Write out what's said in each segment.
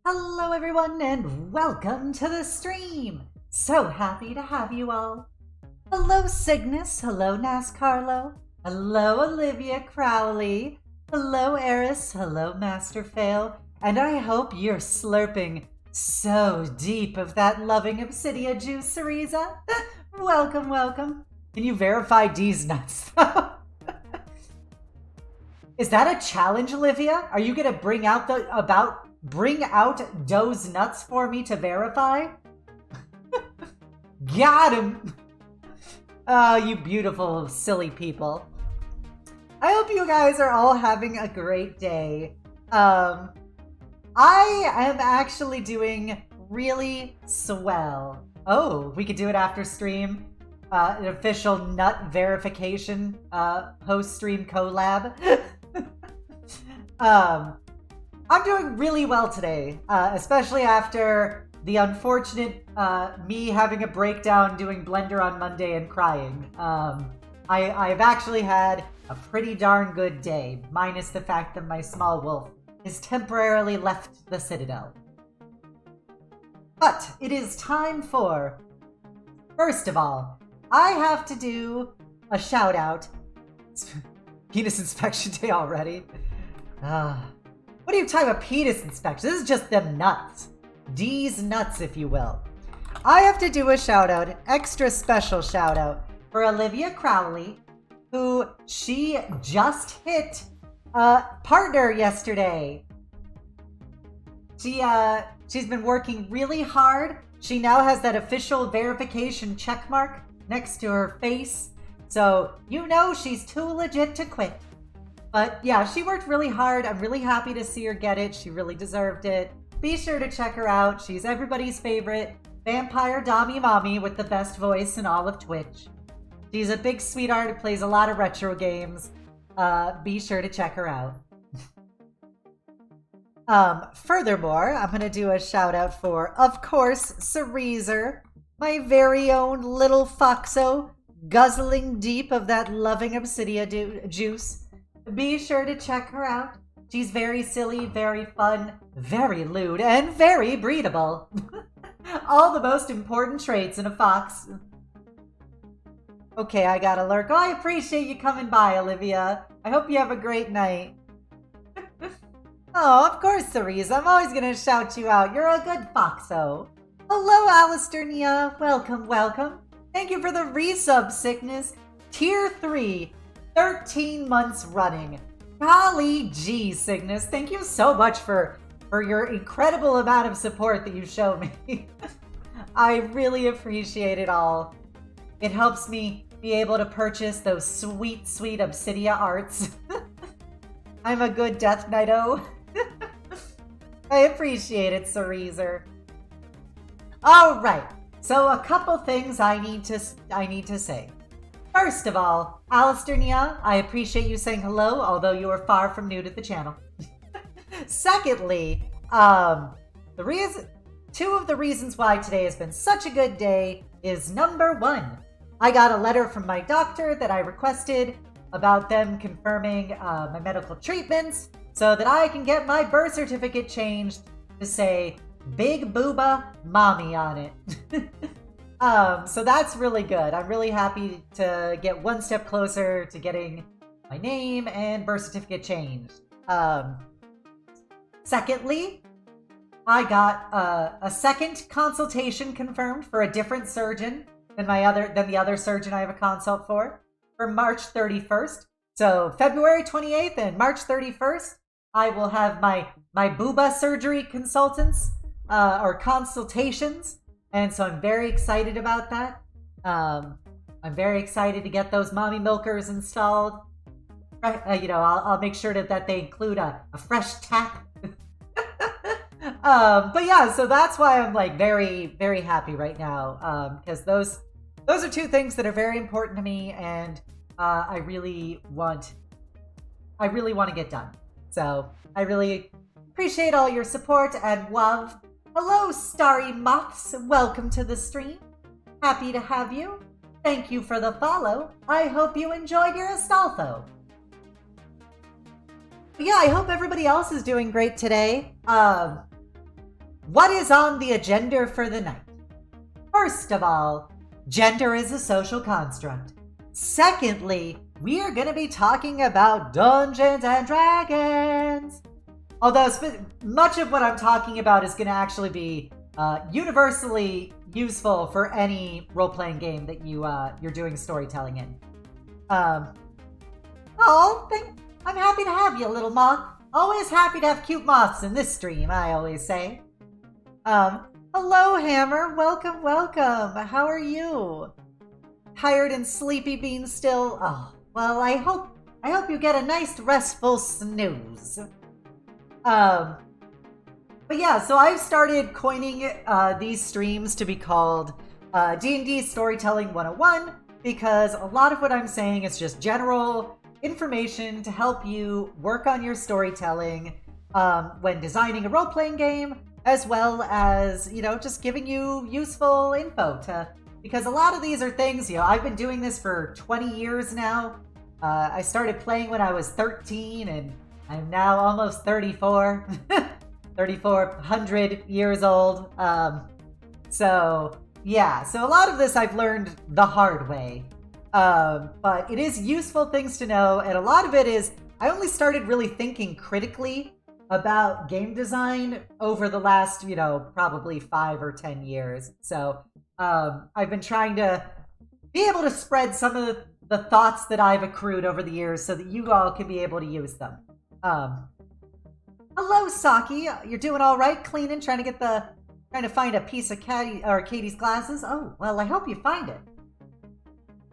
Hello everyone and welcome to the stream! So happy to have you all. Hello Cygnus, hello Nascarlo, hello Olivia Crowley, hello Eris, hello Master Fail, and I hope you're slurping so deep of that loving obsidia juice, Cereza. Welcome, welcome. Can you verify D's nuts? Is that a challenge, Olivia? Are you gonna bring out Doe's nuts for me to verify? Got him! Oh, you beautiful, silly people. I hope you guys are all having a great day. I am actually doing really swell. Oh, we could do it after stream. An official nut verification post-stream collab. I'm doing really well today, especially after the unfortunate me having a breakdown doing Blender on Monday and crying. I've actually had a pretty darn good day, minus the fact that my small wolf has temporarily left the Citadel. But it is time for, first of all, I have to do a shout out. Penis inspection day already. What are you talking about penis inspection? This is just them nuts. D's nuts, if you will. I have to do a shout out, an extra special shout out for Olivia Crowley, who she just hit a partner yesterday. She's been working really hard. She now has that official verification check mark next to her face. So you know she's too legit to quit. But yeah, she worked really hard. I'm really happy to see her get it. She really deserved it. Be sure to check her out. She's everybody's favorite vampire Dommy Mommy with the best voice in all of Twitch. She's a big sweetheart who plays a lot of retro games. Be sure to check her out. Furthermore, I'm going to do a shout out for, of course, Cereza, my very own little foxo, guzzling deep of that loving obsidia juice. Be sure to check her out. She's very silly, very fun, very lewd, and very breedable. All the most important traits in a fox. Okay, I gotta lurk. Oh, I appreciate you coming by, Olivia. I hope you have a great night. Oh, of course, Cereza. I'm always gonna shout you out. You're a good foxo. Hello, Alistair Nia. Welcome, welcome. Thank you for the resub, Sickness. Tier 3. 13 months running. Golly gee, Cygnus. Thank you so much for your incredible amount of support that you show me. I really appreciate it all. It helps me be able to purchase those sweet, sweet Obsidia arts. I'm a good Death Knight-o. I appreciate it, Cereza. All right. So a couple things I need to say. First of all, Alistair Nia, I appreciate you saying hello, although you are far from new to the channel. Secondly, two of the reasons why today has been such a good day is number one, I got a letter from my doctor that I requested about them confirming my medical treatments so that I can get my birth certificate changed to say Big Booba Mommy on it. So that's really good. I'm really happy to get one step closer to getting my name and birth certificate changed. Secondly, I got a second consultation confirmed for a different surgeon than the other surgeon I have a consult for March 31st. So February 28th and March 31st, I will have my booba surgery consultants or consultations. And so I'm very excited about that. I'm very excited to get those mommy milkers installed. I'll make sure that they include a fresh tap. But yeah, so that's why I'm like very, very happy right now. Because those are two things that are very important to me, and I really want to get done. So I really appreciate all your support and love. Hello, Starry Moths. Welcome to the stream. Happy to have you. Thank you for the follow. I hope you enjoyed your Astolfo. Yeah, I hope everybody else is doing great today. what is on the agenda for the night? First of all, gender is a social construct. Secondly, we are going to be talking about Dungeons and Dragons. Although much of what I'm talking about is going to actually be universally useful for any role-playing game that you're doing storytelling in. I'm happy to have you, little moth. Always happy to have cute moths in this stream, I always say. Hello, Hammer. Welcome, welcome. How are you? Tired and sleepy being still? Oh, well, I hope you get a nice restful snooze. But yeah, so I've started coining these streams to be called D&D Storytelling 101 because a lot of what I'm saying is just general information to help you work on your storytelling when designing a role-playing game, as well as, just giving you useful info because a lot of these are things, I've been doing this for 20 years now. I started playing when I was 13 and I'm now almost 34, 3,400 years old. So a lot of this I've learned the hard way. But it is useful things to know, and a lot of it is, I only started really thinking critically about game design over the last, probably 5 or 10 years. So I've been trying to be able to spread some of the thoughts that I've accrued over the years so that you all can be able to use them. Hello, Saki. You're doing all right? Cleaning, trying to find a piece of Katie's glasses? Oh, well, I hope you find it.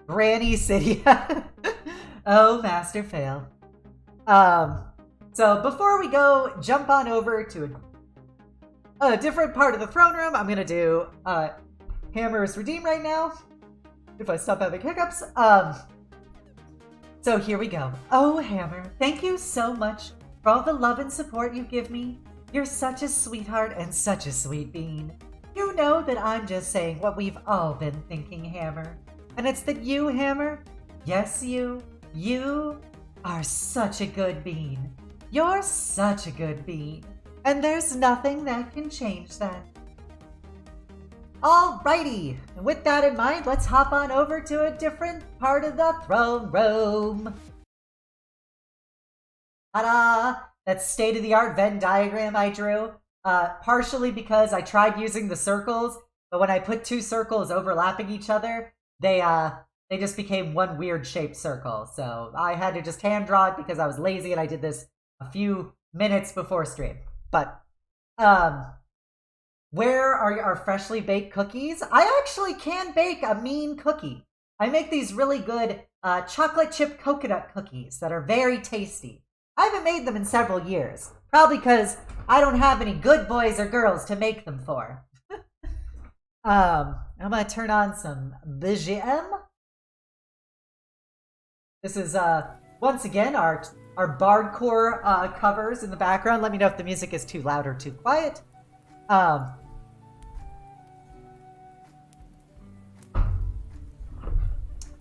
Granny City. Oh, master fail. So before we go, jump on over to a different part of the throne room. I'm gonna do Hammer's Redeem right now, if I stop having hiccups. So here we go. Oh, Hammer, thank you so much for all the love and support you give me. You're such a sweetheart and such a sweet bean. You know that I'm just saying what we've all been thinking, Hammer. And it's that you, Hammer, yes, you are such a good bean. You're such a good bean. And there's nothing that can change that. Alrighty, and with that in mind, let's hop on over to a different part of the throne room. Ta-da! That state-of-the-art Venn diagram I drew, partially because I tried using the circles, but when I put two circles overlapping each other, they just became one weird shaped circle. So I had to just hand draw it because I was lazy and I did this a few minutes before stream. But where are our freshly baked cookies? I actually can bake a mean cookie. I make these really good chocolate chip coconut cookies that are very tasty. I haven't made them in several years, probably because I don't have any good boys or girls to make them for. I'm gonna turn on some BGM. This is once again our bardcore covers in the background. Let me know if the music is too loud or too quiet.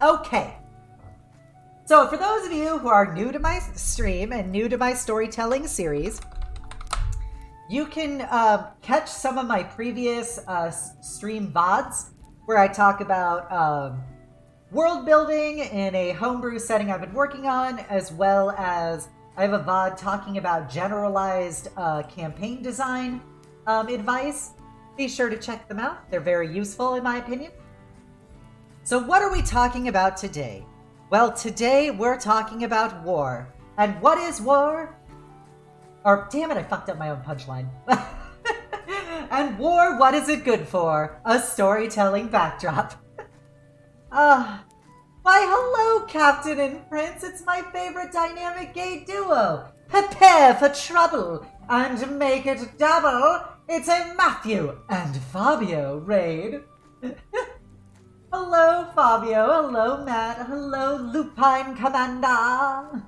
Okay. So for those of you who are new to my stream and new to my storytelling series, you can catch some of my previous stream VODs where I talk about world building in a homebrew setting I've been working on, as well as I have a VOD talking about generalized campaign design advice. Be sure to check them out. They're very useful in my opinion. So what are we talking about today? Well, today we're talking about war. And what is war? Or, damn it, I fucked up my own punchline. And war, what is it good for? A storytelling backdrop. Why, hello, Captain and Prince. It's my favorite dynamic gay duo. Prepare for trouble and make it double. It's a Matthew and Fabio raid. Hello, Fabio. Hello, Matt. Hello, Lupine Commander.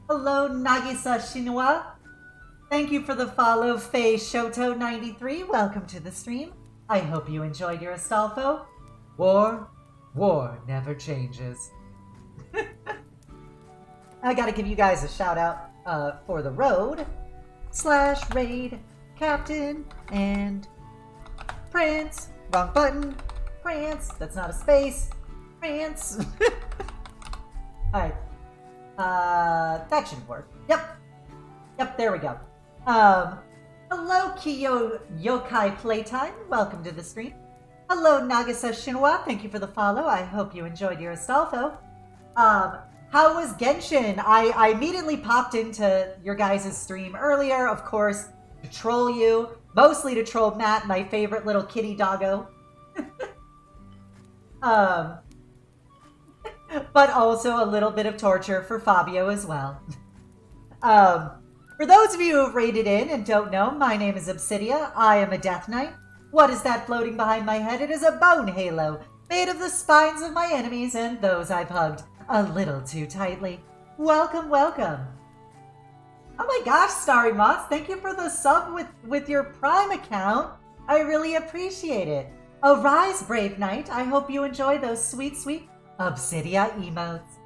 Hello, Nagisa Shinwa. Thank you for the follow, Faye Shoto93. Welcome to the stream. I hope you enjoyed your Astolfo. War never changes. I gotta give you guys a shout out for the road /raid Captain and Prince. Wrong button. Prince. That's not a space. Prince. Alright. That should work. Yep. Yep, there we go. Hello, Kiyo Yokai Playtime. Welcome to the stream. Hello, Nagasa Shinwa. Thank you for the follow. I hope you enjoyed your Astolfo. How was Genshin? I immediately popped into your guys' stream earlier, of course, to troll you. Mostly to troll Matt, my favorite little kitty doggo. But also a little bit of torture for Fabio as well. For those of you who have raided in and don't know, my name is Obsidia. I am a Death Knight. What is that floating behind my head? It is a bone halo, made of the spines of my enemies and those I've hugged a little too tightly. Welcome, welcome. Oh my gosh, Starry Moss, thank you for the sub with your Prime account. I really appreciate it. Arise, brave knight. I hope you enjoy those sweet, sweet Obsidia emotes.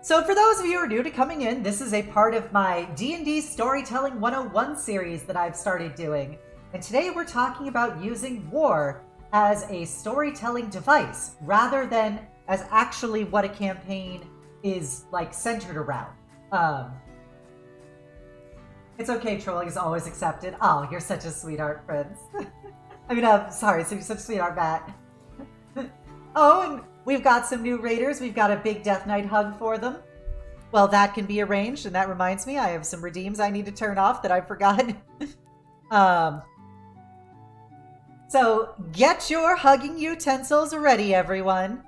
So for those of you who are new to coming in, this is a part of my D&D Storytelling 101 series that I've started doing. And today we're talking about using war as a storytelling device rather than as actually what a campaign is like centered around. It's okay, trolling is always accepted. Oh, you're such a sweetheart, Prince. I mean, sorry, so you're such a sweetheart, Matt. Oh, and we've got some new raiders. We've got a big Death Knight hug for them. Well, that can be arranged, and that reminds me, I have some redeems I need to turn off that I forgot. So get your hugging utensils ready, everyone,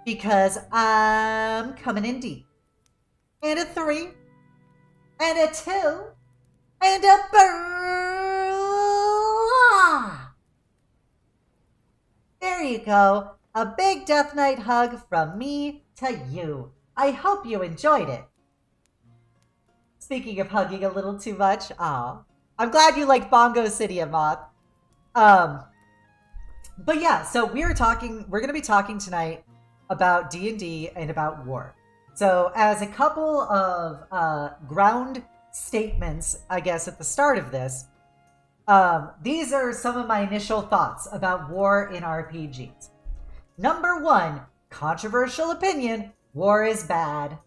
because I'm coming in deep. And a 3, and a 2, and a There you go. A big Death Knight hug from me to you. I hope you enjoyed it. Speaking of hugging a little too much, I'm glad you like Bongo City, Moth. But yeah, so we're going to be talking tonight about D&D and about war. So as a couple of ground statements, I guess, at the start of this, these are some of my initial thoughts about war in RPGs. Number 1, controversial opinion, war is bad.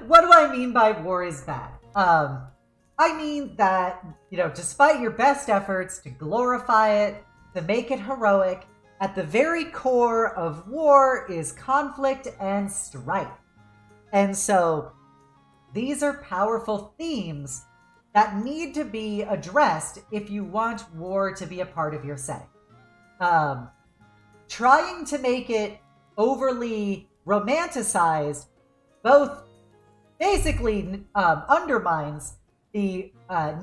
What do I mean by war is bad? I mean that, despite your best efforts to glorify it, to make it heroic, at the very core of war is conflict and strife. And so these are powerful themes that need to be addressed if you want war to be a part of your setting. Trying to make it overly romanticized both basically undermines the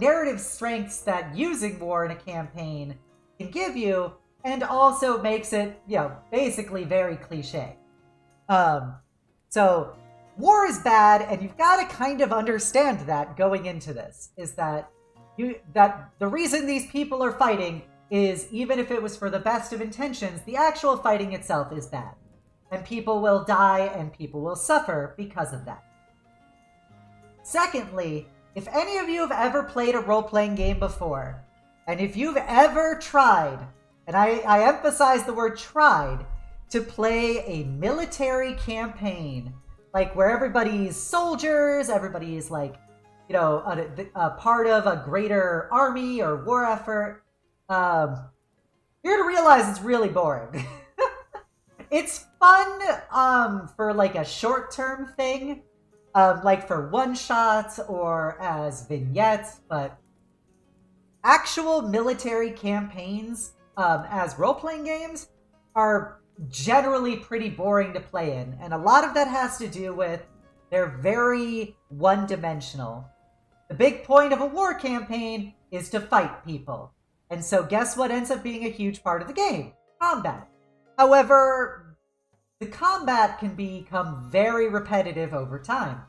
narrative strengths that using war in a campaign can give you, and also makes it, basically very cliche. So war is bad, and you've got to kind of understand that going into this, is that the reason these people are fighting is, even if it was for the best of intentions, the actual fighting itself is bad. And people will die and people will suffer because of that. Secondly, if any of you have ever played a role-playing game before, and if you've ever tried, and I emphasize the word tried, to play a military campaign, like where everybody's soldiers, everybody's like, a part of a greater army or war effort, you're going to realize it's really boring. It's fun for like a short-term thing, like for one-shots or as vignettes, but actual military campaigns as role-playing games are generally pretty boring to play in. And a lot of that has to do with they're very one-dimensional. The big point of a war campaign is to fight people. And so guess what ends up being a huge part of the game? Combat. However, the combat can become very repetitive over time.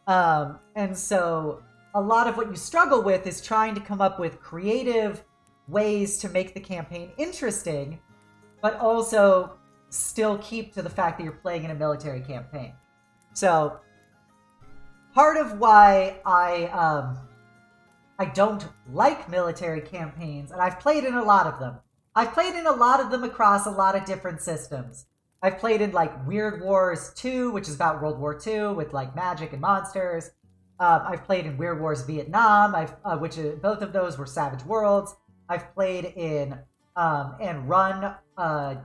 And so a lot of what you struggle with is trying to come up with creative ways to make the campaign interesting, but also still keep to the fact that you're playing in a military campaign. So part of why I I don't like military campaigns, and I've played in a lot of them. I've played in a lot of them across a lot of different systems. I've played in like Weird Wars 2, which is about World War II with like magic and monsters. I've played in Weird Wars Vietnam, both of those were Savage Worlds. I've played in and run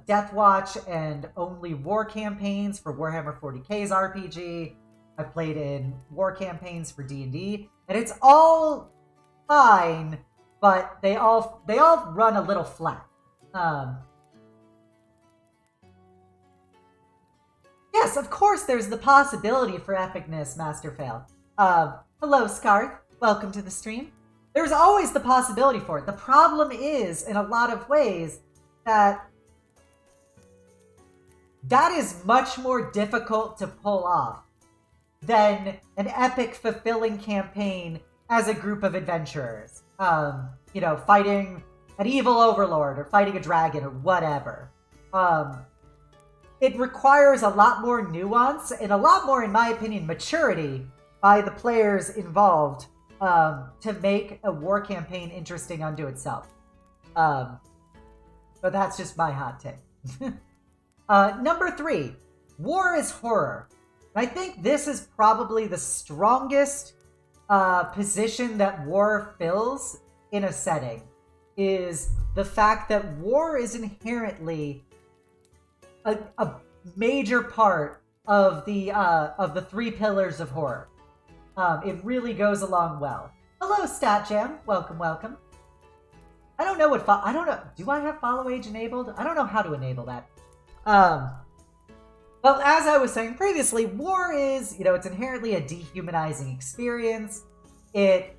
Death Watch and only war campaigns for Warhammer 40k's RPG. I've played in war campaigns for D&D, and it's all fine, but they all run a little flat. Yes, of course there's the possibility for epicness, Master Fail. Hello, Scarth. Welcome to the stream. There's always the possibility for it. The problem is, in a lot of ways, that is much more difficult to pull off than an epic, fulfilling campaign as a group of adventurers. Fighting an evil overlord or fighting a dragon or whatever. It requires a lot more nuance and a lot more, in my opinion, maturity by the players involved to make a war campaign interesting unto itself. But that's just my hot take. Number 3, war is horror. I think this is probably the strongest position that war fills in a setting, is the fact that war is inherently a major part of the 3 pillars of horror. It really goes along well. Hello, Stat Jam. Welcome, welcome. I don't know I don't know. Do I have follow age enabled? I don't know how to enable that. Well, as I was saying previously, war is, it's inherently a dehumanizing experience. It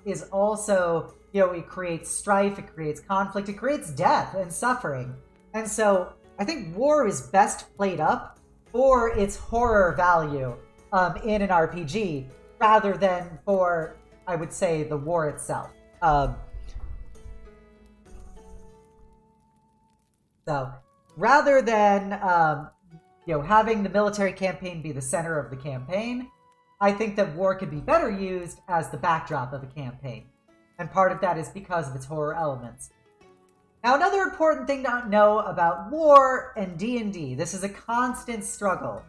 is also, it creates strife, it creates conflict, it creates death and suffering. And so I think war is best played up for its horror value in an RPG, rather than for, I would say, the war itself. So rather than having the military campaign be the center of the campaign, I think that war could be better used as the backdrop of a campaign. And part of that is because of its horror elements. Now, another important thing to know about war and D&D, this is a constant struggle.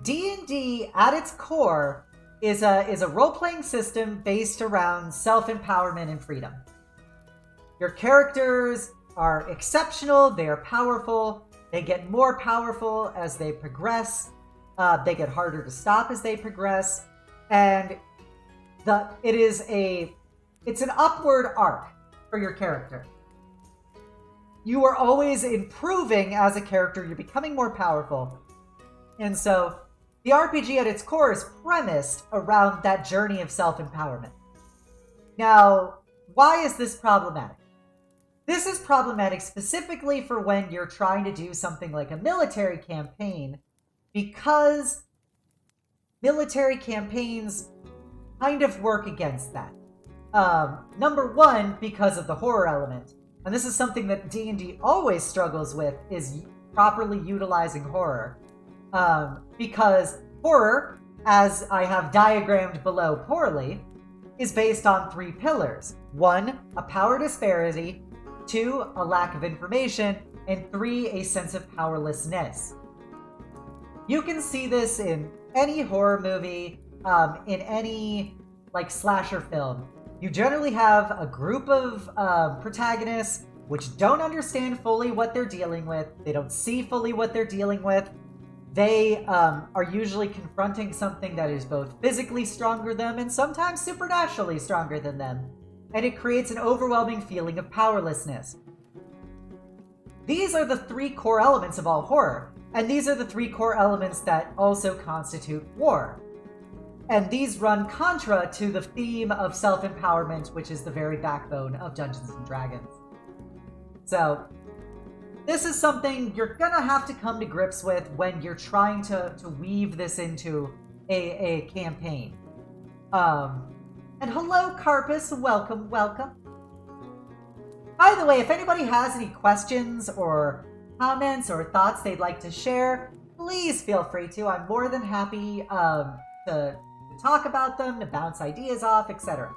D&D, at its core, is a role-playing system based around self-empowerment and freedom. Your characters are exceptional, they are powerful, they get more powerful as they progress, they get harder to stop as they progress, and it's an upward arc for your character. You are always improving as a character, you're becoming more powerful, and so the RPG at its core is premised around that journey of self-empowerment. Now, why is this problematic? This is problematic specifically for when you're trying to do something like a military campaign, because military campaigns kind of work against that. Number 1, because of the horror element. And this is something that D&D always struggles with, is properly utilizing horror. Because horror, as I have diagrammed below poorly, is based on 3 pillars. 1, a power disparity. 2, a lack of information. And 3, a sense of powerlessness. You can see this in any horror movie, in any slasher film. You generally have a group of protagonists which don't understand fully what they're dealing with. They don't see fully what they're dealing with. They are usually confronting something that is both physically stronger than them and sometimes supernaturally stronger than them. And it creates an overwhelming feeling of powerlessness. These are the 3 core elements of all horror. And these are the 3 core elements that also constitute war. And these run contra to the theme of self-empowerment, which is the very backbone of Dungeons & Dragons. So, this is something you're gonna have to come to grips with when you're trying to weave this into a campaign. And hello, Carpus, welcome, welcome. By the way, if anybody has any questions or comments or thoughts they'd like to share, please feel free to. I'm more than happy to to talk about them, to bounce ideas off, etc.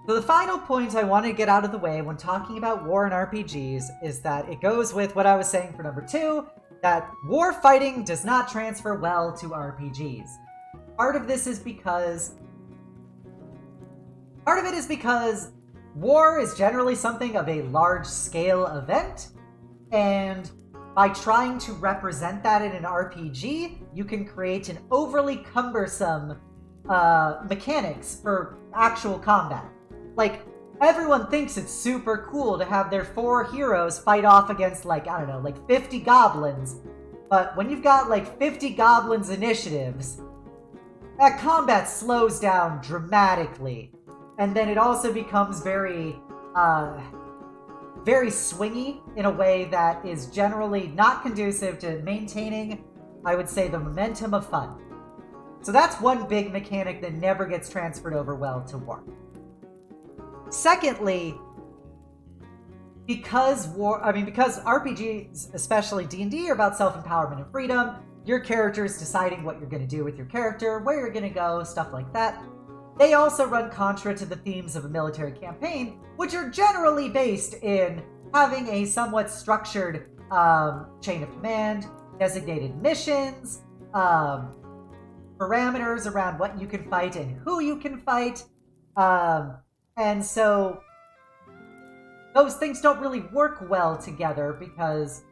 So the final point I want to get out of the way when talking about war in RPGs is that it goes with what I was saying for number 2, that war fighting does not transfer well to RPGs. Part of it is because war is generally something of a large-scale event, and by trying to represent that in an RPG, you can create an overly cumbersome mechanics for actual combat. Like, everyone thinks it's super cool to have their 4 heroes fight off against, like, I don't know, like 50 goblins. But when you've got, like, 50 goblins initiatives, that combat slows down dramatically. And then it also becomes very swingy in a way that is generally not conducive to maintaining, I would say, the momentum of fun. So that's one big mechanic that never gets transferred over well to war. Secondly, because RPGs, especially D&D, are about self-empowerment and freedom, your character's deciding what you're going to do with your character, where you're going to go, stuff like that. They also run contra to the themes of a military campaign, which are generally based in having a somewhat structured chain of command, designated missions, parameters around what you can fight and who you can fight. And so those things don't really work well together because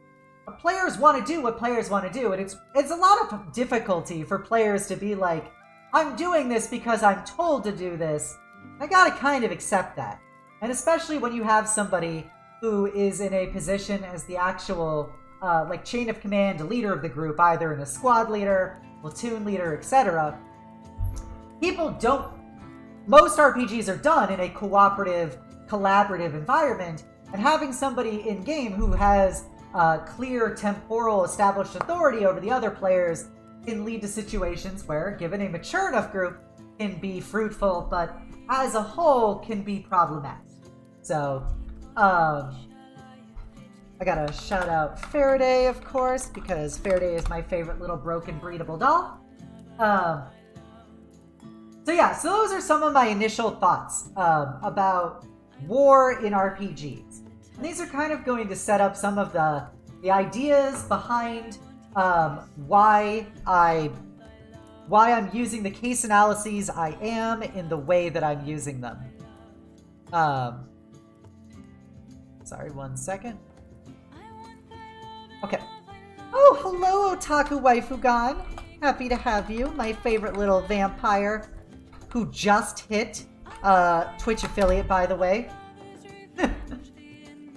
players want to do what players want to do. And it's a lot of difficulty for players to be like, I'm doing this because I'm told to do this. I gotta kind of accept that. And especially when you have somebody who is in a position as the actual like chain of command leader of the group, either in a squad leader, platoon leader, etc. Most RPGs are done in a cooperative, collaborative environment, and having somebody in-game who has clear temporal established authority over the other players can lead to situations where, given a mature enough group, can be fruitful, but as a whole can be problematic. So, I gotta shout out Faraday, of course, because Faraday is my favorite little broken breedable doll. So those are some of my initial thoughts about war in RPGs. And these are kind of going to set up some of the ideas behind why I'm using the case analyses I am in the way that I'm using them. Sorry, 1 second. Okay. Oh, hello, Otaku Waifugan. Happy to have you, my favorite little vampire who just hit Twitch affiliate, by the way.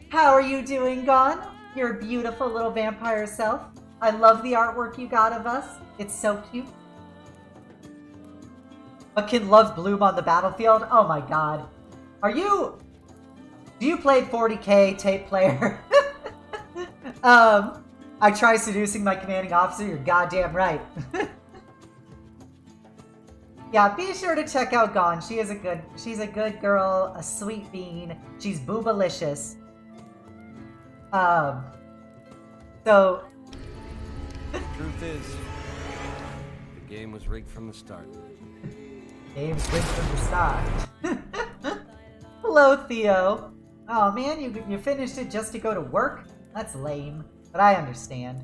How are you doing, Gon? Your beautiful little vampire self. I love the artwork you got of us. It's so cute. But can love bloom on the battlefield? Oh my god. Do you play 40k tape player? I try seducing my commanding officer, you're goddamn right. Yeah, be sure to check out Gon. She's a good girl, a sweet bean. She's boobalicious. So Truth is, the game was rigged from the start. Game's rigged from the start. Hello, Theo. Oh man, you finished it just to go to work? That's lame, but I understand.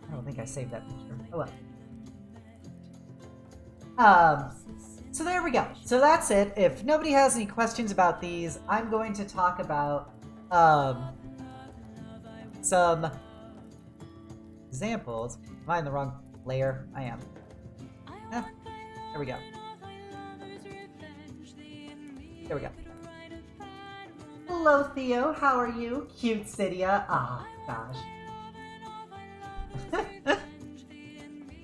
I don't think I saved that picture. Oh well. So there we go. So that's it. If nobody has any questions about these, I'm going to talk about some examples. Am I in the wrong layer? I am. There we go. There we go. Hello, Theo. How are you? Cute Cydia. Ah, gosh.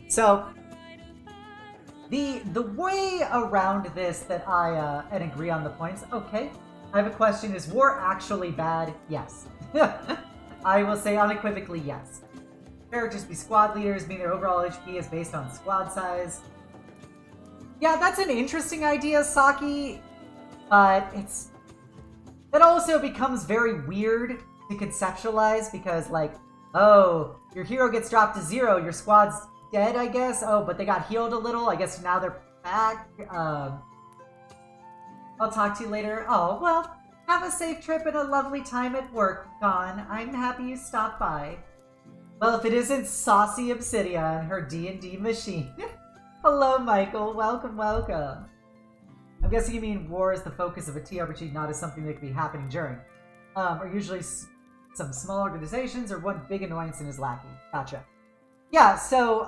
So, the way around this that I and agree on the points. Okay, I have a question. Is war actually bad? Yes. I will say unequivocally yes. Characters be squad leaders, meaning their overall HP is based on squad size. Yeah, that's an interesting idea, Saki, but it also becomes very weird to conceptualize because, like, Oh, your hero gets dropped to 0. Your squad's dead, I guess. Oh, but they got healed a little. I guess now they're back. I'll talk to you later. Oh, well, have a safe trip and a lovely time at work, Con. I'm happy you stopped by. Well, if it isn't Saucy Obsidia and her D&D machine. Hello, Michael. Welcome, welcome. I'm guessing you mean war is the focus of a TRPG, not as something that could be happening during. Or usually some small organizations or one big annoyance and is lacking. Gotcha. Yeah, so,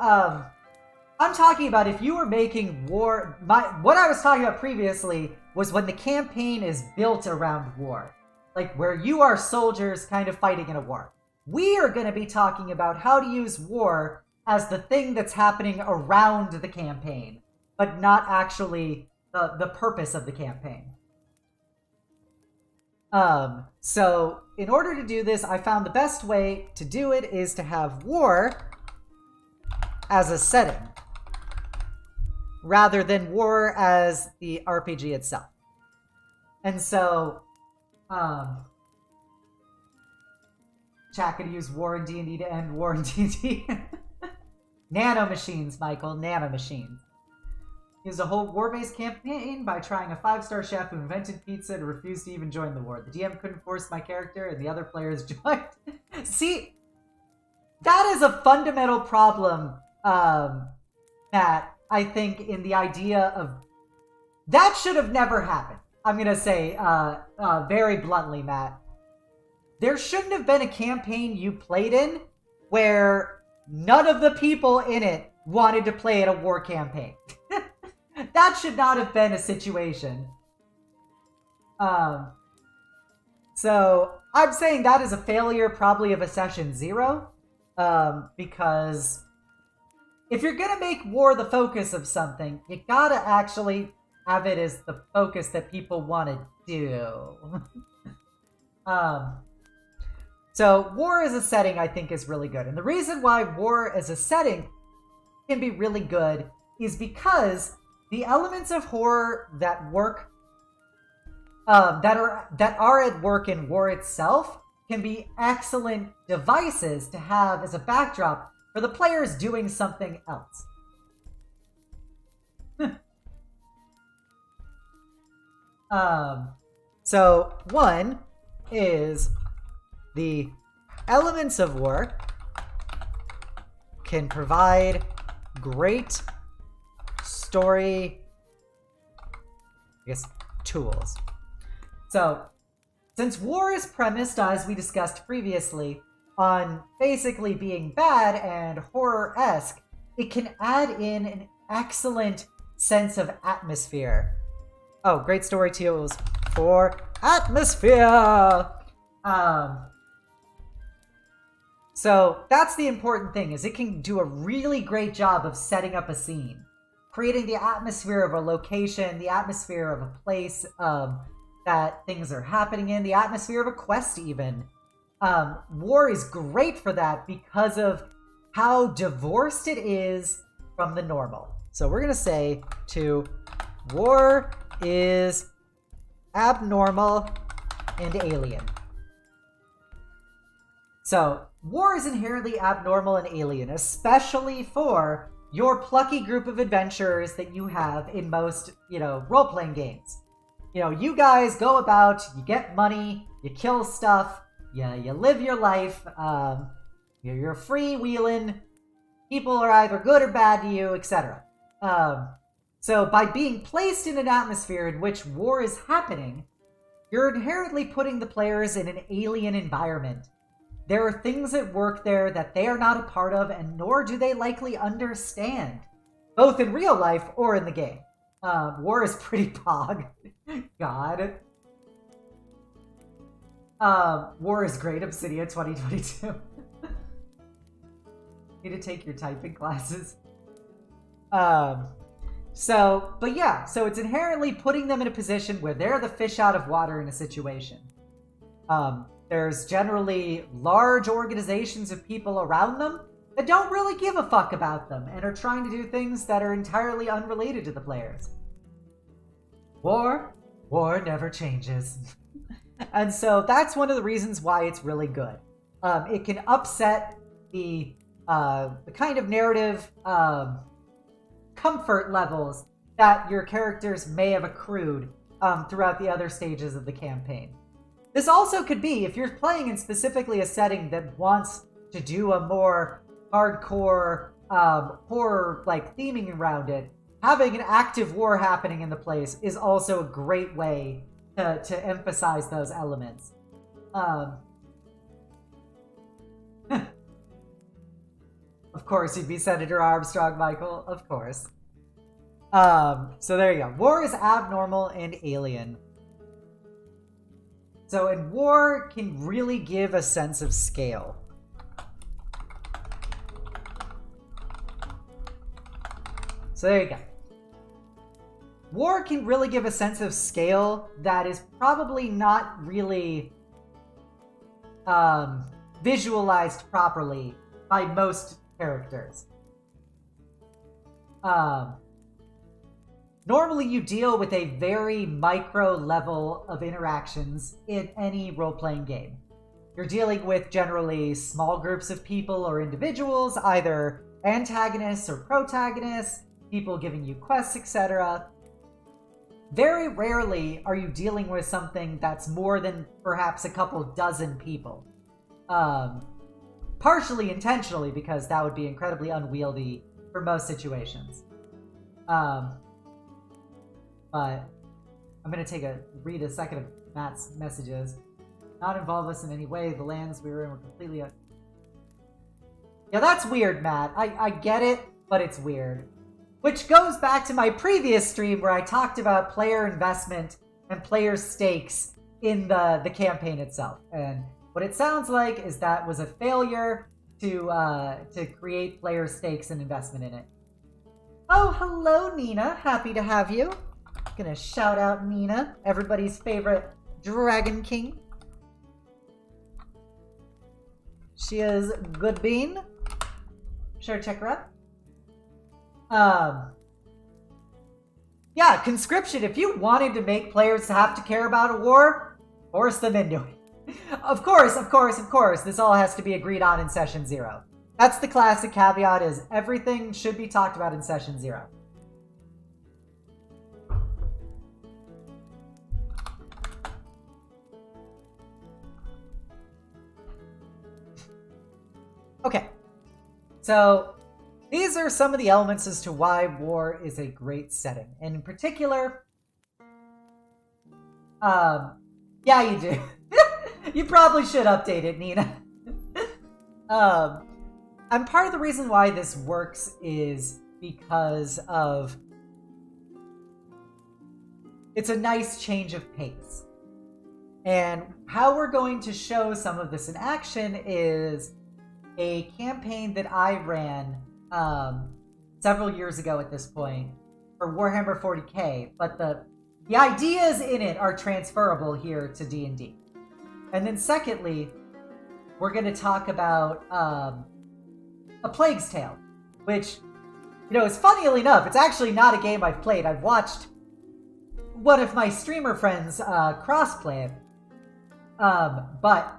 I'm talking about if you were making war... What I was talking about previously was when the campaign is built around war. Like, where you are soldiers kind of fighting in a war. We are going to be talking about how to use war as the thing that's happening around the campaign, but not actually the purpose of the campaign. So, in order to do this, I found the best way to do it is to have war as a setting, rather than war as the RPG itself. And so, chat could use war in D&D to end war in D&D. Nanomachines, Michael, nanomachines. Used a whole war-based campaign by trying a 5-star chef who invented pizza and refused to even join the war. The DM couldn't force my character, and the other players joined. See, that is a fundamental problem, Matt, I think, in the idea of... That should have never happened. I'm going to say very bluntly, Matt. There shouldn't have been a campaign you played in where none of the people in it wanted to play in a war campaign. That should not have been a situation. So I'm saying that is a failure probably of a session 0. Because if you're going to make war the focus of something, you gotta actually have it as the focus that people want to do. So war as a setting, I think, is really good. And the reason why war as a setting can be really good is because the elements of horror that work, that are at work in war itself, can be excellent devices to have as a backdrop for the players doing something else. So one is the elements of war can provide great story, I guess, tools. So, since war is premised, as we discussed previously, on basically being bad and horror-esque, it can add in an excellent sense of atmosphere. Oh, great story tools for atmosphere! So that's the important thing, is it can do a really great job of setting up a scene. Creating the atmosphere of a location, the atmosphere of a place that things are happening in, the atmosphere of a quest even. War is great for that because of how divorced it is from the normal. So we're going to say to war is abnormal and alien. So war is inherently abnormal and alien, especially for your plucky group of adventurers that you have in most, role-playing games. You guys go about, you get money, you kill stuff, you live your life, you're freewheeling, people are either good or bad to you, etc. So by being placed in an atmosphere in which war is happening, you're inherently putting the players in an alien environment. There are things at work there that they are not a part of, and nor do they likely understand, both in real life or in the game. War is pretty pog. God. War is great, Obsidia 2022. Need to take your typing classes. So it's inherently putting them in a position where they're the fish out of water in a situation. There's generally large organizations of people around them that don't really give a fuck about them and are trying to do things that are entirely unrelated to the players. War never changes. And so that's one of the reasons why it's really good. It can upset the kind of narrative comfort levels that your characters may have accrued throughout the other stages of the campaign. This also could be, if you're playing in specifically a setting that wants to do a more hardcore horror-like theming around it, having an active war happening in the place is also a great way to emphasize those elements. Of course, you'd be Senator Armstrong, Michael. Of course. So there you go. War is abnormal and alien. So, and war can really give a sense of scale. So there you go. War can really give a sense of scale that is probably not really visualized properly by most characters. Normally you deal with a very micro level of interactions in any role-playing game. You're dealing with generally small groups of people or individuals, either antagonists or protagonists, people giving you quests, etc. Very rarely are you dealing with something that's more than perhaps a couple dozen people. Partially intentionally, because that would be incredibly unwieldy for most situations. But I'm going to read a second of Matt's messages. Not involve us in any way. The lands we were in were completely... Yeah, that's weird, Matt. I get it, but it's weird. Which goes back to my previous stream where I talked about player investment and player stakes in the campaign itself. And what it sounds like is that was a failure to create player stakes and investment in it. Oh, hello, Nina. Happy to have you. Gonna shout out Nina, everybody's favorite Dragon King. She is good bean. Sure, check her out. Yeah, Conscription, if you wanted to make players have to care about a war, force them into it. Of course, this all has to be agreed on in session 0. That's the classic caveat, is everything should be talked about in session 0. Okay, so these are some of the elements as to why war is a great setting. And in particular, yeah, you do. You probably should update it, Nina. And part of the reason why this works is because of... It's a nice change of pace. And how we're going to show some of this in action is a campaign that I ran several years ago at this point for Warhammer 40k, but the ideas in it are transferable here to D&D. And then secondly, we're going to talk about A Plague's Tale, which, you know, is funnily enough, it's actually not a game I've played. I've watched one of my streamer friends crossplay it. But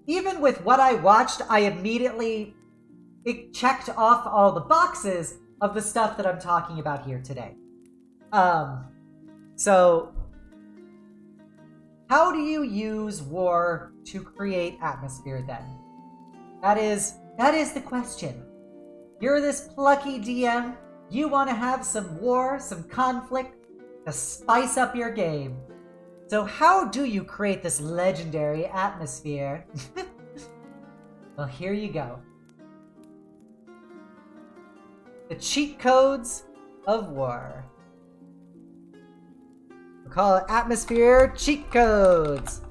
even with what I watched, I immediately checked off all the boxes of the stuff that I'm talking about here today. So, how do you use war to create atmosphere then? That is the question. You're this plucky DM, you want to have some war, some conflict, to spice up your game. So how do you create this legendary atmosphere? Well, here you go. The cheat codes of war. We'll call it atmosphere cheat codes.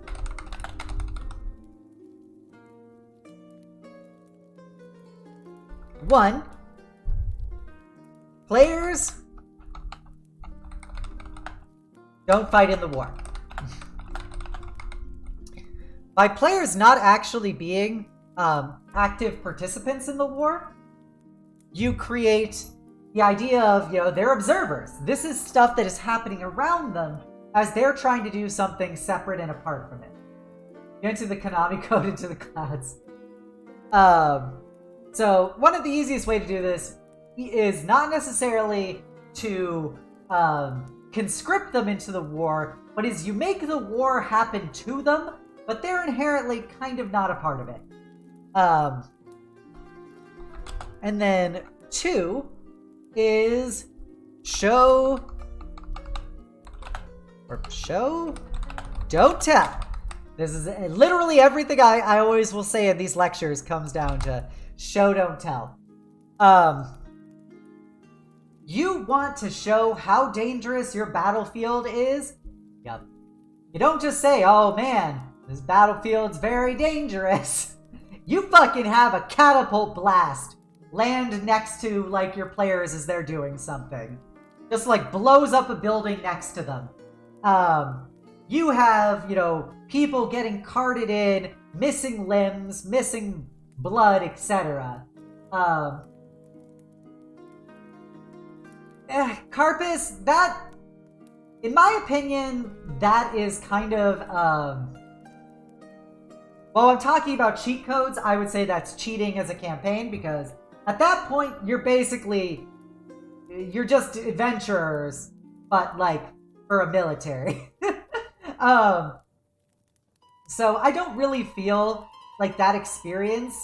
One, players don't fight in the war. By players not actually being active participants in the war, you create the idea of, you know, they're observers. This is stuff that is happening around them as they're trying to do something separate and apart from it. You enter the Konami code into the clouds. So one of the easiest way to do this is not necessarily to conscript them into the war, but is you make the war happen to them, but they're inherently kind of not a part of it. And then 2 is show, don't tell. This is literally everything I always will say in these lectures comes down to show, don't tell. You want to show how dangerous your battlefield is? Yep. You don't just say, oh man, this battlefield's very dangerous. You fucking have a catapult blast land next to, like, your players as they're doing something. Just, like, blows up a building next to them. You have, people getting carted in, missing limbs, missing blood, etc. Carpus, that, in my opinion, that is kind of, while I'm talking about cheat codes, I would say that's cheating as a campaign, because at that point, you're just adventurers, but, like, for a military. So I don't really feel like that experience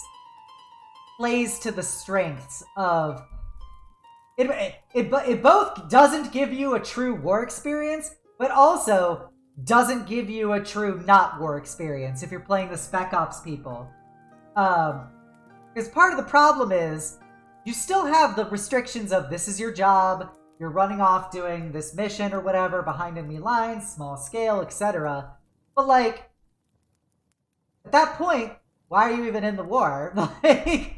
plays to the strengths of... It both doesn't give you a true war experience, but also doesn't give you a true not war experience if you're playing the Spec Ops people. Because part of the problem is, you still have the restrictions of this is your job, you're running off doing this mission or whatever behind enemy lines, small scale, etc. But, like, at that point, why are you even in the war? Like,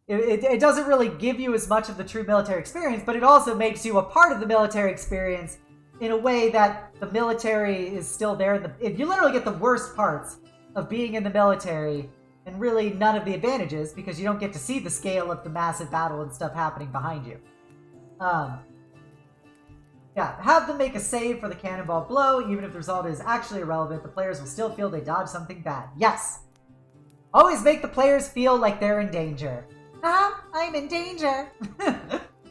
it doesn't really give you as much of the true military experience, but it also makes you a part of the military experience in a way that the military is still there. You literally get the worst parts of being in the military and really none of the advantages, because you don't get to see the scale of the massive battle and stuff happening behind you. Yeah, have them make a save for the cannonball blow. Even if the result is actually irrelevant, the players will still feel they dodged something bad. Yes! Always make the players feel like they're in danger. I'm in danger.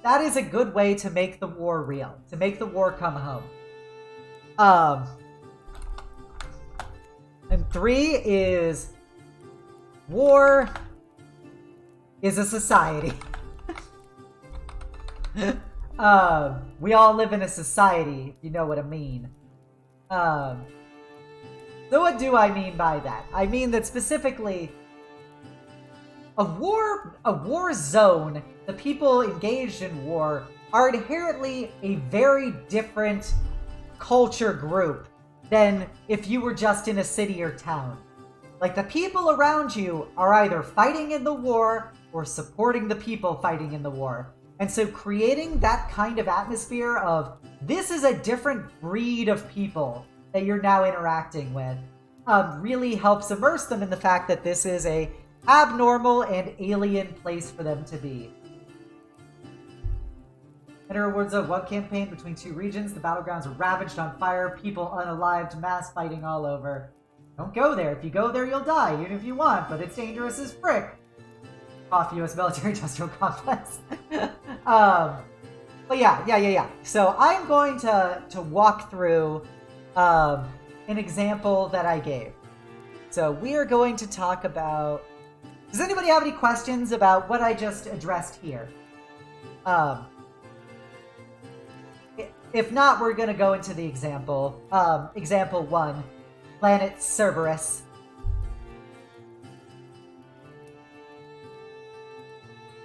That is a good way to make the war real, to make the war come home. And 3 is war is a society. We all live in a society, if you know what I mean. So what do I mean by that? I mean that specifically, a war zone, the people engaged in war are inherently a very different culture group than if you were just in a city or town. Like, the people around you are either fighting in the war or supporting the people fighting in the war. And so creating that kind of atmosphere of, this is a different breed of people that you're now interacting with, really helps immerse them in the fact that this is a abnormal and alien place for them to be. Enter rewards of one campaign between 2 regions. The battlegrounds are ravaged on fire, people unalived, mass fighting all over. Don't go there. If you go there, you'll die, even if you want, but it's dangerous as frick. Off U.S. military-industrial complex. But yeah. So I'm going to walk through an example that I gave. So we are going to talk about... Does anybody have any questions about what I just addressed here? If not, we're going to go into the example. Example 1, planet Cerberus.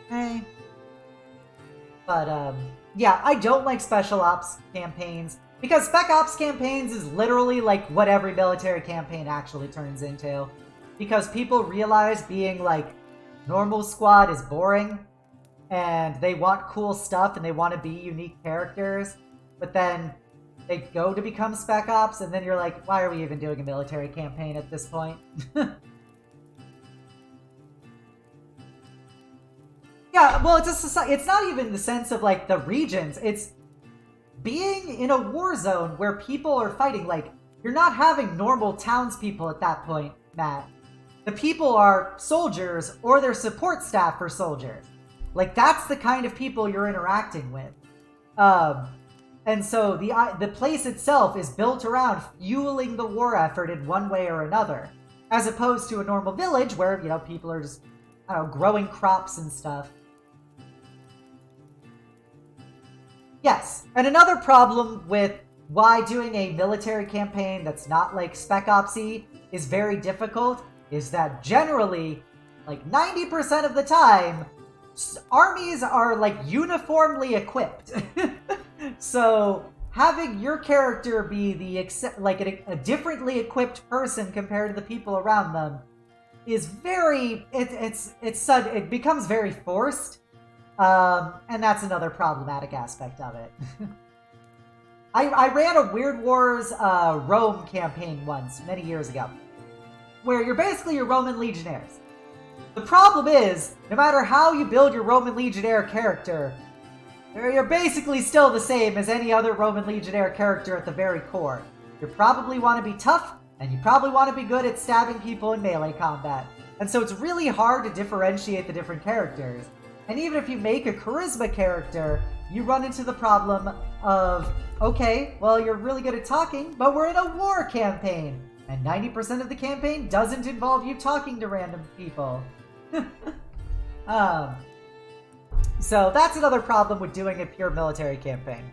Okay. But, yeah, I don't like special ops campaigns, because spec ops campaigns is literally like what every military campaign actually turns into. Because people realize being, like, normal squad is boring, and they want cool stuff, and they want to be unique characters, but then they go to become spec ops, and then you're like, why are we even doing a military campaign at this point? Yeah, well, it's not even the sense of, like, the regions. It's being in a war zone where people are fighting. Like, you're not having normal townspeople at that point, Matt. The people are soldiers or their support staff for soldiers. Like, that's the kind of people you're interacting with. And so the place itself is built around fueling the war effort in one way or another, as opposed to a normal village where, you know, people are just, I don't know, growing crops and stuff. Yes, and another problem with why doing a military campaign that's not like Spec Ops-y is very difficult is that generally, like 90% of the time, armies are like uniformly equipped. So having your character be a differently equipped person compared to the people around them is it becomes very forced, and that's another problematic aspect of it. I ran a Weird Wars Rome campaign once many years ago, where you're basically your Roman legionnaires. The problem is, no matter how you build your Roman legionnaire character, you're basically still the same as any other Roman legionnaire character at the very core. You probably want to be tough, and you probably want to be good at stabbing people in melee combat. And so it's really hard to differentiate the different characters. And even if you make a charisma character, you run into the problem of, okay, well, you're really good at talking, but we're in a war campaign. And 90% of the campaign doesn't involve you talking to random people. So that's another problem with doing a pure military campaign.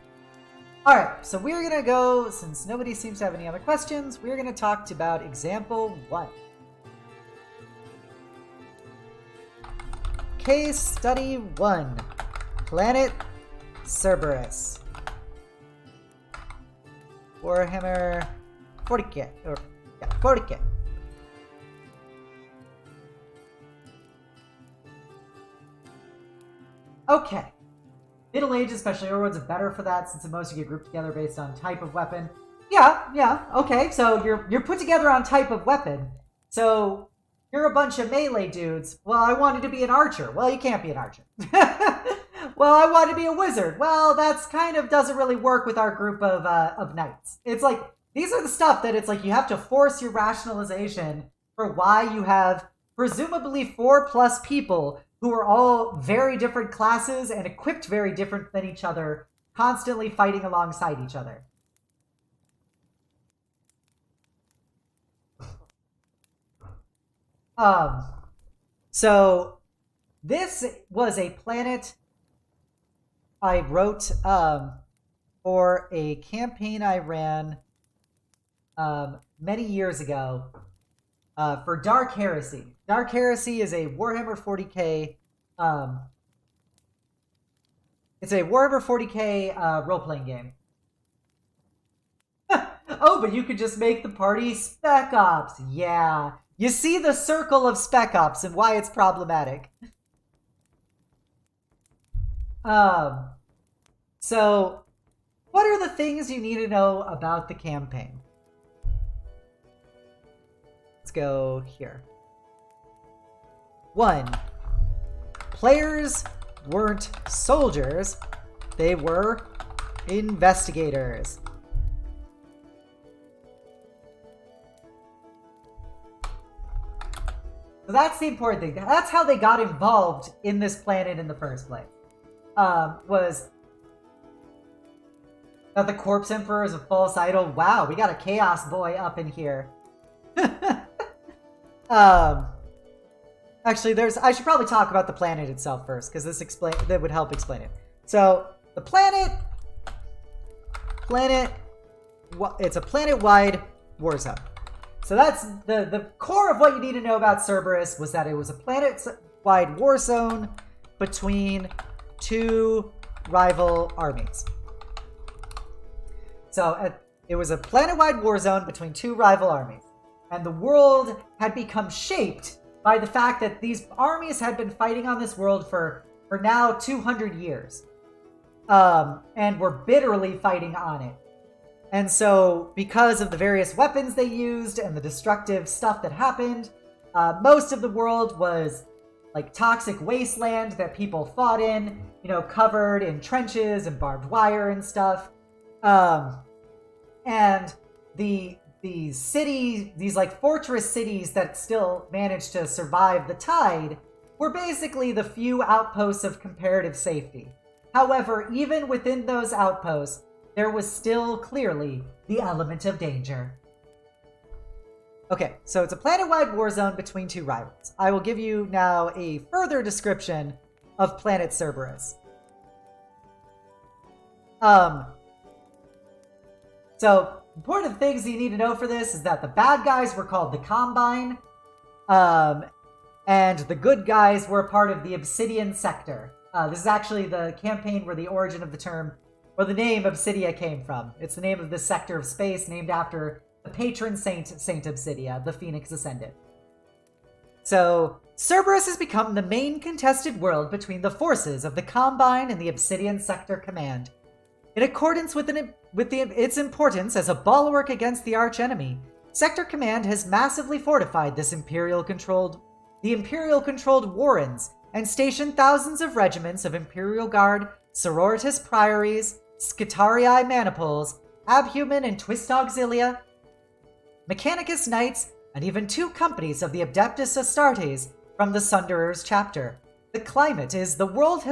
Alright, so we're going to go, since nobody seems to have any other questions, we're going to talk about example 1. Case study 1. Planet Cerberus. Warhammer 40k. 40k. Okay. Middle Age, especially Orwood's better for that since most of you get grouped together based on type of weapon. Yeah, okay. So you're put together on type of weapon. So you're a bunch of melee dudes. Well, I wanted to be an archer. Well, you can't be an archer. Well, I want to be a wizard. Well, that's kind of doesn't really work with our group of knights. It's like, these are the stuff that it's like you have to force your rationalization for why you have presumably 4+ people who are all very different classes and equipped very different than each other, constantly fighting alongside each other. So this was a planet I wrote for a campaign I ran many years ago for Dark Heresy. Dark Heresy is a Warhammer 40k. It's a Warhammer 40k role-playing game. Oh, but you could just make the party Spec Ops. Yeah. You see the circle of Spec Ops and why it's problematic. So, what are the things you need to know about the campaign? Let's go here. 1. Players weren't soldiers, they were investigators. So that's the important thing. That's how they got involved in this planet in the first place. Was that the Corpse Emperor is a false idol? Wow, we got a Chaos Boy up in here. Actually, I should probably talk about the planet itself first, because that would help explain it. So, the planet, it's a planet-wide war zone. So that's the core of what you need to know about Cerberus was that it was a planet-wide war zone between 2 rival armies. So it was a planet-wide war zone between 2 rival armies. And the world had become shaped by the fact that these armies had been fighting on this world for now 200 years. And were bitterly fighting on it. And so, because of the various weapons they used and the destructive stuff that happened, most of the world was like toxic wasteland that people fought in, covered in trenches and barbed wire and stuff. And the these like fortress cities that still managed to survive the tide were basically the few outposts of comparative safety. However, even within those outposts, there was still clearly the element of danger. Okay, so it's a planet-wide war zone between two rivals. I will give you now a further description of planet Cerberus. So, important things you need to know for this is that the bad guys were called the Combine, and the good guys were a part of the Obsidian Sector. This is actually the campaign where the origin of the term, or the name Obsidia came from. It's the name of this sector of space named after the patron saint, Saint Obsidia, the Phoenix Ascendant. So, Cerberus has become the main contested world between the forces of the Combine and the Obsidian Sector Command. In accordance with its importance as a bulwark against the archenemy, Sector Command has massively fortified the Imperial-controlled Warrens and stationed thousands of regiments of Imperial Guard, Sororitas Priories, Scitarii Maniples, Abhuman and Twist Auxilia, Mechanicus Knights, and even 2 companies of the Adeptus Astartes from the Sunderer's chapter. The climate is the world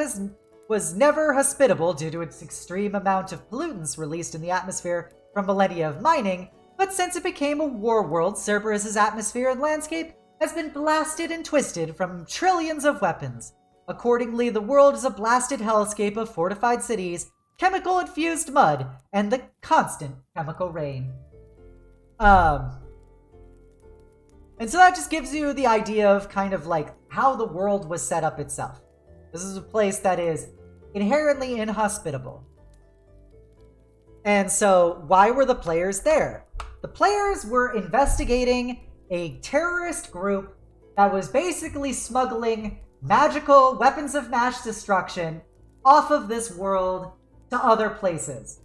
was never hospitable due to its extreme amount of pollutants released in the atmosphere from millennia of mining, but since it became a war world, Cerberus' atmosphere and landscape has been blasted and twisted from trillions of weapons. Accordingly, the world is a blasted hellscape of fortified cities, chemical-infused mud, and the constant chemical rain. And so that just gives you the idea of kind of like how the world was set up itself. This is a place that is inherently inhospitable. And so why were the players there? The players were investigating a terrorist group that was basically smuggling magical weapons of mass destruction off of this world to other places.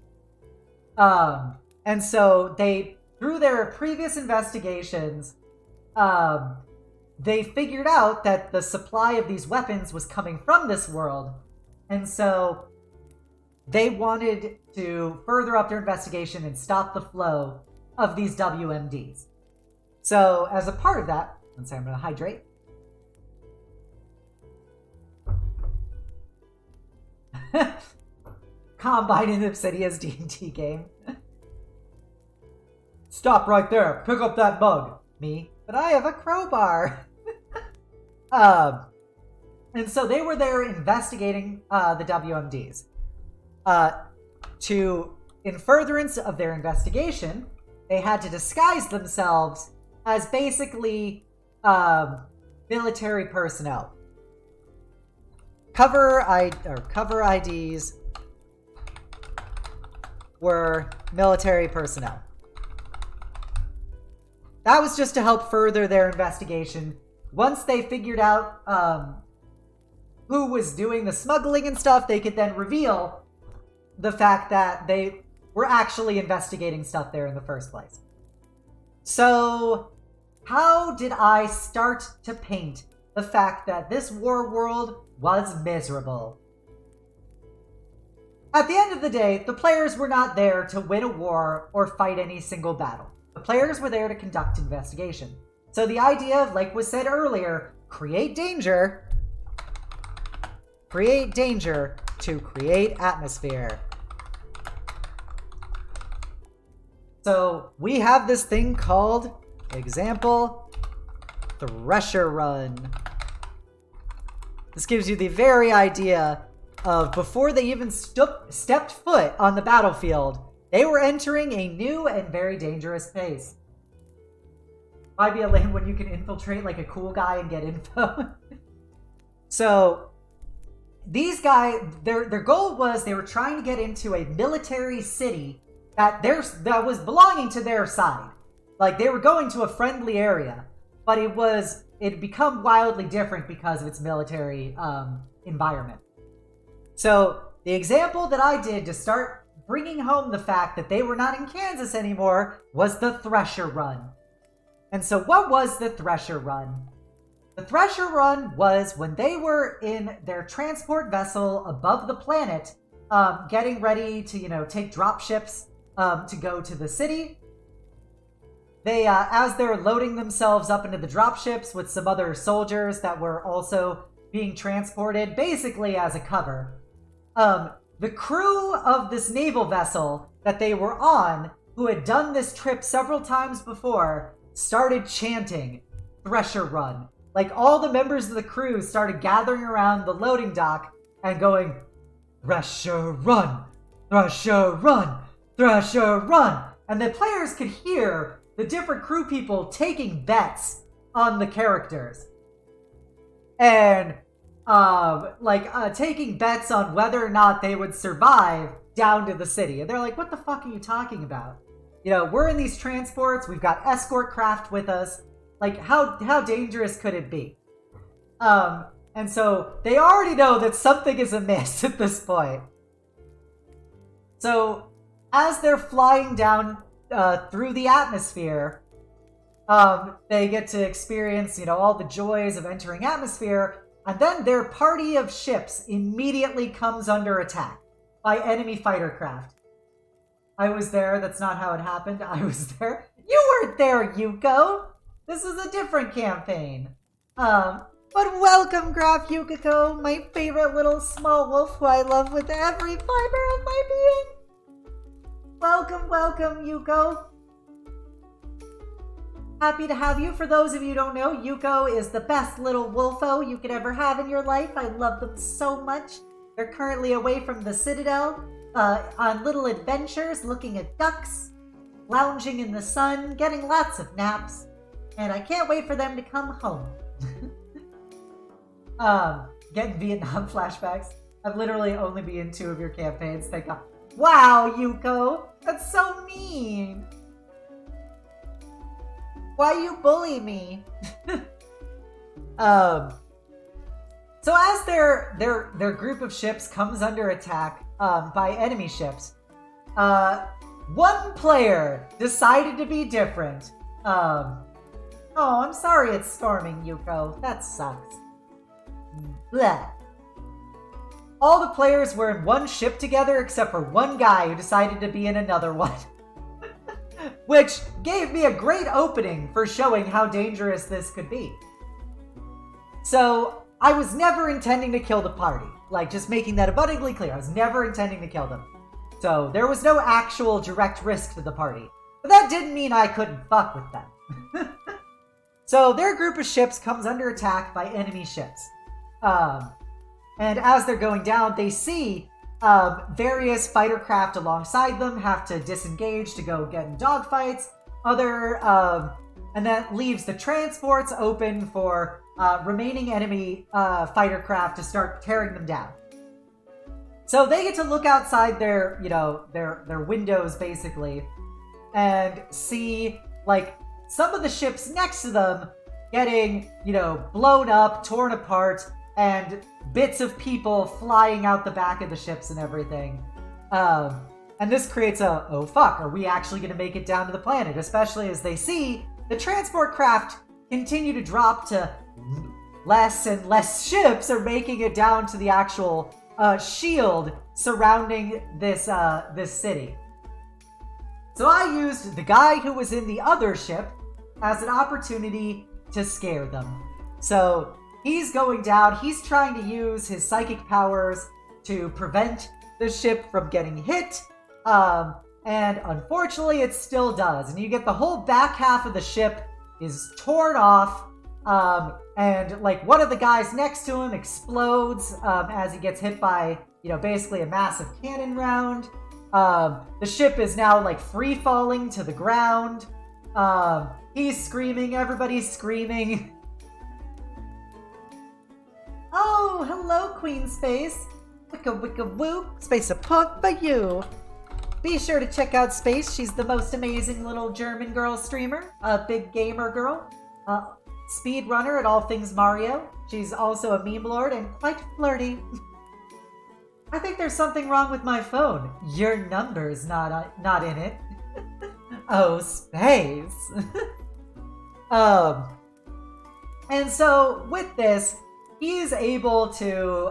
And so they, through their previous investigations, they figured out that the supply of these weapons was coming from this world. And so they wanted to further up their investigation and stop the flow of these WMDs. So as a part of that, let's say I'm going to hydrate. Combine in Obsidia's D&D game. Stop right there. Pick up that mug. Me. But I have a crowbar. And so they were there investigating the WMDs. In furtherance of their investigation, they had to disguise themselves as basically military personnel. Cover IDs were military personnel. That was just to help further their investigation. Once they figured out who was doing the smuggling and stuff, they could then reveal the fact that they were actually investigating stuff there in the first place. So, how did I start to paint the fact that this war world was miserable? At the end of the day, the players were not there to win a war or fight any single battle. The players were there to conduct investigation. So the idea of, like was said earlier, create danger to create atmosphere. So we have this thing called, example, Thresher Run. This gives you the very idea of before they even stepped foot on the battlefield, they were entering a new and very dangerous phase. Might be a lane when you can infiltrate like a cool guy and get info. So these guys, their goal was they were trying to get into a military city that was belonging to their side. Like they were going to a friendly area, but it had become wildly different because of its military environment. So the example that I did to start bringing home the fact that they were not in Kansas anymore was the Thresher Run. And so what was the Thresher Run? The Thresher Run was when they were in their transport vessel above the planet, getting ready to, take drop ships to go to the city. they, as they're loading themselves up into the dropships with some other soldiers that were also being transported, basically as a cover, the crew of this naval vessel that they were on, who had done this trip several times before, started chanting, "Thresher Run." Like, all the members of the crew started gathering around the loading dock and going, "Thresher Run! Thresher Run! Thresher Run!" And the players could hear the different crew people taking bets on the characters. And, taking bets on whether or not they would survive down to the city. And they're like, what the fuck are you talking about? You know, we're in these transports, we've got escort craft with us. Like, how dangerous could it be? And so they already know that something is amiss at this point. So as they're flying down through the atmosphere, they get to experience, all the joys of entering atmosphere, and then their party of ships immediately comes under attack by enemy fighter craft. I was there. That's not how it happened. I was there. You weren't there, Yuko. This is a different campaign. But welcome, Graf Yukiko, my favorite little small wolf who I love with every fiber of my being. Welcome, welcome, Yuko. Happy to have you. For those of you who don't know, Yuko is the best little wolfo you could ever have in your life. I love them so much. They're currently away from the Citadel on little adventures, looking at ducks, lounging in the sun, getting lots of naps, and I can't wait for them to come home. Getting Vietnam flashbacks. I've literally only been in 2 of your campaigns. Thank God. Wow, Yuko! That's so mean! Why you bully me? So as their group of ships comes under attack by enemy ships, one player decided to be different. Oh, I'm sorry it's storming, Yuko. That sucks. Bleh. All the players were in one ship together except for one guy who decided to be in another one. Which gave me a great opening for showing how dangerous this could be. So, I was never intending to kill the party. Like, just making that abundantly clear. I was never intending to kill them. So, there was no actual direct risk to the party. But that didn't mean I couldn't fuck with them. So, their group of ships comes under attack by enemy ships. And as they're going down, they see various fighter craft alongside them have to disengage to go get in dogfights. And that leaves the transports open for remaining enemy fighter craft to start tearing them down. So they get to look outside their windows basically, and see like some of the ships next to them getting blown up, torn apart, and bits of people flying out the back of the ships and everything. And this creates oh fuck, are we actually going to make it down to the planet? Especially as they see the transport craft continue to drop to less and less ships are making it down to the actual shield surrounding this city. So I used the guy who was in the other ship as an opportunity to scare them. So he's going down, he's trying to use his psychic powers to prevent the ship from getting hit, and unfortunately it still does. And you get the whole back half of the ship is torn off, and like one of the guys next to him explodes as he gets hit by, basically a massive cannon round. The ship is now like free falling to the ground. He's screaming, everybody's screaming. Oh, hello, Queen Space. Wicka wicka woo. Space support for you. Be sure to check out Space. She's the most amazing little German girl streamer. A big gamer girl. Speed runner at all things Mario. She's also a meme lord and quite flirty. I think there's something wrong with my phone. Your number's not in it. Oh, Space. And so with this, he's able to,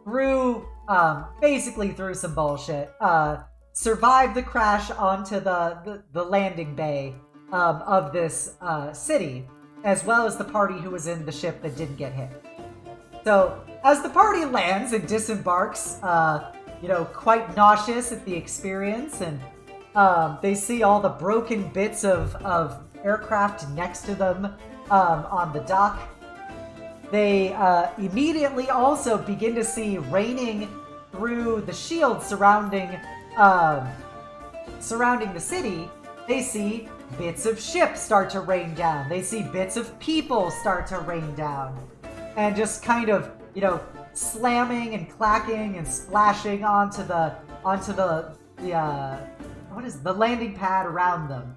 through some bullshit, survived the crash onto the landing bay of this city, as well as the party who was in the ship that didn't get hit. So, as the party lands and disembarks, quite nauseous at the experience, and they see all the broken bits of aircraft next to them on the dock. They immediately also begin to see raining through the shield surrounding the city. They see bits of ships start to rain down. They see bits of people start to rain down. And just kind of, slamming and clacking and splashing onto the landing pad around them.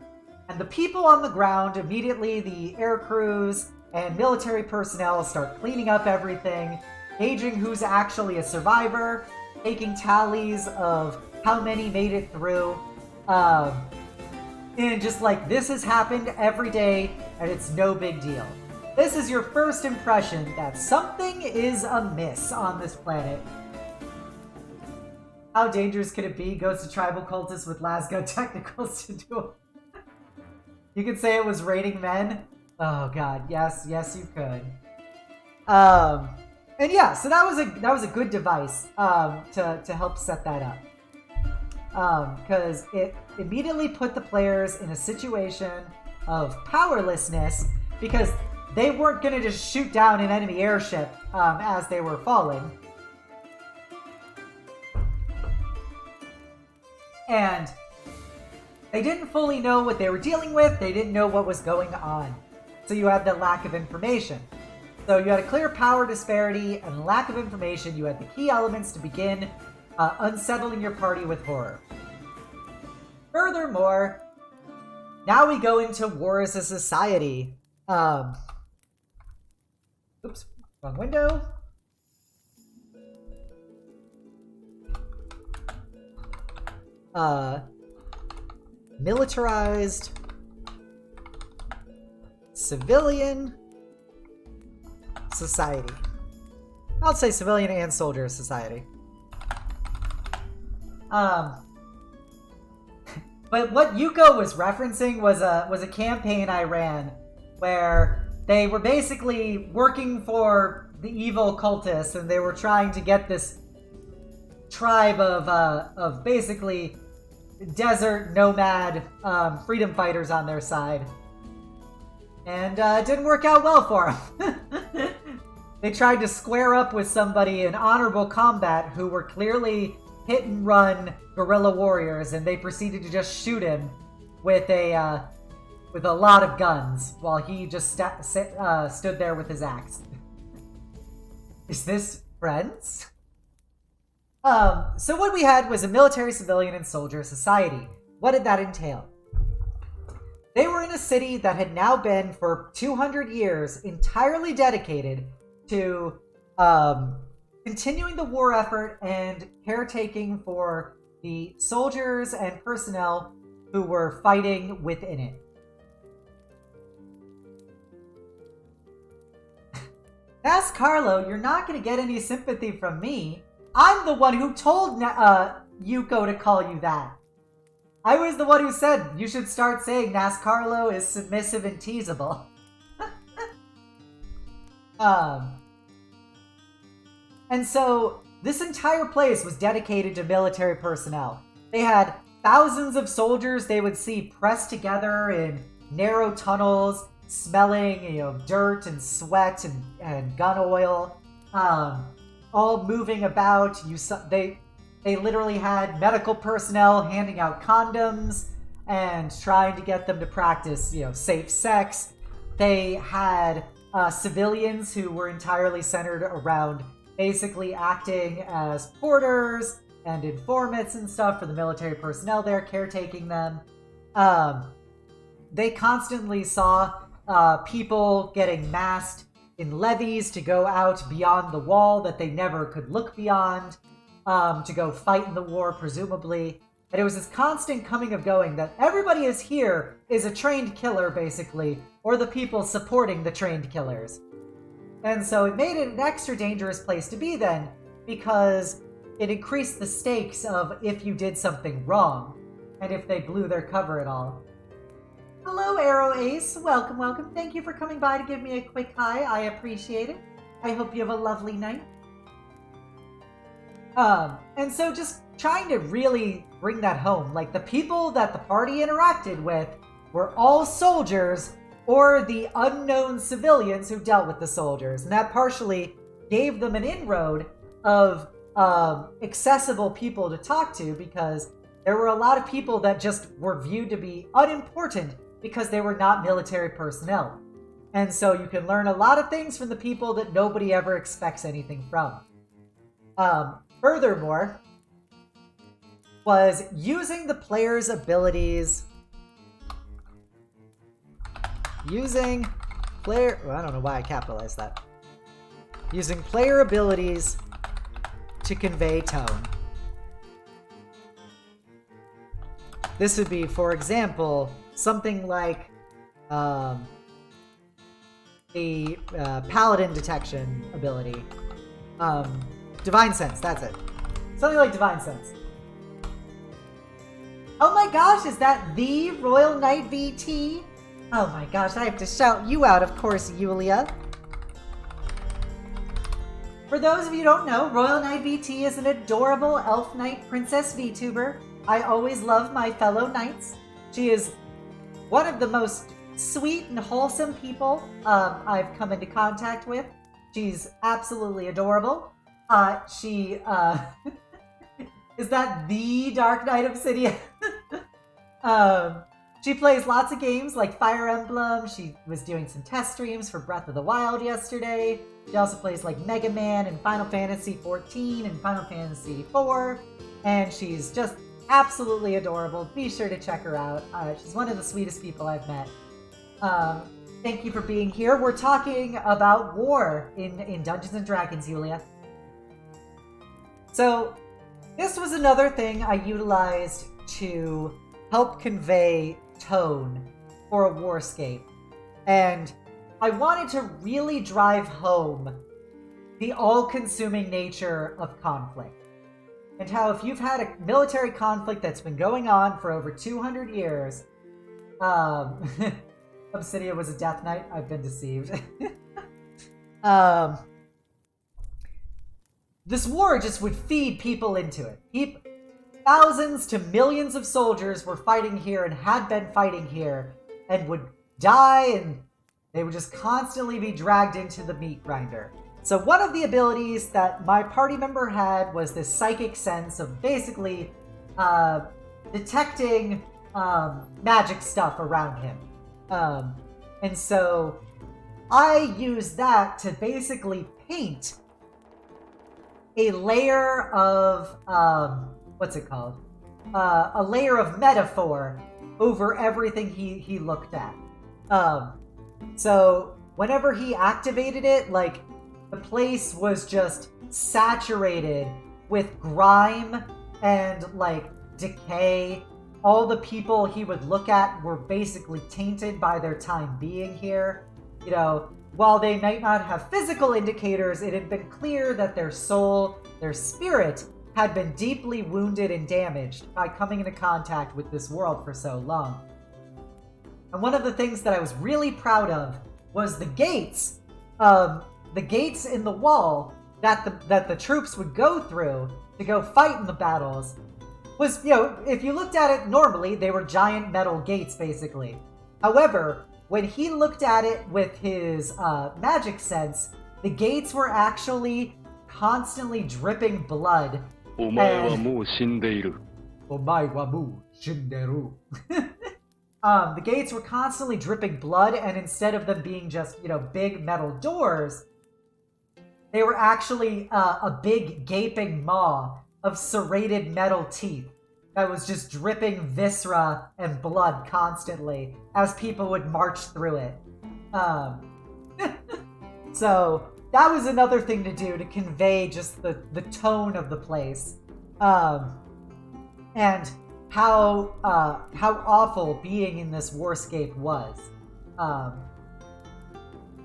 And the people on the ground, immediately the air crews and military personnel start cleaning up everything, gauging who's actually a survivor, taking tallies of how many made it through. And just like, this has happened every day, and it's no big deal. This is your first impression that something is amiss on this planet. How dangerous could it be? Goes to tribal cultists with Lasgo technicals to do it. You could say it was raining men. Oh god, yes, you could. And yeah, so that was a good device to help set that up. Because it immediately put the players in a situation of powerlessness, because they weren't going to just shoot down an enemy airship as they were falling. And they didn't fully know what they were dealing with. They didn't know what was going on. So you had the lack of information. So you had a clear power disparity and lack of information. You had the key elements to begin unsettling your party with horror. Furthermore, now we go into war as a society. Oops, wrong window. Militarized civilian society. I'll say civilian and soldier society. But what Yuko was referencing was a campaign I ran where they were basically working for the evil cultists, and they were trying to get this tribe of basically desert nomad freedom fighters on their side. And it didn't work out well for them. They tried to square up with somebody in honorable combat who were clearly hit and run guerrilla warriors, and they proceeded to just shoot him with a lot of guns while he just stood there with his axe. Is this friends? So what we had was a military, civilian, and soldier society. What did that entail? They were in a city that had now been, for 200 years, entirely dedicated to continuing the war effort and caretaking for the soldiers and personnel who were fighting within it. Nas Carlo, you're not going to get any sympathy from me. I'm the one who told Yuko to call you that. I was the one who said you should start saying Nas Carlo is submissive and teasable. And so this entire place was dedicated to military personnel. They had thousands of soldiers they would see pressed together in narrow tunnels, smelling, dirt and sweat and gun oil, all moving about. They literally had medical personnel handing out condoms and trying to get them to practice, safe sex. They had civilians who were entirely centered around basically acting as porters and informants and stuff for the military personnel there, caretaking them. They constantly saw people getting massed in levies to go out beyond the wall that they never could look beyond, to go fight in the war, presumably. And it was this constant coming of going that everybody is here is a trained killer, basically, or the people supporting the trained killers. And so it made it an extra dangerous place to be then, because it increased the stakes of if you did something wrong, and if they blew their cover at all. Hello, Arrow Ace. Welcome, welcome. Thank you for coming by to give me a quick hi. I appreciate it. I hope you have a lovely night. And so just trying to really bring that home. Like, the people that the party interacted with were all soldiers or the unknown civilians who dealt with the soldiers. And that partially gave them an inroad of accessible people to talk to, because there were a lot of people that just were viewed to be unimportant because they were not military personnel. And so you can learn a lot of things from the people that nobody ever expects anything from. Furthermore, was using the player's abilities. I don't know why I capitalized that. Using player abilities to convey tone. This would be, for example, something like the Paladin detection ability. Divine Sense, that's it. Something like Divine Sense. Oh my gosh, is that the Royal Knight VT? Oh my gosh, I have to shout you out, of course, Yulia. For those of you who don't know, Royal Knight VT is an adorable elf knight princess VTuber. I always love my fellow knights. She is one of the most sweet and wholesome people I've come into contact with. She's absolutely adorable. She is that the Dark Knight Obsidian? She plays lots of games like Fire Emblem. She was doing some test streams for Breath of the Wild yesterday. She also plays like Mega Man and Final Fantasy XIV and Final Fantasy IV. And she's just absolutely adorable. Be sure to check her out. She's one of the sweetest people I've met. Thank you for being here. We're talking about war in Dungeons & Dragons, Yulia. So, this was another thing I utilized to help convey tone for a warscape. And I wanted to really drive home the all-consuming nature of conflict. And how if you've had a military conflict that's been going on for over 200 years, Obsidia was a Death Knight. I've been deceived. This war just would feed people into it. Thousands to millions of soldiers were fighting here and had been fighting here and would die, and they would just constantly be dragged into the meat grinder. So one of the abilities that my party member had was this psychic sense of basically detecting magic stuff around him. And so I used that to basically paint a layer of, what's it called? A layer of metaphor over everything he looked at. So whenever he activated it, like, the place was just saturated with grime and, like, decay. All the people he would look at were basically tainted by their time being here. You know, while they might not have physical indicators, it had been clear that their soul, their spirit, had been deeply wounded and damaged by coming into contact with this world for so long. And one of the things that I was really proud of was the gates in the wall that the troops would go through to go fight in the battles. Was, you know, if you looked at it normally, they were giant metal gates, basically. However, when he looked at it with his magic sense, the gates were actually constantly dripping blood. The gates were constantly dripping blood, and instead of them being just, you know, big metal doors, they were actually a big gaping maw of serrated metal teeth that was just dripping viscera and blood constantly as people would march through it. So that was another thing to do to convey just the tone of the place, and how awful being in this warscape was. And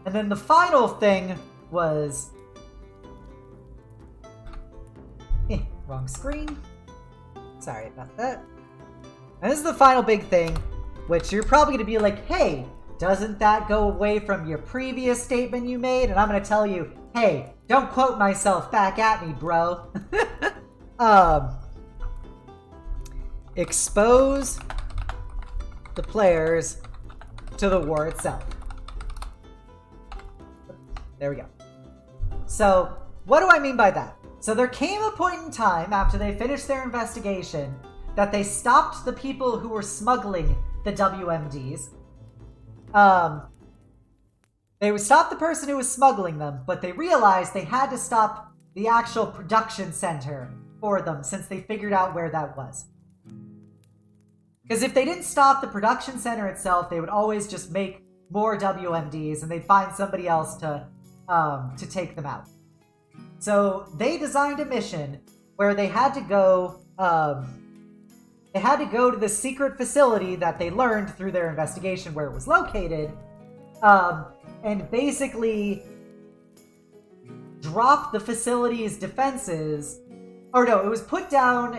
then the final thing was Wrong screen. Sorry about that. And this is the final big thing, which you're probably going to be like, hey, doesn't that go away from your previous statement you made? And I'm going to tell you, hey, don't quote myself back at me, bro. Expose the players to the war itself. There we go. So, what do I mean by that? So there came a point in time after they finished their investigation that they stopped the people who were smuggling the WMDs. They would stop the person who was smuggling them, but they realized they had to stop the actual production center for them since they figured out where that was. Because if they didn't stop the production center itself, they would always just make more WMDs and they'd find somebody else to take them out. So they designed a mission where they had to go to the secret facility that they learned through their investigation where it was located, and basically drop the facility's defenses. Or no, it was putting down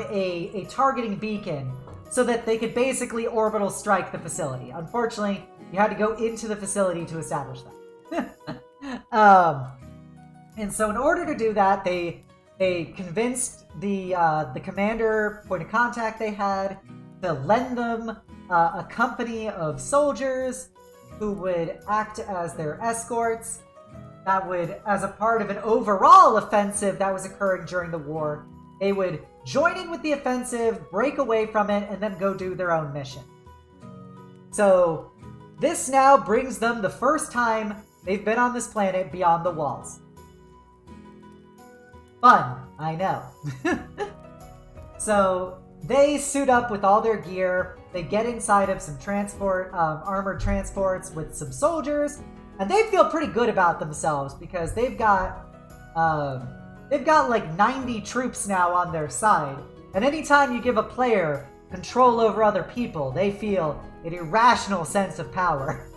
a targeting beacon so that they could basically orbital strike the facility. Unfortunately, you had to go into the facility to establish that. And so in order to do that, they convinced the commander point of contact they had to lend them a company of soldiers who would act as their escorts. That would, as a part of an overall offensive that was occurring during the war, they would join in with the offensive, break away from it, and then go do their own mission. So this now brings them the first time they've been on this planet beyond the walls. Fun, I know. So they suit up with all their gear. They get inside of some armored transports with some soldiers, and they feel pretty good about themselves because they've got like 90 troops now on their side. And anytime you give a player control over other people, they feel an irrational sense of power.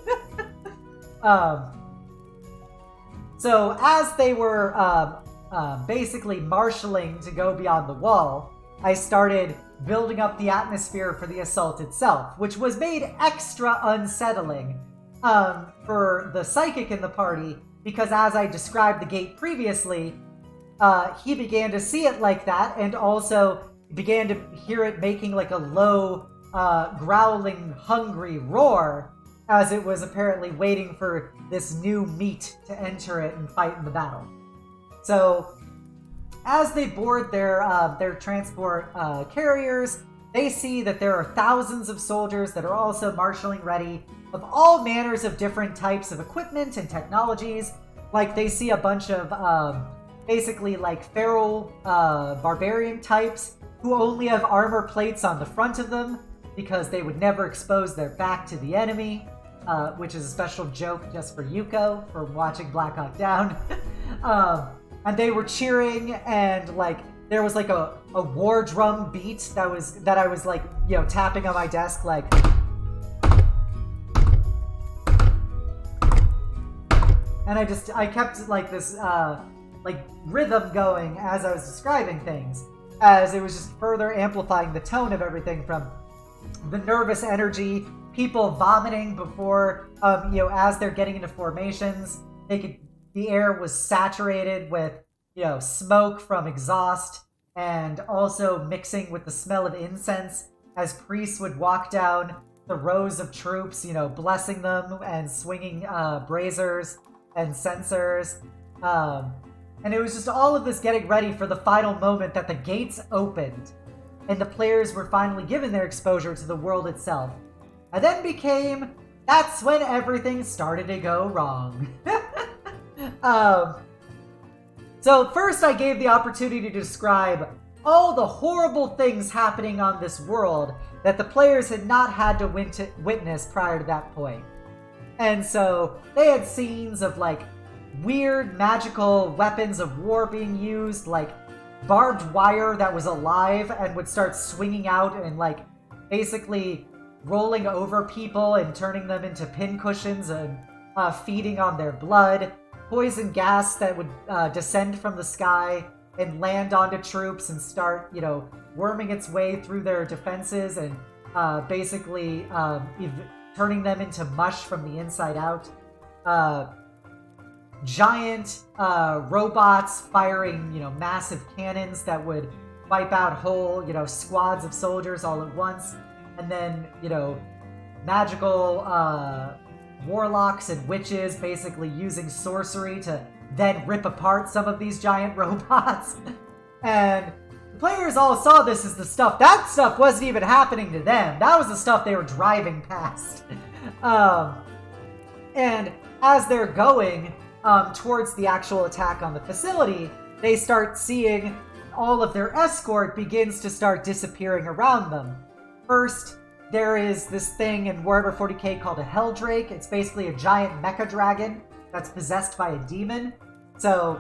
So as they were basically marshaling to go beyond the wall, I started building up the atmosphere for the assault itself, which was made extra unsettling for the psychic in the party, because as I described the gate previously, he began to see it like that, and also began to hear it making like a low, growling, hungry roar, as it was apparently waiting for this new meat to enter it and fight in the battle. So, as they board their transport carriers, they see that there are thousands of soldiers that are also marshaling ready of all manners of different types of equipment and technologies. Like, they see a bunch of basically like feral barbarian types who only have armor plates on the front of them because they would never expose their back to the enemy, which is a special joke just for Yuko for watching Black Hawk Down. And they were cheering, and like there was like a war drum beat that I was like, you know, tapping on my desk like. And I kept like this like rhythm going as I was describing things, as it was just further amplifying the tone of everything, from the nervous energy, people vomiting before, you know, as they're getting into formations. The air was saturated with, you know, smoke from exhaust, and also mixing with the smell of incense as priests would walk down the rows of troops, you know, blessing them and swinging braziers and censers. And it was just all of this getting ready for the final moment that the gates opened and the players were finally given their exposure to the world itself. And then that's when everything started to go wrong. So first I gave the opportunity to describe all the horrible things happening on this world that the players had not had to witness prior to that point. And so they had scenes of like weird magical weapons of war being used, like barbed wire that was alive and would start swinging out and like basically rolling over people and turning them into pincushions and feeding on their blood. poison gas that would descend from the sky and land onto troops and start, worming its way through their defenses and basically turning them into mush from the inside out. Giant robots firing, massive cannons that would wipe out whole, squads of soldiers all at once. And then, magical warlocks and witches basically using sorcery to then rip apart some of these giant robots. And the players all saw this as the stuff. That stuff wasn't even happening to them. That was the stuff they were driving past. And as they're going towards the actual attack on the facility, they start seeing all of their escort begins to start disappearing around them. First, there is this thing in Warhammer 40k called a Helldrake. It's basically a giant mecha dragon that's possessed by a demon. So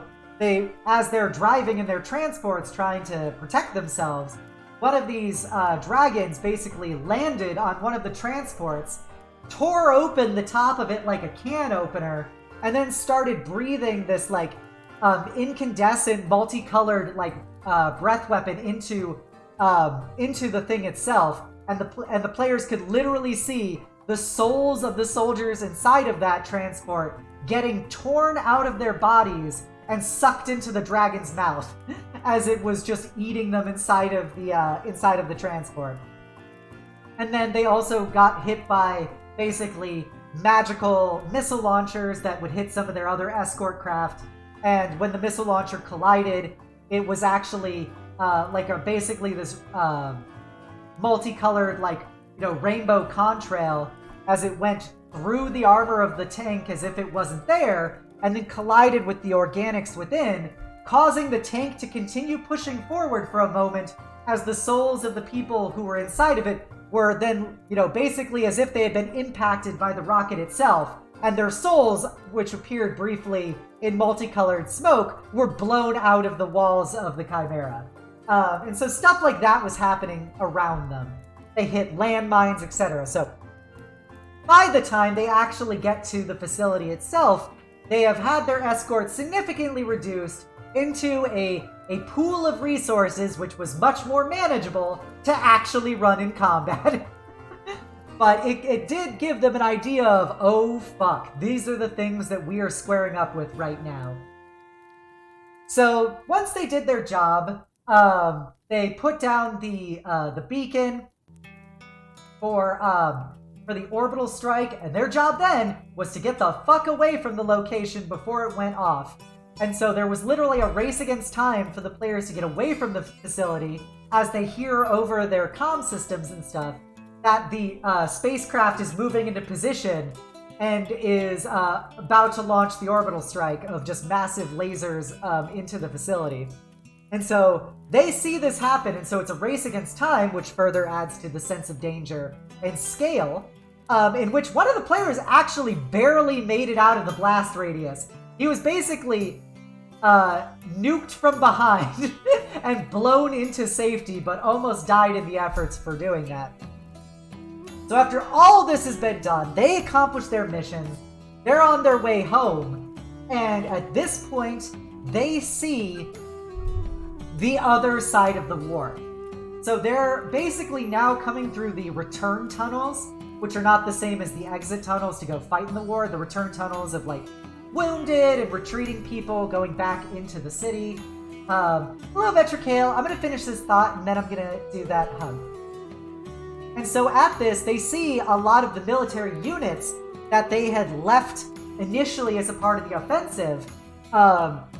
as they're driving in their transports trying to protect themselves, one of these dragons basically landed on one of the transports, tore open the top of it like a can opener, and then started breathing this incandescent, multicolored breath weapon into the thing itself. And the players could literally see the souls of the soldiers inside of that transport getting torn out of their bodies and sucked into the dragon's mouth as it was just eating them inside of the transport. And then they also got hit by basically magical missile launchers that would hit some of their other escort craft. And when the missile launcher collided, it was actually basically this multicolored rainbow contrail as it went through the armor of the tank as if it wasn't there, and then collided with the organics within, causing the tank to continue pushing forward for a moment as the souls of the people who were inside of it were then, basically as if they had been impacted by the rocket itself, and their souls, which appeared briefly in multicolored smoke, were blown out of the walls of the Chimera. And so stuff like that was happening around them. They hit landmines, etc. So by the time they actually get to the facility itself, they have had their escort significantly reduced into a pool of resources which was much more manageable to actually run in combat. But it did give them an idea of, oh fuck, these are the things that we are squaring up with right now. So once they did their job, they put down the beacon for the orbital strike, and their job then was to get the fuck away from the location before it went off. And so there was literally a race against time for the players to get away from the facility as they hear over their comm systems and stuff that the spacecraft is moving into position and is about to launch the orbital strike of just massive lasers into the facility. And so they see this happen, and so it's a race against time, which further adds to the sense of danger and scale, in which one of the players actually barely made it out of the blast radius. He was basically nuked from behind and blown into safety, but almost died in the efforts for doing that. So after all this has been done, they accomplished their mission, they're on their way home, and at this point, they see the other side of the war. So they're basically now coming through the return tunnels, which are not the same as the exit tunnels to go fight in the war. The return tunnels of wounded and retreating people going back into the city. Hello, Vetricale. I'm going to finish this thought and then I'm going to do that hug. And so at this, they see a lot of the military units that they had left initially as a part of the offensive,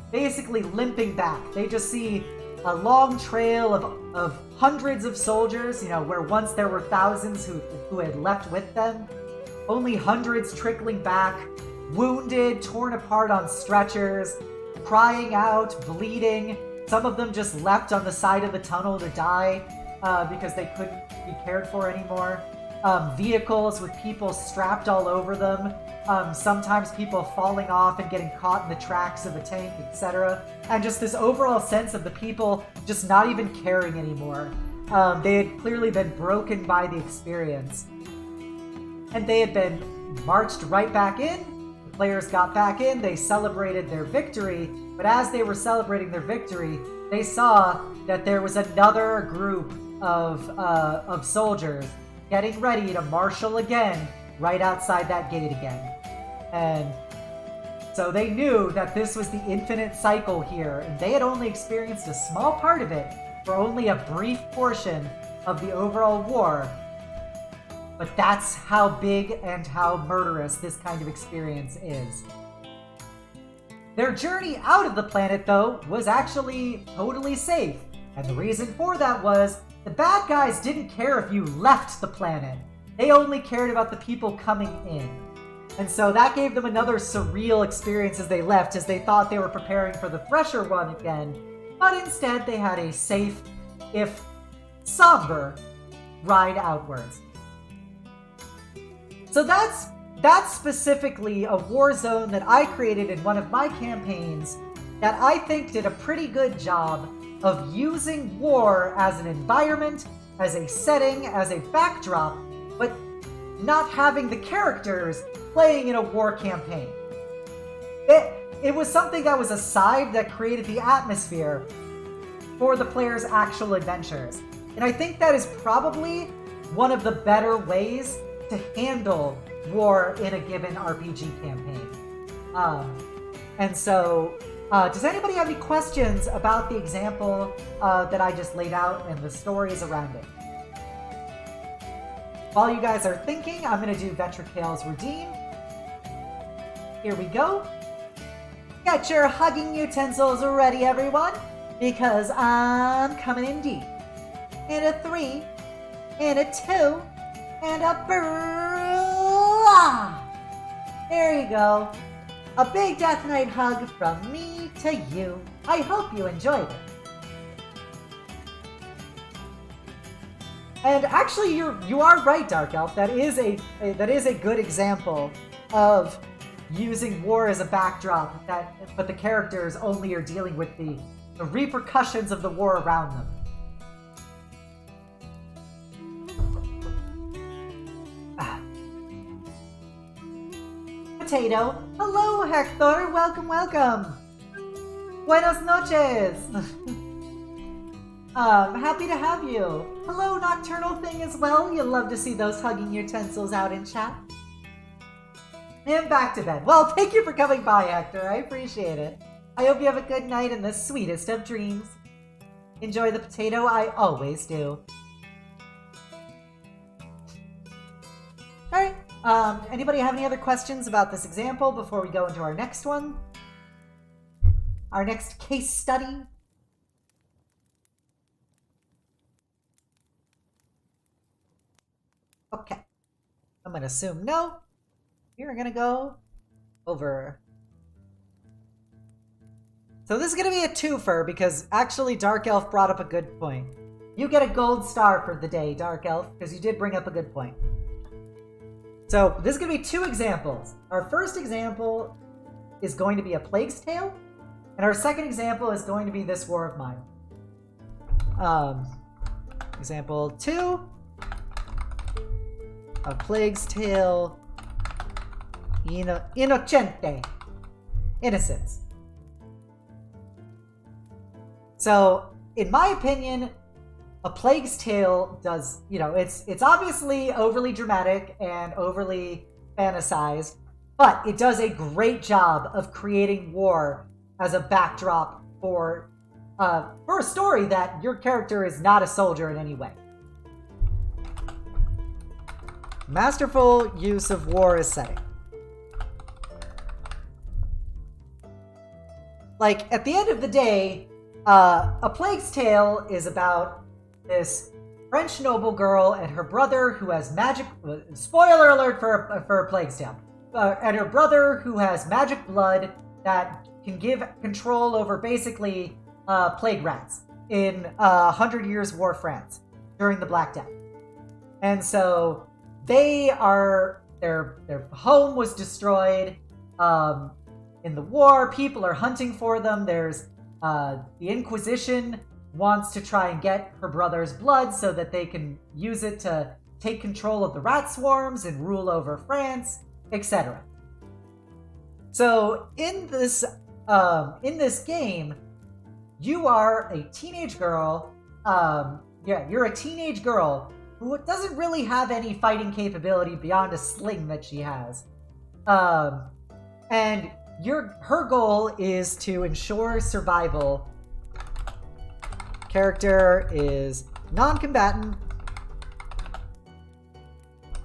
basically limping back. They just see a long trail of hundreds of soldiers, where once there were thousands who had left with them. Only hundreds trickling back, wounded, torn apart on stretchers, crying out, bleeding. Some of them just left on the side of the tunnel to die because they couldn't be cared for anymore. Vehicles with people strapped all over them. Sometimes people falling off and getting caught in the tracks of a tank, etc. And just this overall sense of the people just not even caring anymore. They had clearly been broken by the experience. And they had been marched right back in. The players got back in, they celebrated their victory, but as they were celebrating their victory, they saw that there was another group of soldiers getting ready to marshal again right outside that gate again. And so they knew that this was the infinite cycle here, and they had only experienced a small part of it for only a brief portion of the overall war. But that's how big and how murderous this kind of experience is. Their journey out of the planet, though, was actually totally safe. And the reason for that was the bad guys didn't care if you left the planet. They only cared about the people coming in. And so that gave them another surreal experience as they left, as they thought they were preparing for the Thresher run again. But instead, they had a safe, if somber, ride outwards. So that's specifically a war zone that I created in one of my campaigns that I think did a pretty good job of using war as an environment, as a setting, as a backdrop, but not having the characters playing in a war campaign. It was something that was a side that created the atmosphere for the player's actual adventures. And I think that is probably one of the better ways to handle war in a given RPG campaign. And so, does anybody have any questions about the example that I just laid out and the stories around it? While you guys are thinking, I'm going to do Vetricale's Redeem. Here we go. Get your hugging utensils ready, everyone, because I'm coming in deep. In a 3, in a 2, and a blah! There you go. A big Death Knight hug from me to you. I hope you enjoyed it. And actually, you are right, Dark Elf. That is a good example of using war as a backdrop. But the characters only are dealing with the repercussions of the war around them. Potato. Hello, Hector. Welcome, welcome. Buenas noches. Happy to have you. Hello, Nocturnal Thing as well. You'll love to see those hugging utensils out in chat. And back to bed. Well, thank you for coming by, Hector. I appreciate it. I hope you have a good night and the sweetest of dreams. Enjoy the potato. I always do. Alright. Anybody have any other questions about this example before we go into our next one? Our next case study? Okay. I'm going to assume no. We're going to go over. So this is going to be a twofer because actually Dark Elf brought up a good point. You get a gold star for the day, Dark Elf, because you did bring up a good point. So this is going to be two examples. Our first example is going to be a Plague's Tale, and our second example is going to be this War of Mine. Example 2, a Plague's Tale, Innocente, Innocence. So, in my opinion, A Plague's Tale does, it's obviously overly dramatic and overly fantasized, but it does a great job of creating war as a backdrop for a story that your character is not a soldier in any way. Masterful use of war as setting. Like, at the end of the day, A Plague's Tale is about this French noble girl and her brother who has magic... Spoiler alert for A Plague's Tale. And her brother who has magic blood that can give control over basically plague rats in 100 Years' War France during the Black Death. And so their home was destroyed in the war. People are hunting for them. There's the Inquisition wants to try and get her brother's blood so that they can use it to take control of the rat swarms and rule over France, etc. So in this game, you are a teenage girl. You're a teenage girl who doesn't really have any fighting capability beyond a sling that she has. And her goal is to ensure survival. Character is non-combatant,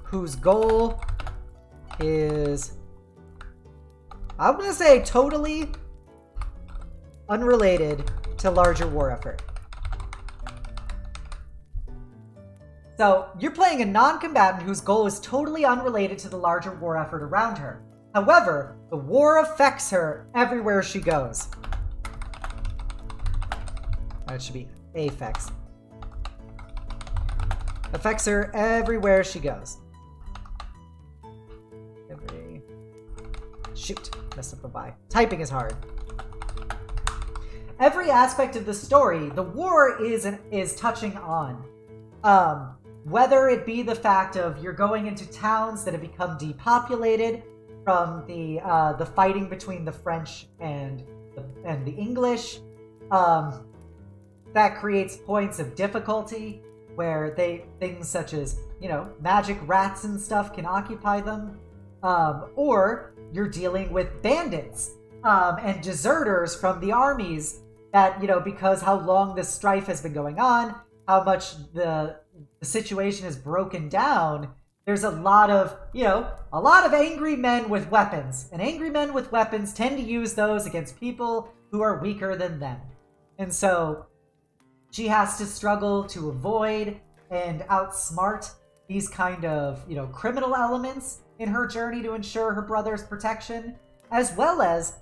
whose goal is, I'm going to say, totally unrelated to larger war effort. So, you're playing a non-combatant whose goal is totally unrelated to the larger war effort around her. However, the war affects her everywhere she goes. It should be affects. Affects her everywhere she goes. Shoot, messed up the Y. Typing is hard. Every aspect of the story, the war is touching on. Whether it be the fact of you're going into towns that have become depopulated from the fighting between the French and the English, that creates points of difficulty where things such as, magic rats and stuff can occupy them, or you're dealing with bandits and deserters from the armies that, because how long this strife has been going on, how much the situation is broken down, there's a lot of angry men with weapons. And angry men with weapons tend to use those against people who are weaker than them. And so she has to struggle to avoid and outsmart these kind of, criminal elements in her journey to ensure her brother's protection, as well as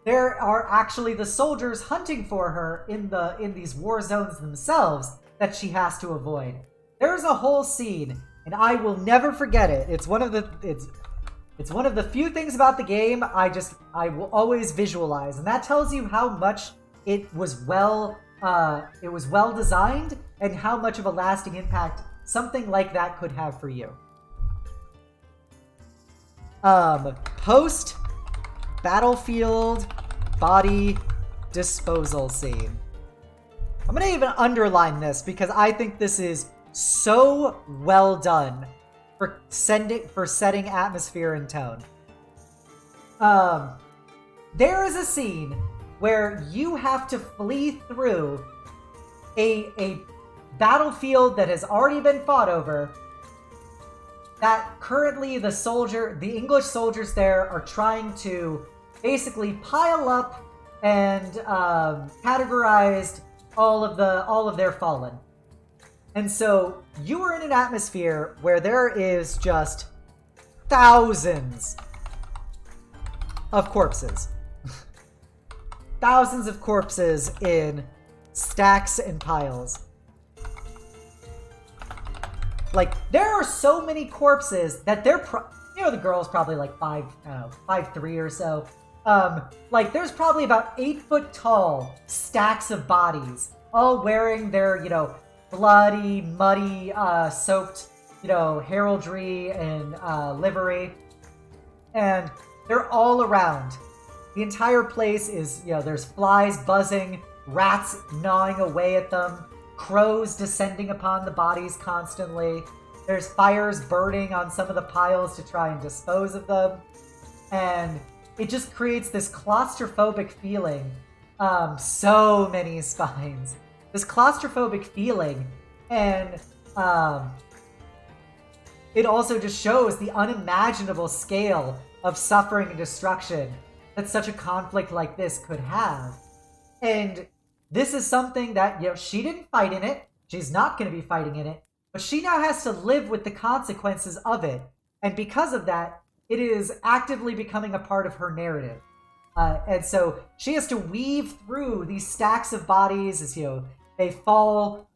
there are actually the soldiers hunting for her in these war zones themselves that she has to avoid. There's a whole scene, and I will never forget it. It's one of the few things about the game I will always visualize, and that tells you how much it was well designed and how much of a lasting impact something like that could have for you. Post battlefield body disposal scene. I'm gonna even underline this because I think this is so well done for setting atmosphere and tone. There is a scene where you have to flee through a battlefield that has already been fought over, that currently the English soldiers there are trying to basically pile up and categorize all of their fallen. And so you are in an atmosphere where there is just thousands of corpses. Thousands of corpses in stacks and piles. Like, there are so many corpses that they're the girl's probably like 5'3" or so. There's probably about 8 foot tall stacks of bodies, all wearing their, bloody, muddy, soaked, heraldry and livery. And they're all around. The entire place is, there's flies buzzing, rats gnawing away at them, crows descending upon the bodies constantly. There's fires burning on some of the piles to try and dispose of them. And it just creates this claustrophobic feeling. So many spines. This claustrophobic feeling. And it also just shows the unimaginable scale of suffering and destruction that such a conflict like this could have. And this is something that, she didn't fight in it. She's not going to be fighting in it. But she now has to live with the consequences of it. And because of that, it is actively becoming a part of her narrative. And so she has to weave through these stacks of bodies as, they fall,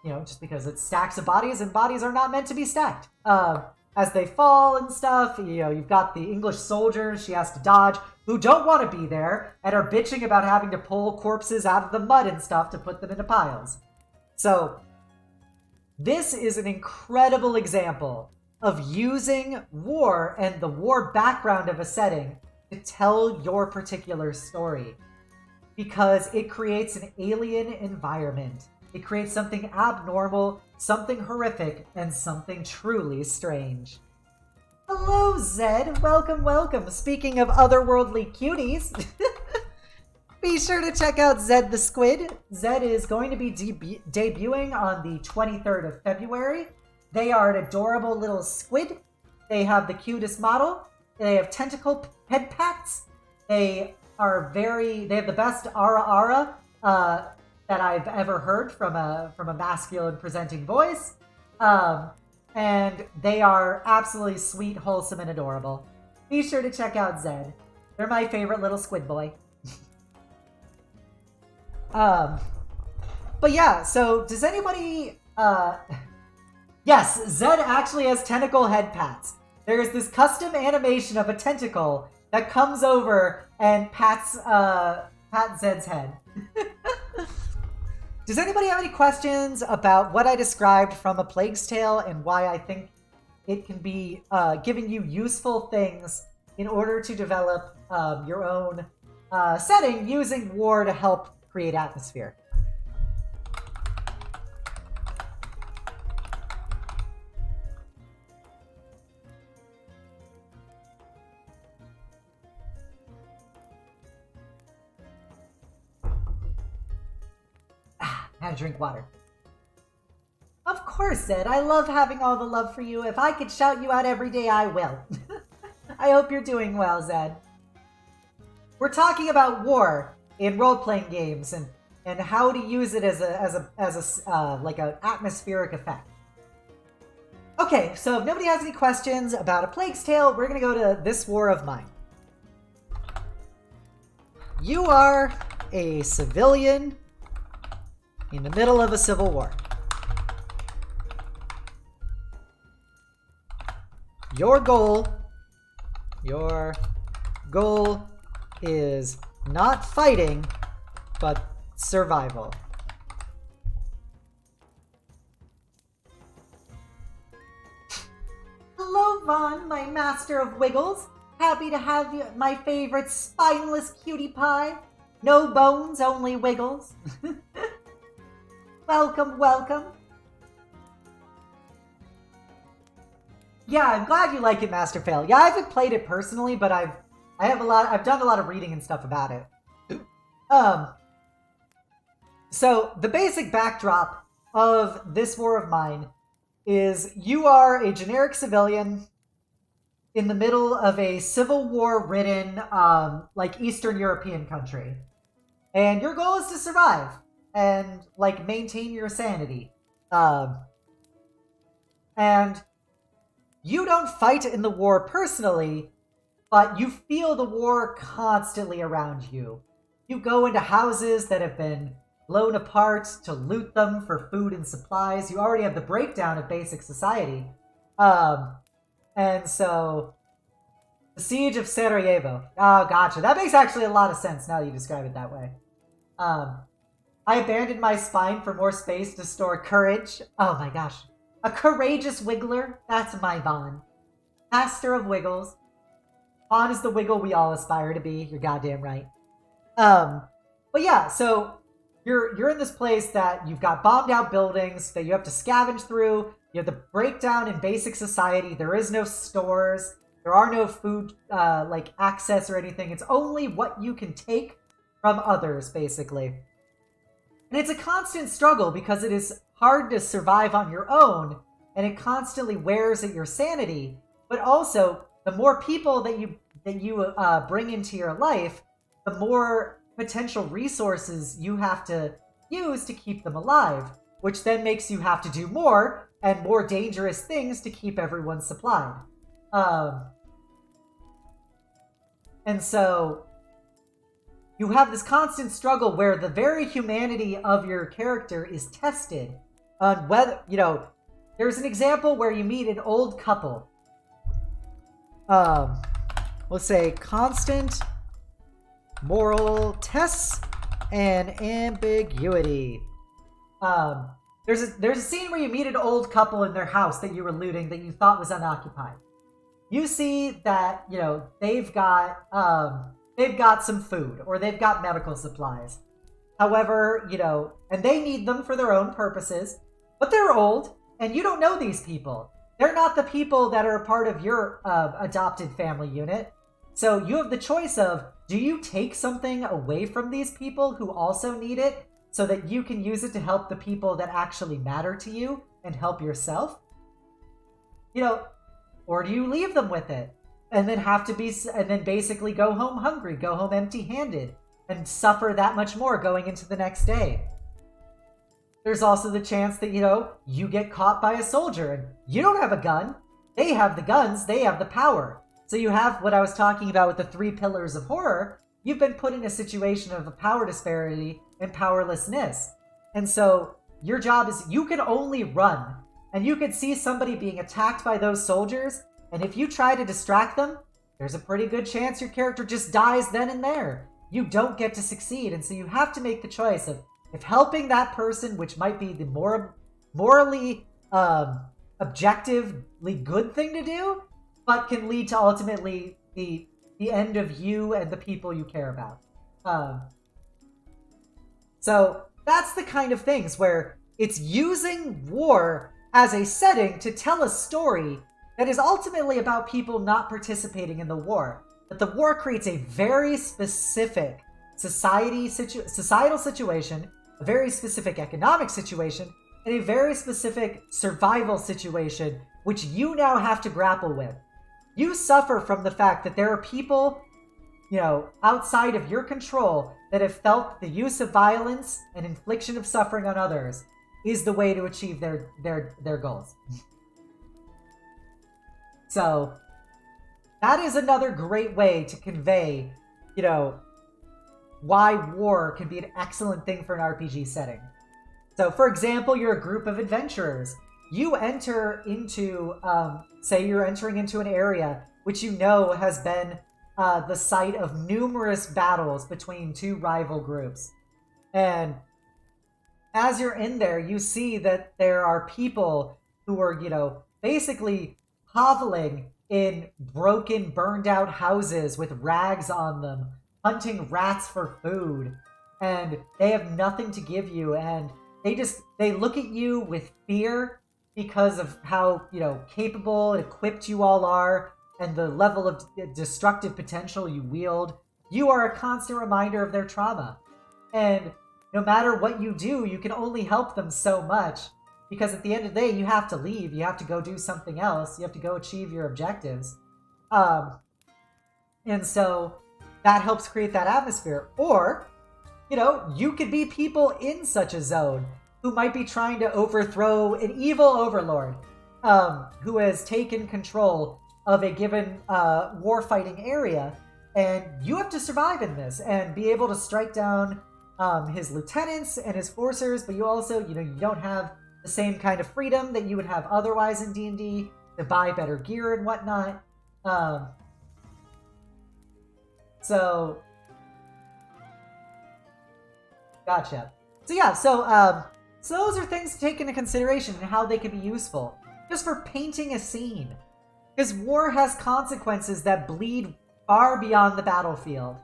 just because it's stacks of bodies and bodies are not meant to be stacked. As they fall and stuff, you've got the English soldiers she has to dodge who don't want to be there and are bitching about having to pull corpses out of the mud and stuff to put them into piles. So this is an incredible example of using war and the war background of a setting to tell your particular story because it creates an alien environment. It creates something abnormal, something horrific, and something truly strange. Hello, Zed. Welcome, welcome. Speaking of otherworldly cuties, be sure to check out Zed the Squid. Zed is going to be debuting on the 23rd of February. They are an adorable little squid. They have the cutest model. They have tentacle head pats. They have the best ara that I've ever heard from a masculine presenting voice. And they are absolutely sweet, wholesome, and adorable. Be sure to check out Zed. They're my favorite little squid boy. But yeah, so does anybody... Yes, Zed actually has tentacle head pats. There's this custom animation of a tentacle that comes over and pats Zed's head. Does anybody have any questions about what I described from A Plague's Tale and why I think it can be giving you useful things in order to develop your own setting using war to help create atmosphere? Had to drink water. Of course, Zed. I love having all the love for you. If I could shout you out every day, I will. I hope you're doing well, Zed. We're talking about war in role-playing games and how to use it as a like an atmospheric effect. Okay, so if nobody has any questions about A Plague's Tale, we're gonna go to This War of Mine. You are a civilian in the middle of a civil war. Your goal is not fighting, but survival. Hello, Vaughn, my master of wiggles. Happy to have you, my favorite spineless cutie pie. No bones, only wiggles. Welcome, welcome. Yeah, I'm glad you like it, Master Fail. Yeah, I haven't played it personally, but I've done a lot of reading and stuff about it. So the basic backdrop of This War of Mine is you are a generic civilian in the middle of a civil war-ridden, like Eastern European country. And your goal is to survive and, like, maintain your sanity. And you don't fight in the war personally, but you feel the war constantly around you. You go into houses that have been blown apart to loot them for food and supplies. You already have the breakdown of basic society. And so, the Siege of Sarajevo. Oh, gotcha. That makes actually a lot of sense now that you describe it that way. I abandoned my spine for more space to store courage. Oh my gosh. A courageous wiggler. That's my Vaughn. Master of wiggles. Vaughn is the wiggle we all aspire to be. You're goddamn right. But yeah, so you're in this place that you've got bombed out buildings that you have to scavenge through. You have the breakdown in basic society. There is no stores. There are no food, like, access or anything. It's only what you can take from others, basically. And it's a constant struggle because it is hard to survive on your own, and it constantly wears at your sanity. But also, the more people that you bring into your life, the more potential resources you have to use to keep them alive, which then makes you have to do more and more dangerous things to keep everyone supplied. And so you have this constant struggle where the very humanity of your character is tested on whether, there's an example where you meet an old couple. Let's say constant moral tests and ambiguity. There's a scene where you meet an old couple in their house that you were looting that you thought was unoccupied. you see that, you know, they've got some food or they've got medical supplies. However, you know, and they need them for their own purposes, but they're old and you don't know these people. They're not the people that are a part of your adopted family unit. So you have the choice of, do you take something away from these people who also need it so that you can use it to help the people that actually matter to you and help yourself? You know, or do you leave them with it and then basically go home hungry, go home empty-handed, and suffer that much more going into the next day? There's also the chance that, you know, you get caught by a soldier and you don't have a gun. They have the guns, they have the power. So you have what I was talking about with the 3 pillars of horror. You've been put in a situation of a power disparity and powerlessness. And so your job is, you can only run. And you could see somebody being attacked by those soldiers, and if you try to distract them, there's a pretty good chance your character just dies then and there. You don't get to succeed, and so you have to make the choice of if helping that person, which might be the more morally objectively good thing to do, but can lead to ultimately the end of you and the people you care about. So that's the kind of things where it's using war as a setting to tell a story that is ultimately about people not participating in the war. But the war creates a very specific societal situation, a very specific economic situation, and a very specific survival situation, which you now have to grapple with. You suffer from the fact that there are people, you know, outside of your control that have felt the use of violence and infliction of suffering on others is the way to achieve their goals. So that is another great way to convey, you know, why war can be an excellent thing for an RPG setting. So, for example, you're a group of adventurers. You enter into, say you're entering into an area which you know has been the site of numerous battles between 2 rival groups. And as you're in there, you see that there are people who are, you know, basically hoveling in broken, burned out houses with rags on them, hunting rats for food, and they have nothing to give you, and they look at you with fear because of how, you know, capable and equipped you all are and the level of destructive potential you wield. You are a constant reminder of their trauma. And no matter what you do, you can only help them so much, because at the end of the day, you have to leave. You have to go do something else. You have to go achieve your objectives. And so that helps create that atmosphere. Or, you know, you could be people in such a zone who might be trying to overthrow an evil overlord who has taken control of a given war-fighting area. And you have to survive in this and be able to strike down his lieutenants and his forcers, but you also, you know, you don't have the same kind of freedom that you would have otherwise in D&D to buy better gear and whatnot. So, gotcha. So yeah, so those are things to take into consideration and how they can be useful, just for painting a scene. Because war has consequences that bleed far beyond the battlefield.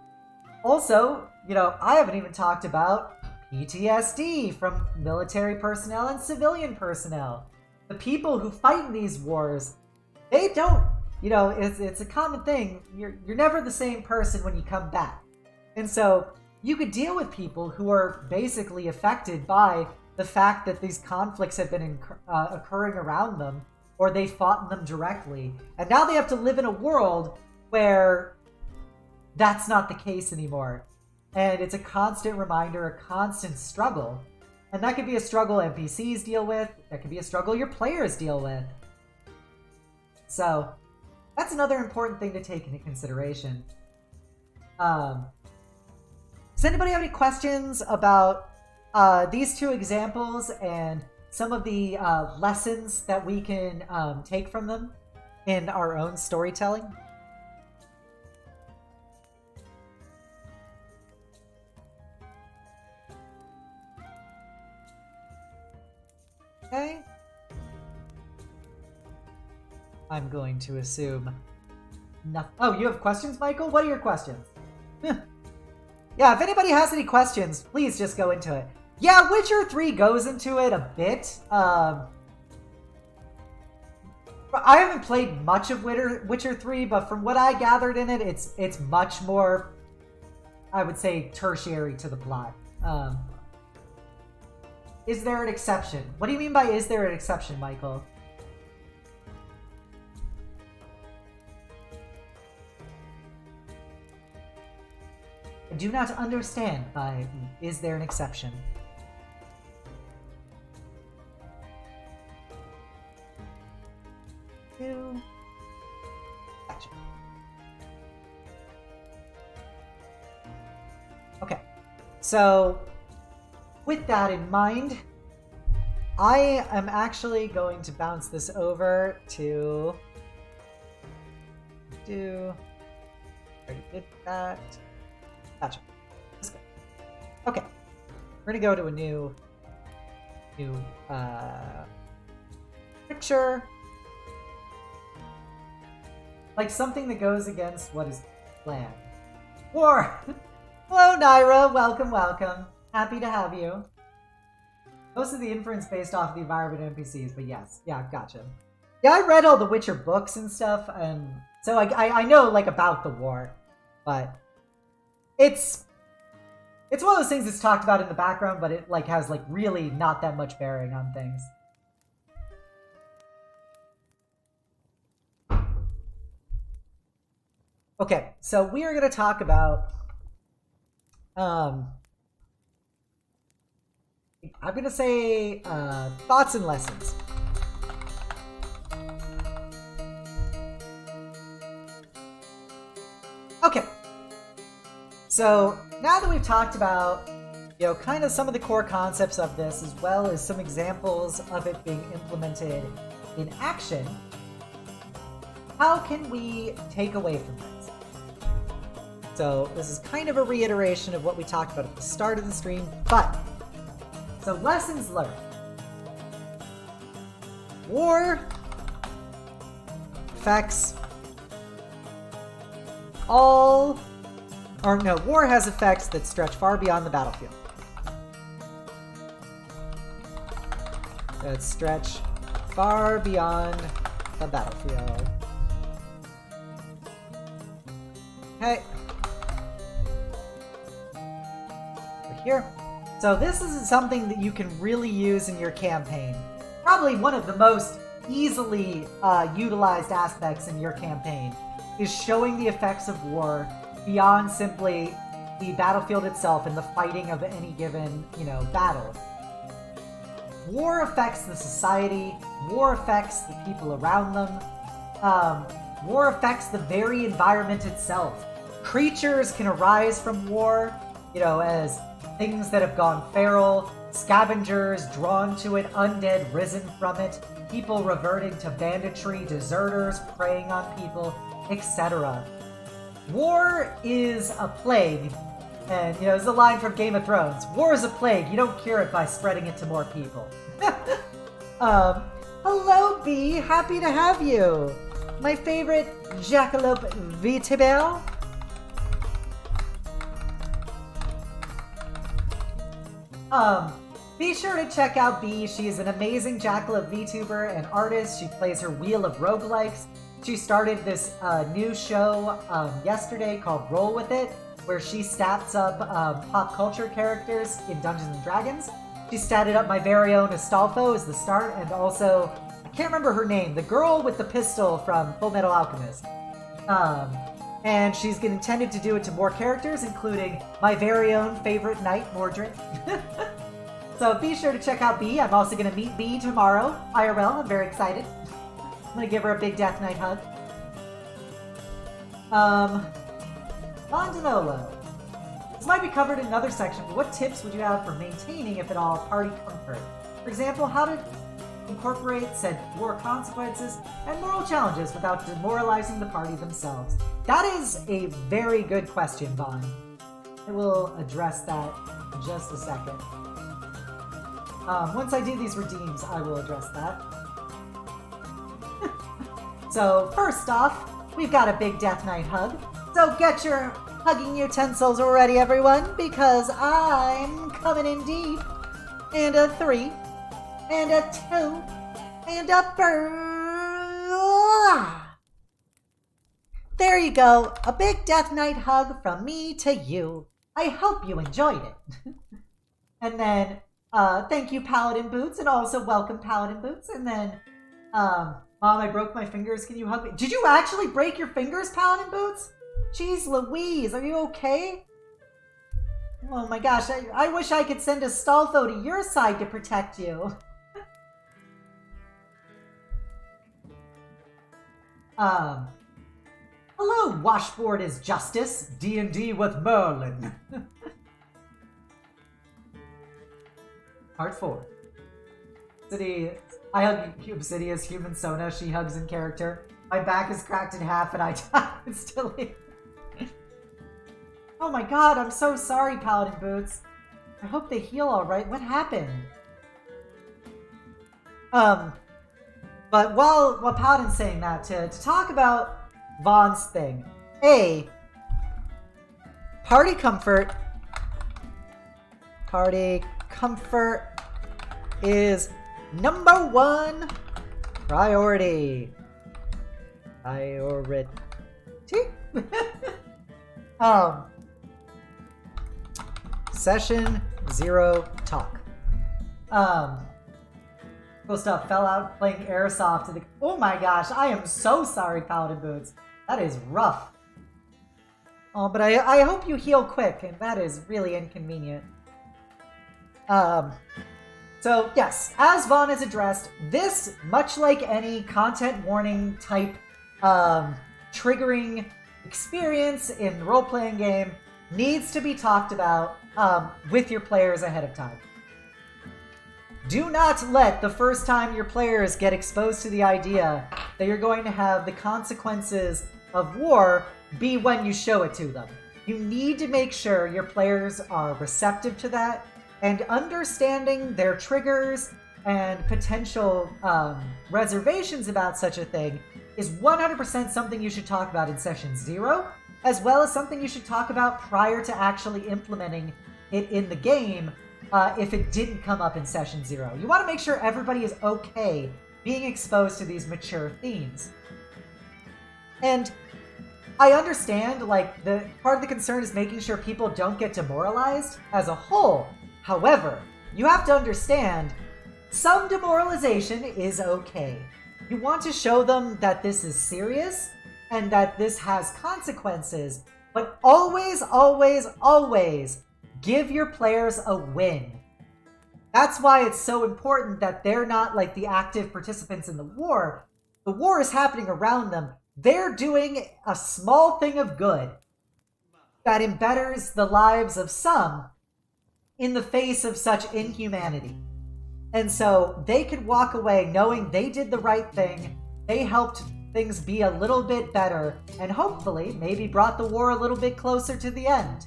Also, you know, I haven't even talked about PTSD from military personnel and civilian personnel. The people who fight in these wars, they don't, you know, it's a common thing. You're never the same person when you come back. And so you could deal with people who are basically affected by the fact that these conflicts have been occurring around them, or they fought in them directly. And now they have to live in a world where that's not the case anymore. And it's a constant reminder, a constant struggle. And that could be a struggle NPCs deal with. That could be a struggle your players deal with. So that's another important thing to take into consideration. Does anybody have any questions about these 2 examples and some of the lessons that we can take from them in our own storytelling? Okay. I'm going to assume nothing. Oh, you have questions, Michael? What are your questions? Yeah, if anybody has any questions, please just go into it. Yeah, Witcher 3 goes into it a bit. I haven't played much of Witcher 3, but from what I gathered in it, it's much more, I would say, tertiary to the plot. Is there an exception? What do you mean by is there an exception, Michael? I do not understand by is there an exception. Gotcha. Okay, so with that in mind, I am actually going to bounce this over to do. Already did that. Gotcha. Let's go. Okay, we're gonna go to a new picture. Like something that goes against what is planned. War! Hello, Naira. Welcome, welcome. Happy to have you. Most of the inference based off the environment NPCs, but yes. Yeah, gotcha. Yeah, I read all the Witcher books and stuff, and so I know, like, about the war. But it's one of those things that's talked about in the background, but it, like, has, like, really not that much bearing on things. Okay, so we are going to talk about, I'm going to say, thoughts and lessons. Okay, so now that we've talked about, you know, kind of some of the core concepts of this, as well as some examples of it being implemented in action, how can we take away from this? So this is kind of a reiteration of what we talked about at the start of the stream, but so lessons learned. War affects war has effects that stretch far beyond the battlefield. That stretch far beyond the battlefield. Okay. Here. So this is something that you can really use in your campaign. Probably one of the most easily utilized aspects in your campaign is showing the effects of war beyond simply the battlefield itself and the fighting of any given, battle. War affects the society, war affects the people around them, war affects the very environment itself. Creatures can arise from war, as things that have gone feral, scavengers drawn to it, undead risen from it, people reverting to banditry, deserters preying on people, etc. War is a plague, and there's a line from Game of Thrones. War is a plague, you don't cure it by spreading it to more people. Hello B, happy to have you. My favorite Jackalope Vitibel. Be sure to check out B. She is an amazing Jackalope VTuber and artist. She plays her Wheel of Roguelikes. She started this new show yesterday called Roll With It, where she stats up pop culture characters in Dungeons & Dragons. She statted up my very own Astolfo as the start, and also, I can't remember her name, the girl with the pistol from Full Metal Alchemist. And she's intended to do it to more characters, including my very own favorite knight, Mordred. So be sure to check out B. I'm also going to meet B tomorrow, IRL. I'm very excited. I'm going to give her a big Death Knight hug. Montanolo. This might be covered in another section, but what tips would you have for maintaining, if at all, party comfort? For example, how to incorporate said war consequences and moral challenges without demoralizing the party themselves. That is a very good question, Vaughn. I will address that in just a second. Once I do these redeems, I will address that. So, first off, we've got a big Death Knight hug. So get your hugging utensils ready, everyone, because I'm coming in deep. And a 3, and a 2, and a There you go, a big Death Knight hug from me to you. I hope you enjoyed it. And then, thank you, Paladin Boots, and also welcome, Paladin Boots. And then, Mom, I broke my fingers. Can you hug me? Did you actually break your fingers, Paladin Boots? Jeez Louise, are you okay? Oh my gosh, I wish I could send a Staltho to your side to protect you. Hello, Washboard is Justice, D&D with Merlin. Part 4. City, I hug Obsidia's human Sona, she hugs in character. My back is cracked in half and I die instantly. Oh my god, I'm so sorry, Paladin Boots. I hope they heal alright. What happened? But while Paladin's saying that, to talk about Vaughn's thing. Party comfort. Party comfort is #1 priority. Priority. Session 0 talk. Cool stuff. Fell out playing airsoft to the. Oh my gosh! I am so sorry, Paladin Boots. That is rough. Oh, but I hope you heal quick, and that is really inconvenient. So yes, as Vaughn has addressed, this, much like any content warning type triggering experience in the role-playing game, needs to be talked about with your players ahead of time. Do not let the first time your players get exposed to the idea that you're going to have the consequences of war be when you show it to them. You need to make sure your players are receptive to that, and understanding their triggers and potential reservations about such a thing is 100% something you should talk about in Session 0, as well as something you should talk about prior to actually implementing it in the game if it didn't come up in Session 0. You want to make sure everybody is okay being exposed to these mature themes. And I understand, like, the part of the concern is making sure people don't get demoralized as a whole. However, you have to understand, some demoralization is okay. You want to show them that this is serious and that this has consequences, but always, always, always give your players a win. That's why it's so important that they're not like the active participants in the war. The war is happening around them. They're doing a small thing of good that embetters the lives of some in the face of such inhumanity. And so they could walk away knowing they did the right thing, they helped things be a little bit better, and hopefully maybe brought the war a little bit closer to the end.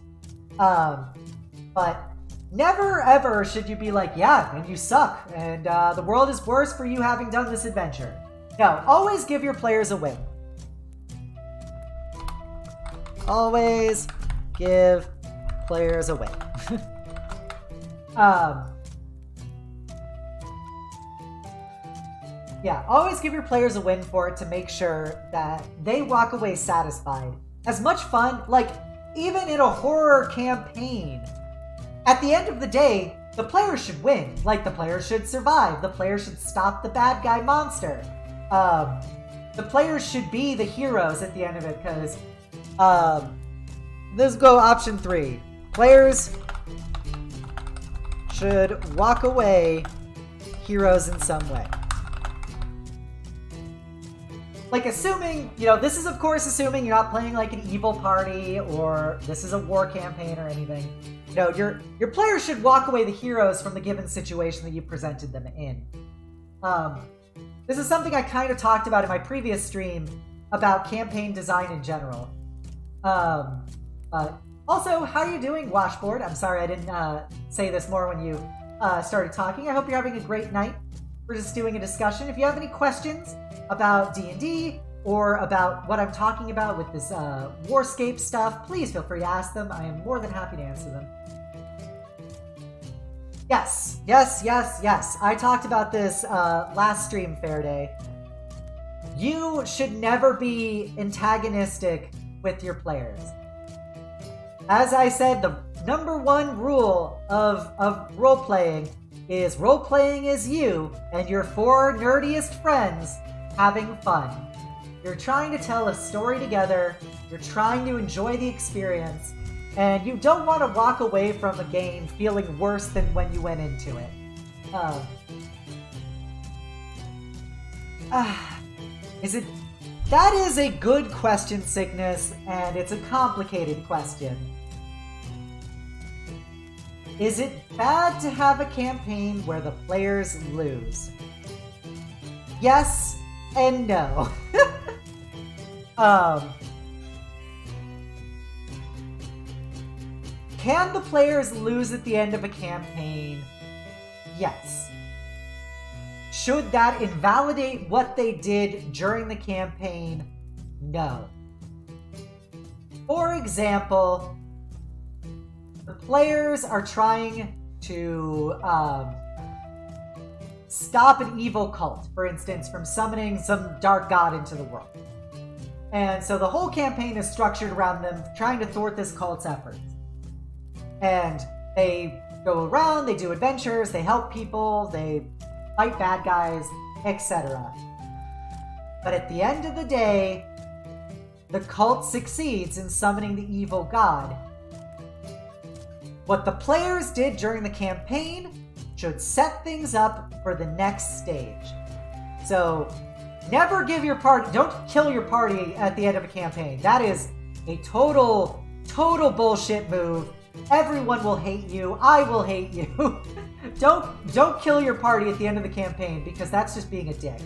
But never ever should you be like, yeah, and you suck, and the world is worse for you having done this adventure. No, always give your players a win. Always give players a win. Yeah, always give your players a win for it to make sure that they walk away satisfied. As much fun, like, even in a horror campaign, at the end of the day, the players should win. Like, the players should survive. The players should stop the bad guy monster. The players should be the heroes at the end of it, because, let's go option 3. Players should walk away heroes in some way. Like, assuming, you know, this is of course assuming you're not playing like an evil party or this is a war campaign or anything. You know, your players should walk away the heroes from the given situation that you presented them in. This is something I kind of talked about in my previous stream about campaign design in general. Also, how are you doing, Washboard? I'm sorry I didn't say this more when you started talking. I hope you're having a great night. We're just doing a discussion. If you have any questions about D&D, or about what I'm talking about with this Warscape stuff, please feel free to ask them. I am more than happy to answer them. Yes. I talked about this last stream, Faraday. You should never be antagonistic with your players. As I said, the number one rule of role-playing is role-playing as you and your four nerdiest friends having fun. You're trying to tell a story together, you're trying to enjoy the experience, and you don't want to walk away from a game feeling worse than when you went into it. That is a good question, Sickness, and it's a complicated question. Is it bad to have a campaign where the players lose? Yes and no. Can the players lose at the end of a campaign? Yes. Should that invalidate what they did during the campaign? No. For example, the players are trying to stop an evil cult, for instance, from summoning some dark god into the world. And so the whole campaign is structured around them trying to thwart this cult's efforts. And they go around, they do adventures, they help people, they fight bad guys, etc. But at the end of the day, the cult succeeds in summoning the evil god. What the players did during the campaign should set things up for the next stage. So, never give your party, don't kill your party at the end of a campaign. That is a total bullshit move. Everyone will hate you. I will hate you. Don't kill your party at the end of the campaign because that's just being a dick.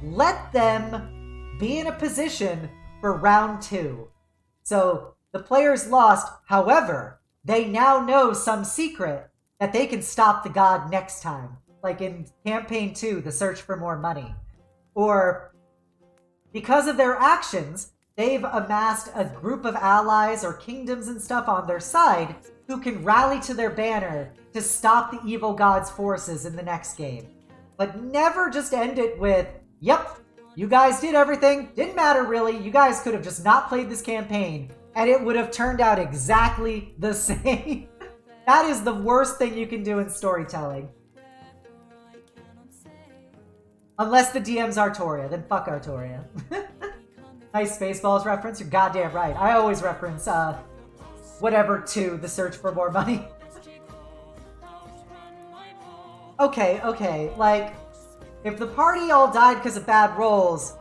Let them be in a position for round 2. So the players lost. However, they now know some secret that they can stop the god next time. Like in campaign 2, the search for more money. Or because of their actions, they've amassed a group of allies or kingdoms and stuff on their side who can rally to their banner to stop the evil god's forces in the next game. But never just end it with, yep, you guys did everything, didn't matter really, you guys could have just not played this campaign, and it would have turned out exactly the same. That is the worst thing you can do in storytelling. Unless the DM's Artoria, then fuck Artoria. Nice Spaceballs reference, you're goddamn right. I always reference, whatever to the search for more money. Okay, like, if the party all died because of bad rolls,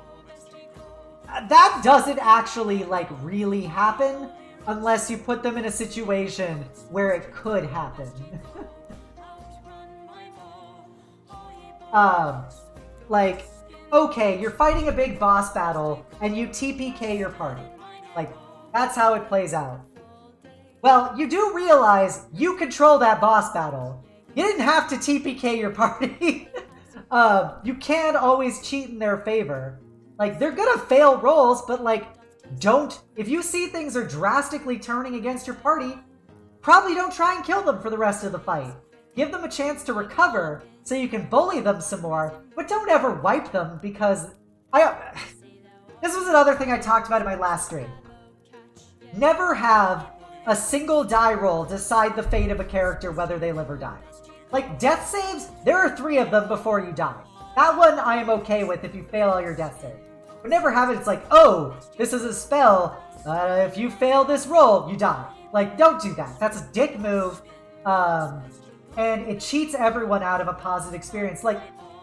that doesn't actually, like, really happen unless you put them in a situation where it could happen. Like, okay, you're fighting a big boss battle and you TPK your party. Like, that's how it plays out. Well, you do realize you control that boss battle. You didn't have to TPK your party. You can always cheat in their favor. Like, they're gonna fail rolls, but like, if you see things are drastically turning against your party, probably don't try and kill them for the rest of the fight. Give them a chance to recover so you can bully them some more, but don't ever wipe them because this was another thing I talked about in my last stream. Never have a single die roll decide the fate of a character whether they live or die. Like, death saves, there are 3 of them before you die. That one I am okay with if you fail all your death saves. But never have it, it's like, oh, this is a spell. If you fail this roll, you die. Like, don't do that. That's a dick move. And it cheats everyone out of a positive experience. Like,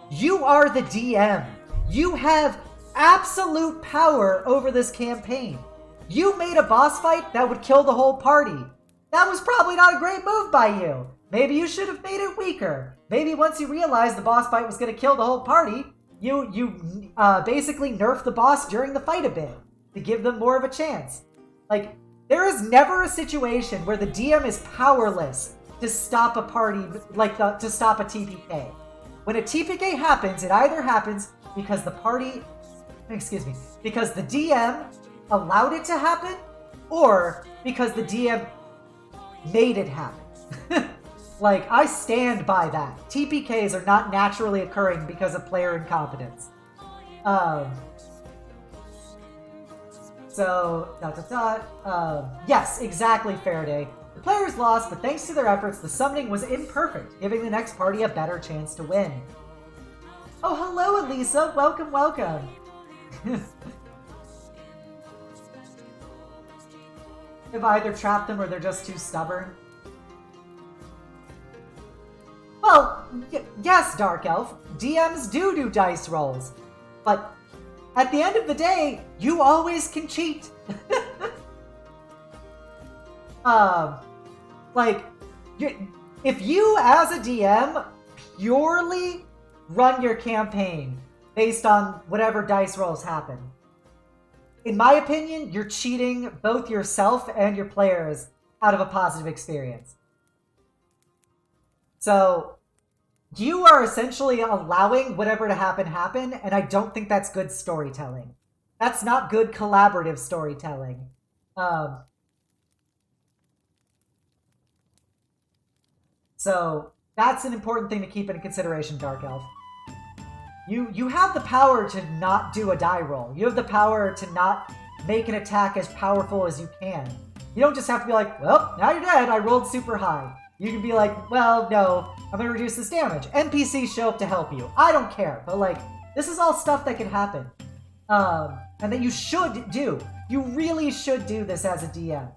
you are the DM. You have absolute power over this campaign. You made a boss fight that would kill the whole party. That was probably not a great move by you. Maybe you should have made it weaker. Maybe once you realized the boss fight was going to kill the whole party, you basically nerfed the boss during the fight a bit to give them more of a chance. Like, there is never a situation where the DM is powerless to stop a party, to stop a TPK. When a TPK happens, it either happens because the party, because the DM allowed it to happen, or because the DM made it happen. Like, I stand by that. TPKs are not naturally occurring because of player incompetence. Yes, exactly, Faraday. The players lost, but thanks to their efforts, the summoning was imperfect, giving the next party a better chance to win. Oh, hello, Elisa. Welcome, welcome. They've either trapped them or they're just too stubborn. Well, yes, Dark Elf. DMs do dice rolls. But at the end of the day, you always can cheat. If you, as a DM, purely run your campaign based on whatever dice rolls happen, in my opinion, you're cheating both yourself and your players out of a positive experience. So, you are essentially allowing whatever to happen, and I don't think that's good storytelling. That's not good collaborative storytelling. So, that's an important thing to keep in consideration, Dark Elf. You have the power to not do a die roll. You have the power to not make an attack as powerful as you can. You don't just have to be like, well, now you're dead, I rolled super high. You can be like, well, no, I'm going to reduce this damage. NPCs show up to help you. I don't care, but like, this is all stuff that can happen. And that you should do. You really should do this as a DM.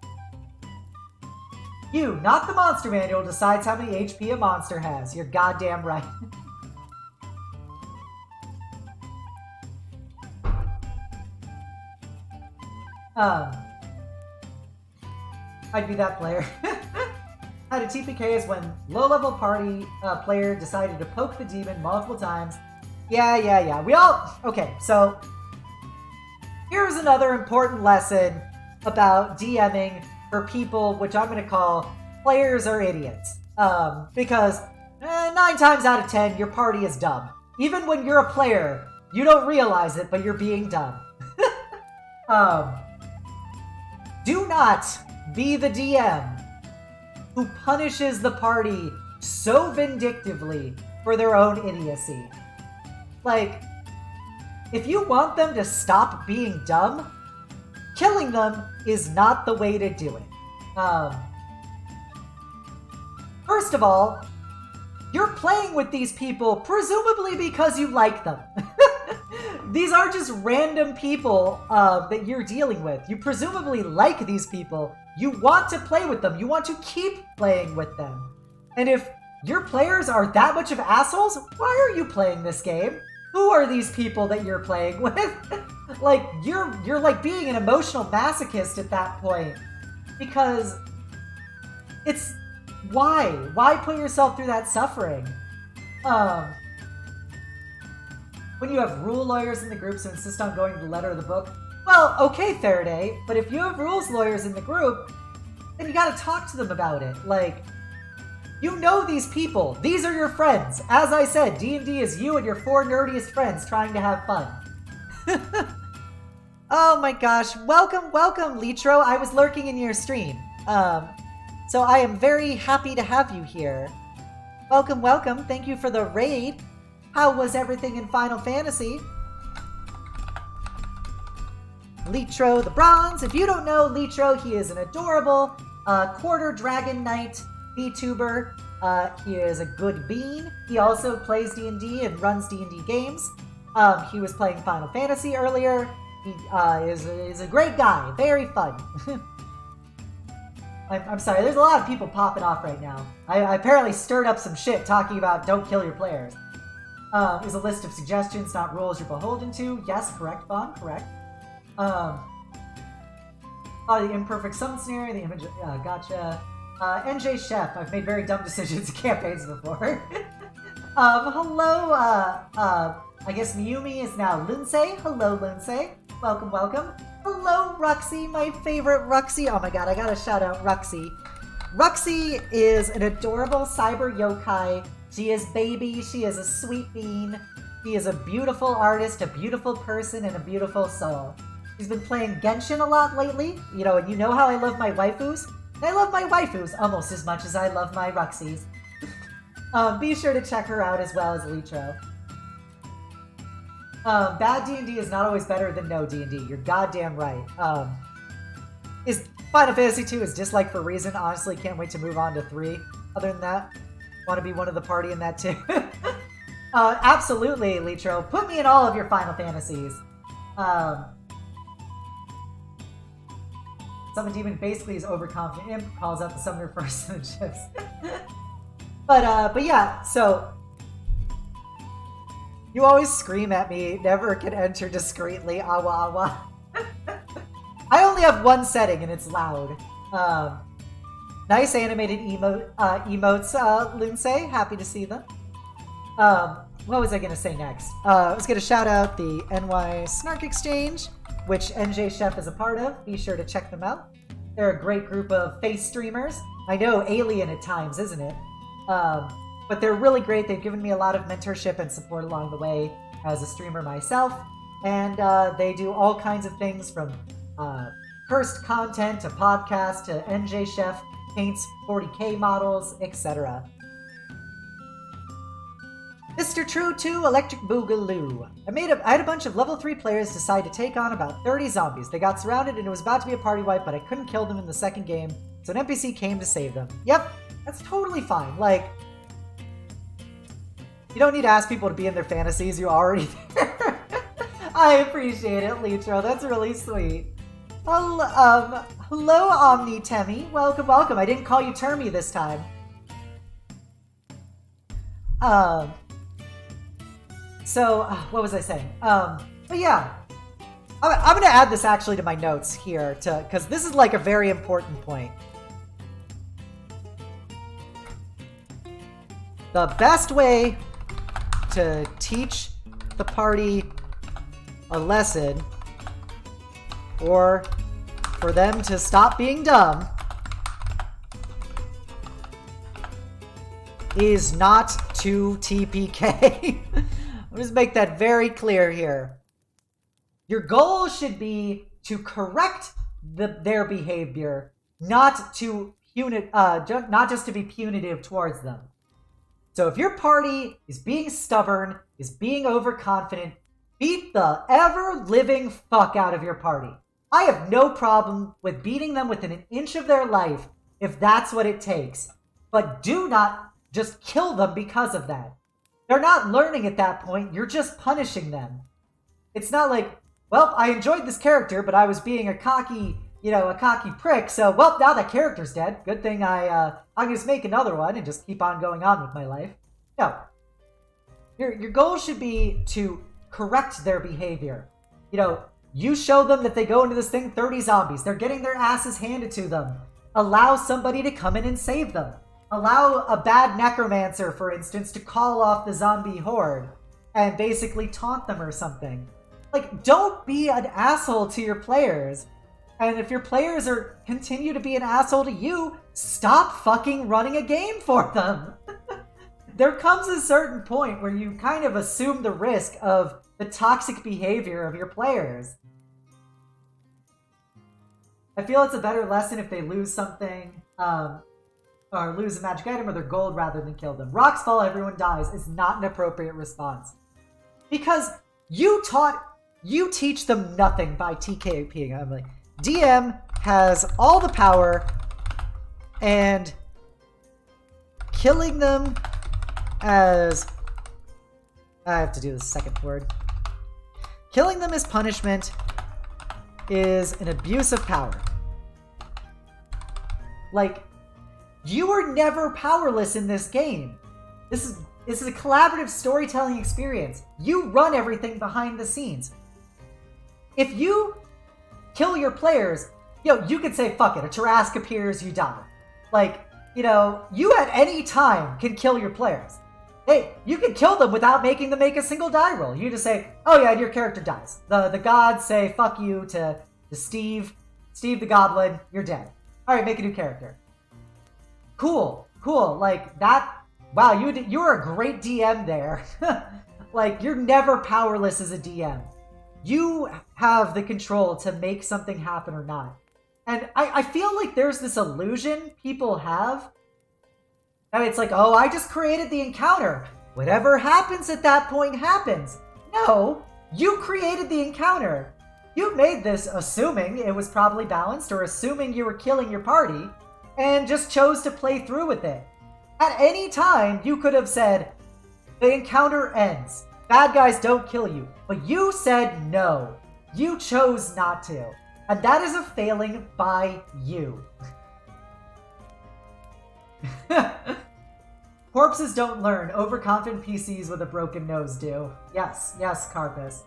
You, not the monster manual, decides how many HP a monster has. You're goddamn right. I'd be that player. Had a TPK is when low-level party player decided to poke the demon multiple times. Yeah. We all... Okay, so... Here's another important lesson about DMing for people, which I'm going to call players are idiots. Because 9 times out of 10, your party is dumb. Even when you're a player, you don't realize it, but you're being dumb. Do not be the DM who punishes the party so vindictively for their own idiocy. Like, if you want them to stop being dumb, killing them is not the way to do it. First of all, you're playing with these people presumably because you like them. These are just random people that you're dealing with. You presumably like these people. You want to play with them. You want to keep playing with them. And if your players are that much of assholes, why are you playing this game? Who are these people that you're playing with? Like, you're like being an emotional masochist at that point. Because it's... Why? Why put yourself through that suffering? When you have rule lawyers in the group who insist on going to the letter of the book, well, okay, Faraday, but if you have rules lawyers in the group, then you gotta talk to them about it. Like, you know these people. These are your friends. As I said, D&D is you and your 4 nerdiest friends trying to have fun. Oh my gosh. Welcome, Litro. I was lurking in your stream. So I am very happy to have you here. Welcome. Thank you for the raid. How was everything in Final Fantasy? Litro the Bronze. If you don't know Litro, he is an adorable quarter dragon knight VTuber. He is a good bean. He also plays D&D and runs D&D games. He was playing Final Fantasy earlier. He is a great guy. Very fun. I'm sorry, there's a lot of people popping off right now. I apparently stirred up some shit talking about don't kill your players. Is a list of suggestions, not rules you're beholden to. Yes, correct, Vaughn, correct. The imperfect summon scenario, the image, gotcha. NJ Chef, I've made very dumb decisions in campaigns before. Hello, I guess Miyumi is now Lindsay. Hello, Lindsay. Welcome. Hello, Ruxy, my favorite Ruxy. Oh my god, I gotta shout out Ruxy. Ruxy is an adorable cyber yokai. She is baby, she is a sweet bean. He is a beautiful artist, a beautiful person, and a beautiful soul. He's been playing Genshin a lot lately, you know, and you know how I love my waifus? And I love my waifus almost as much as I love my Ruxies. Be sure to check her out as well as Litro. Bad D&D is not always better than no D&D. You're goddamn right. Is Final Fantasy II is disliked for a reason. Honestly, can't wait to move on to 3. Other than that, want to be one of the party in that too. Absolutely, Litro. Put me in all of your Final Fantasies. Summon Demon basically is overconfident. Imp calls out the summoner first and ships. But yeah, so you always scream at me, never can enter discreetly, awa awa. I only have one setting and it's loud. Nice animated emotes, Lindsay. Happy to see them. What was I going to say next? I was going to shout out the NY Snark Exchange, which NJ Chef is a part of. Be sure to check them out. They're a great group of face streamers. I know alien at times, isn't it? But they're really great. They've given me a lot of mentorship and support along the way as a streamer myself. And they do all kinds of things from cursed content to podcast to NJ Chef paints 40K models, etc. Mr. True 2 Electric Boogaloo. I had a bunch of level 3 players decide to take on about 30 zombies. They got surrounded and it was about to be a party wipe, but I couldn't kill them in the second game, so an NPC came to save them. Yep, that's totally fine. Like, you don't need to ask people to be in their fantasies, you're already there. I appreciate it, Litro. That's really sweet. Hello, Omni Temmie. Welcome, welcome. I didn't call you Termy this time. So, what was I saying? But yeah, I'm going to add this actually to my notes here, because this is like a very important point. The best way to teach the party a lesson, or for them to stop being dumb, is not to TPK. I'll just make that very clear here. Your goal should be to correct their behavior, not just to be punitive towards them. So if your party is being stubborn, is being overconfident, beat the ever-living fuck out of your party. I have no problem with beating them within an inch of their life if that's what it takes. But do not just kill them because of that. They're not learning at that point, you're just punishing them. It's not like, well, I enjoyed this character, but I was being a cocky prick, so, well, now that character's dead. Good thing I can just make another one and just keep on going on with my life. No. Your goal should be to correct their behavior. You know, you show them that they go into this thing, 30 zombies. They're getting their asses handed to them. Allow somebody to come in and save them. Allow a bad necromancer, for instance, to call off the zombie horde and basically taunt them or something. Like, don't be an asshole to your players. And if your players continue to be an asshole to you, stop fucking running a game for them. There comes a certain point where you kind of assume the risk of the toxic behavior of your players. I feel it's a better lesson if they lose something, or lose a magic item or their gold rather than kill them. Rocks fall, everyone dies is not an appropriate response. Because you teach them nothing by TKPing. I'm like, DM has all the power, and killing them as... I have to do the second word. Killing them as punishment is an abuse of power. Like, you were never powerless in this game. This is a collaborative storytelling experience. You run everything behind the scenes. If you kill your players, you could say, fuck it, a Tarrasque appears, you die. Like, you at any time can kill your players. Hey, you can kill them without making them make a single die roll. You just say, oh yeah, and your character dies. The gods say, fuck you to Steve the Goblin, you're dead. Alright, make a new character. Cool, like that. Wow, you were a great DM there. Like, you're never powerless as a DM. You have the control to make something happen or not. And I feel like there's this illusion people have. And it's like, oh, I just created the encounter. Whatever happens at that point happens. No, you created the encounter. You made this assuming it was probably balanced or assuming you were killing your party and just chose to play through with it. At any time, you could have said, the encounter ends. Bad guys don't kill you. But you said no. You chose not to. And that is a failing by you. Corpses don't learn. Overconfident PCs with a broken nose do. Yes, Carpus.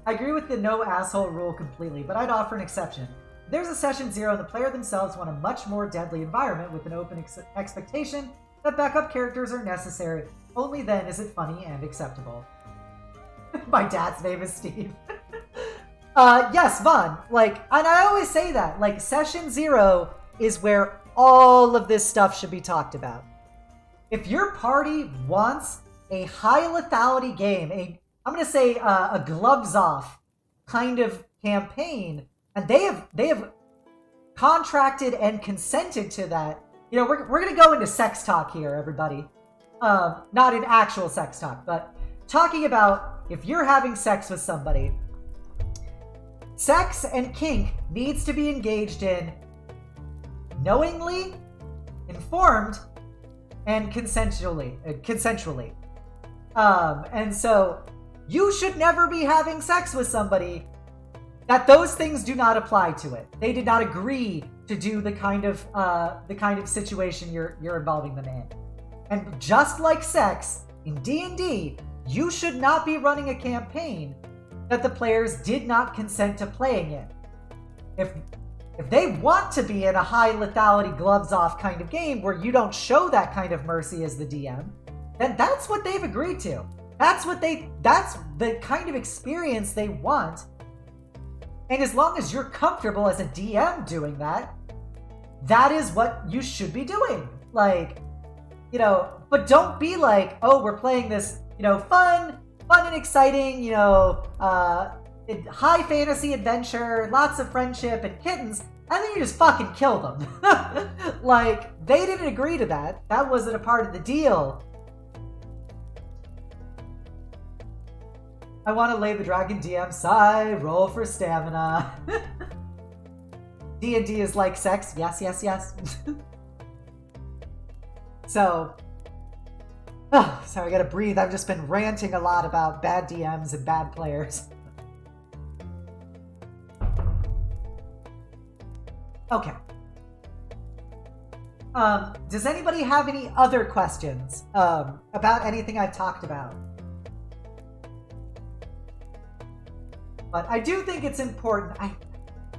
I agree with the no asshole rule completely, but I'd offer an exception. If there's a session 0 and the player themselves want a much more deadly environment with an open expectation that backup characters are necessary, only then is it funny and acceptable. My dad's name is Steve. Yes, Vaughn. Like, and I always say that. Like, session 0 is where all of this stuff should be talked about. If your party wants a high lethality game, I'm going to say a gloves off kind of campaign, and they have contracted and consented to that. You know, we're going to go into sex talk here, everybody. Not in actual sex talk, but talking about if you're having sex with somebody, sex and kink needs to be engaged in knowingly, informed, and consensually. And so you should never be having sex with somebody that those things do not apply to it. They did not agree to do the kind of situation you're involving them in. And just like sex in D&D, you should not be running a campaign that the players did not consent to playing in. If they want to be in a high lethality gloves off kind of game where you don't show that kind of mercy as the DM, then that's what they've agreed to. That's the kind of experience they want. And as long as you're comfortable as a DM doing that, that is what you should be doing. Like, you know, but don't be like, oh, we're playing this, you know, fun and exciting, you know, high fantasy adventure, lots of friendship and kittens, and then you just fucking kill them. Like, they didn't agree to that. That wasn't a part of the deal. I want to lay the dragon DM side, roll for stamina. D&D is like sex. Yes. So, sorry, I gotta breathe. I've just been ranting a lot about bad DMs and bad players. Okay. Does anybody have any other questions about anything I've talked about? But I do think it's important.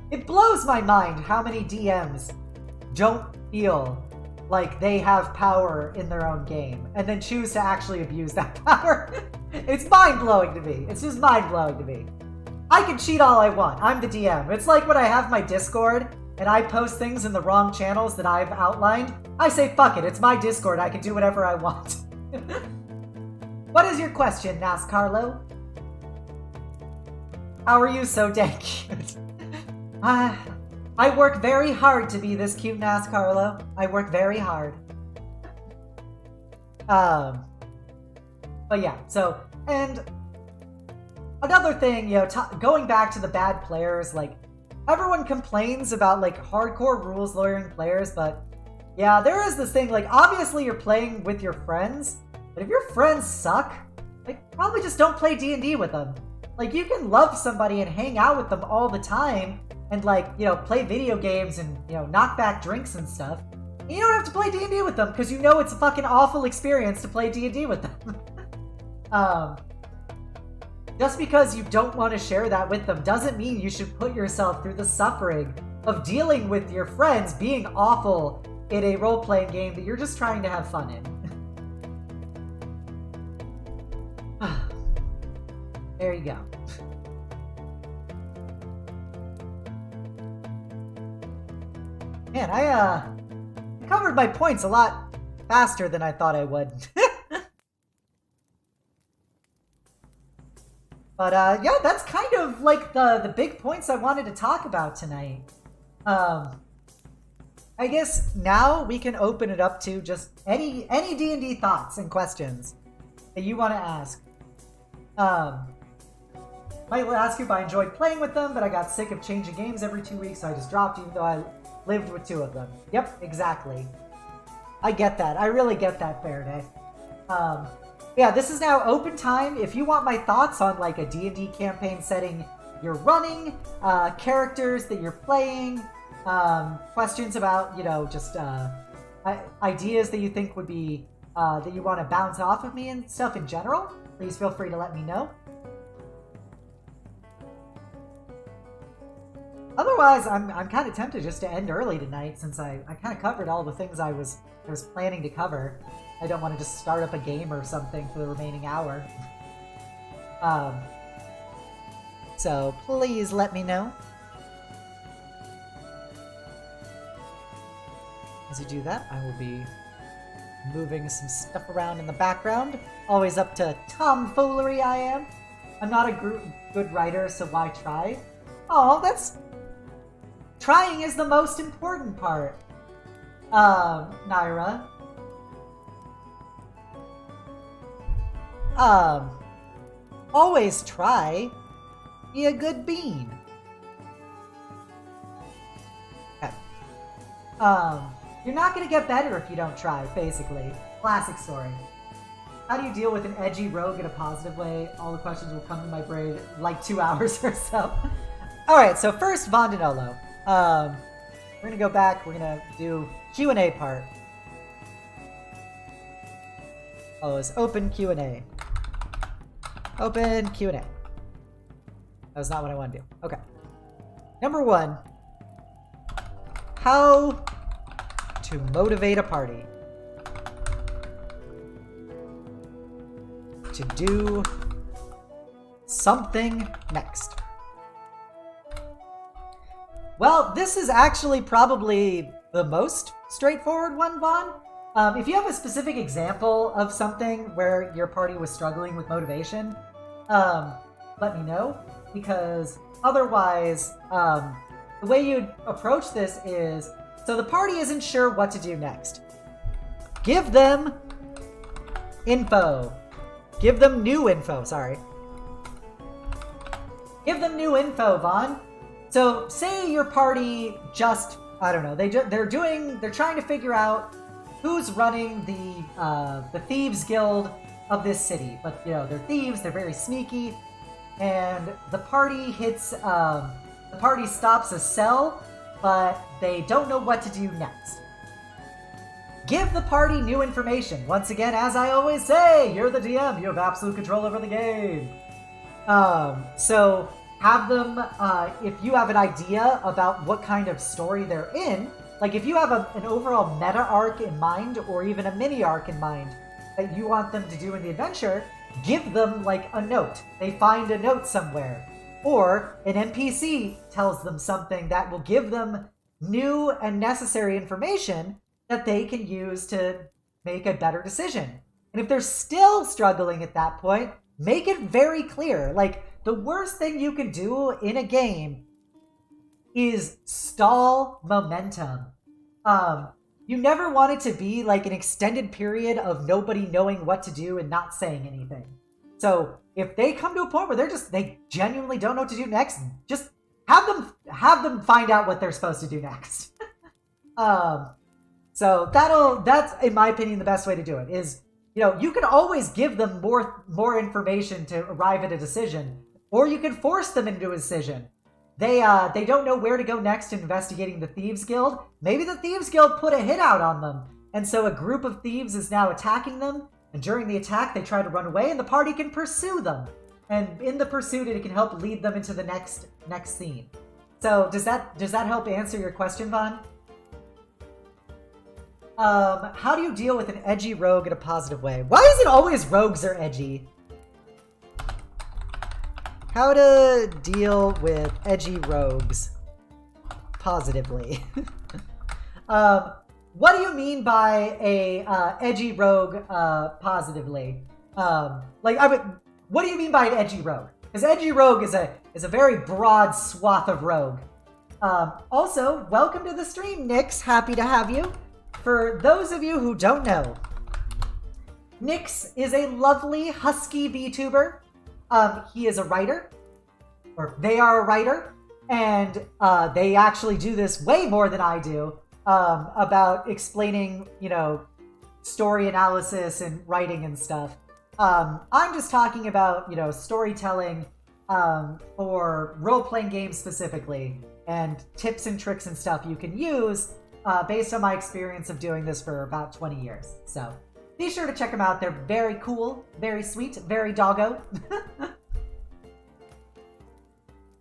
It blows my mind how many DMs don't feel like they have power in their own game and then choose to actually abuse that power. It's mind-blowing to me. It's just mind-blowing to me. I can cheat all I want. I'm the DM. It's like when I have my Discord and I post things in the wrong channels that I've outlined. I say, fuck it, it's my Discord. I can do whatever I want. What is your question, NASCARlo? How are you so dang cute? I work very hard to be this cute, NASCARlo. I work very hard. But yeah, so, and another thing, you know, going back to the bad players, like, everyone complains about, like, hardcore rules lawyering players, but yeah, there is this thing, like, obviously you're playing with your friends, but if your friends suck, like, probably just don't play D&D with them. Like, you can love somebody and hang out with them all the time and, like, you know, play video games and, you know, knock back drinks and stuff. And you don't have to play D&D with them because you know it's a fucking awful experience to play D&D with them. Just because you don't want to share that with them doesn't mean you should put yourself through the suffering of dealing with your friends being awful in a role-playing game that you're just trying to have fun in. There you go. Man, I covered my points a lot faster than I thought I would. But yeah, that's kind of like the big points I wanted to talk about tonight. I guess now we can open it up to just any D&D thoughts and questions that you want to ask. Might ask you if I enjoyed playing with them, but I got sick of changing games every 2 weeks, so I just dropped, even though I lived with 2 of them. Yep, exactly. I get that. I really get that, Faraday. Yeah, this is now open time. If you want my thoughts on like a D&D campaign setting you're running, characters that you're playing, questions about, you know, just ideas that you think would be, that you want to bounce off of me and stuff in general, please feel free to let me know. Otherwise, I'm kind of tempted just to end early tonight, since I kind of covered all the things I was planning to cover. I don't want to just start up a game or something for the remaining hour. So please let me know. As you do that, I will be moving some stuff around in the background. Always up to tomfoolery I am. I'm not a good writer, so why try? Oh, that's... Trying is the most important part. Naira. Always try. Be a good bean. Okay. You're not gonna get better if you don't try, basically. Classic story. How do you deal with an edgy rogue in a positive way? All the questions will come to my brain in like 2 hours or so. Alright, so first, Vondanolo. We're gonna go back, we're gonna do Q&A part. Oh, it's open Q&A. Open Q&A. That was not what I want to do. Okay. Number 1. How to motivate a party to do something next. Well, this is actually probably the most straightforward one, Vaughn. If you have a specific example of something where your party was struggling with motivation, let me know, because otherwise, the way you'd approach this is, so the party isn't sure what to do next. Give them info. Give them new info, sorry. Give them new info, Vaughn. So, say your party just, I don't know, they're trying to figure out who's running the thieves guild of this city. But, you know, they're thieves, they're very sneaky, and the party stops a cell, but they don't know what to do next. Give the party new information. Once again, as I always say, you're the DM, you have absolute control over the game. So have them, if you have an idea about what kind of story they're in, like if you have an overall meta arc in mind, or even a mini arc in mind that you want them to do in the adventure, give them like a note. They find a note somewhere. Or an NPC tells them something that will give them new and necessary information that they can use to make a better decision. And if they're still struggling at that point, make it very clear. Like, the worst thing you can do in a game is stall momentum. You never want it to be like an extended period of nobody knowing what to do and not saying anything. So if they come to a point where they genuinely don't know what to do next, just have them find out what they're supposed to do next. So that's in my opinion the best way to do it is, you know, you can always give them more information to arrive at a decision, or you can force them into a decision. They don't know where to go next in investigating the Thieves Guild. Maybe the Thieves Guild put a hit out on them, and so a group of thieves is now attacking them, and during the attack they try to run away, and the party can pursue them. And in the pursuit, it can help lead them into the next scene. So does that help answer your question, Vaughn? How do you deal with an edgy rogue in a positive way? Why is it always rogues are edgy? How to deal with edgy rogues positively. What do you mean by a edgy rogue positively? What do you mean by an edgy rogue? Because edgy rogue is a very broad swath of rogue. Also, welcome to the stream, Nyx. Happy to have you. For those of you who don't know, Nyx is a lovely husky VTuber. He is a writer, or they are a writer, and they actually do this way more than I do about explaining, you know, story analysis and writing and stuff. I'm just talking about, you know, storytelling for role-playing games specifically, and tips and tricks and stuff you can use based on my experience of doing this for about 20 years. So be sure to check them out. They're very cool, very sweet, very doggo.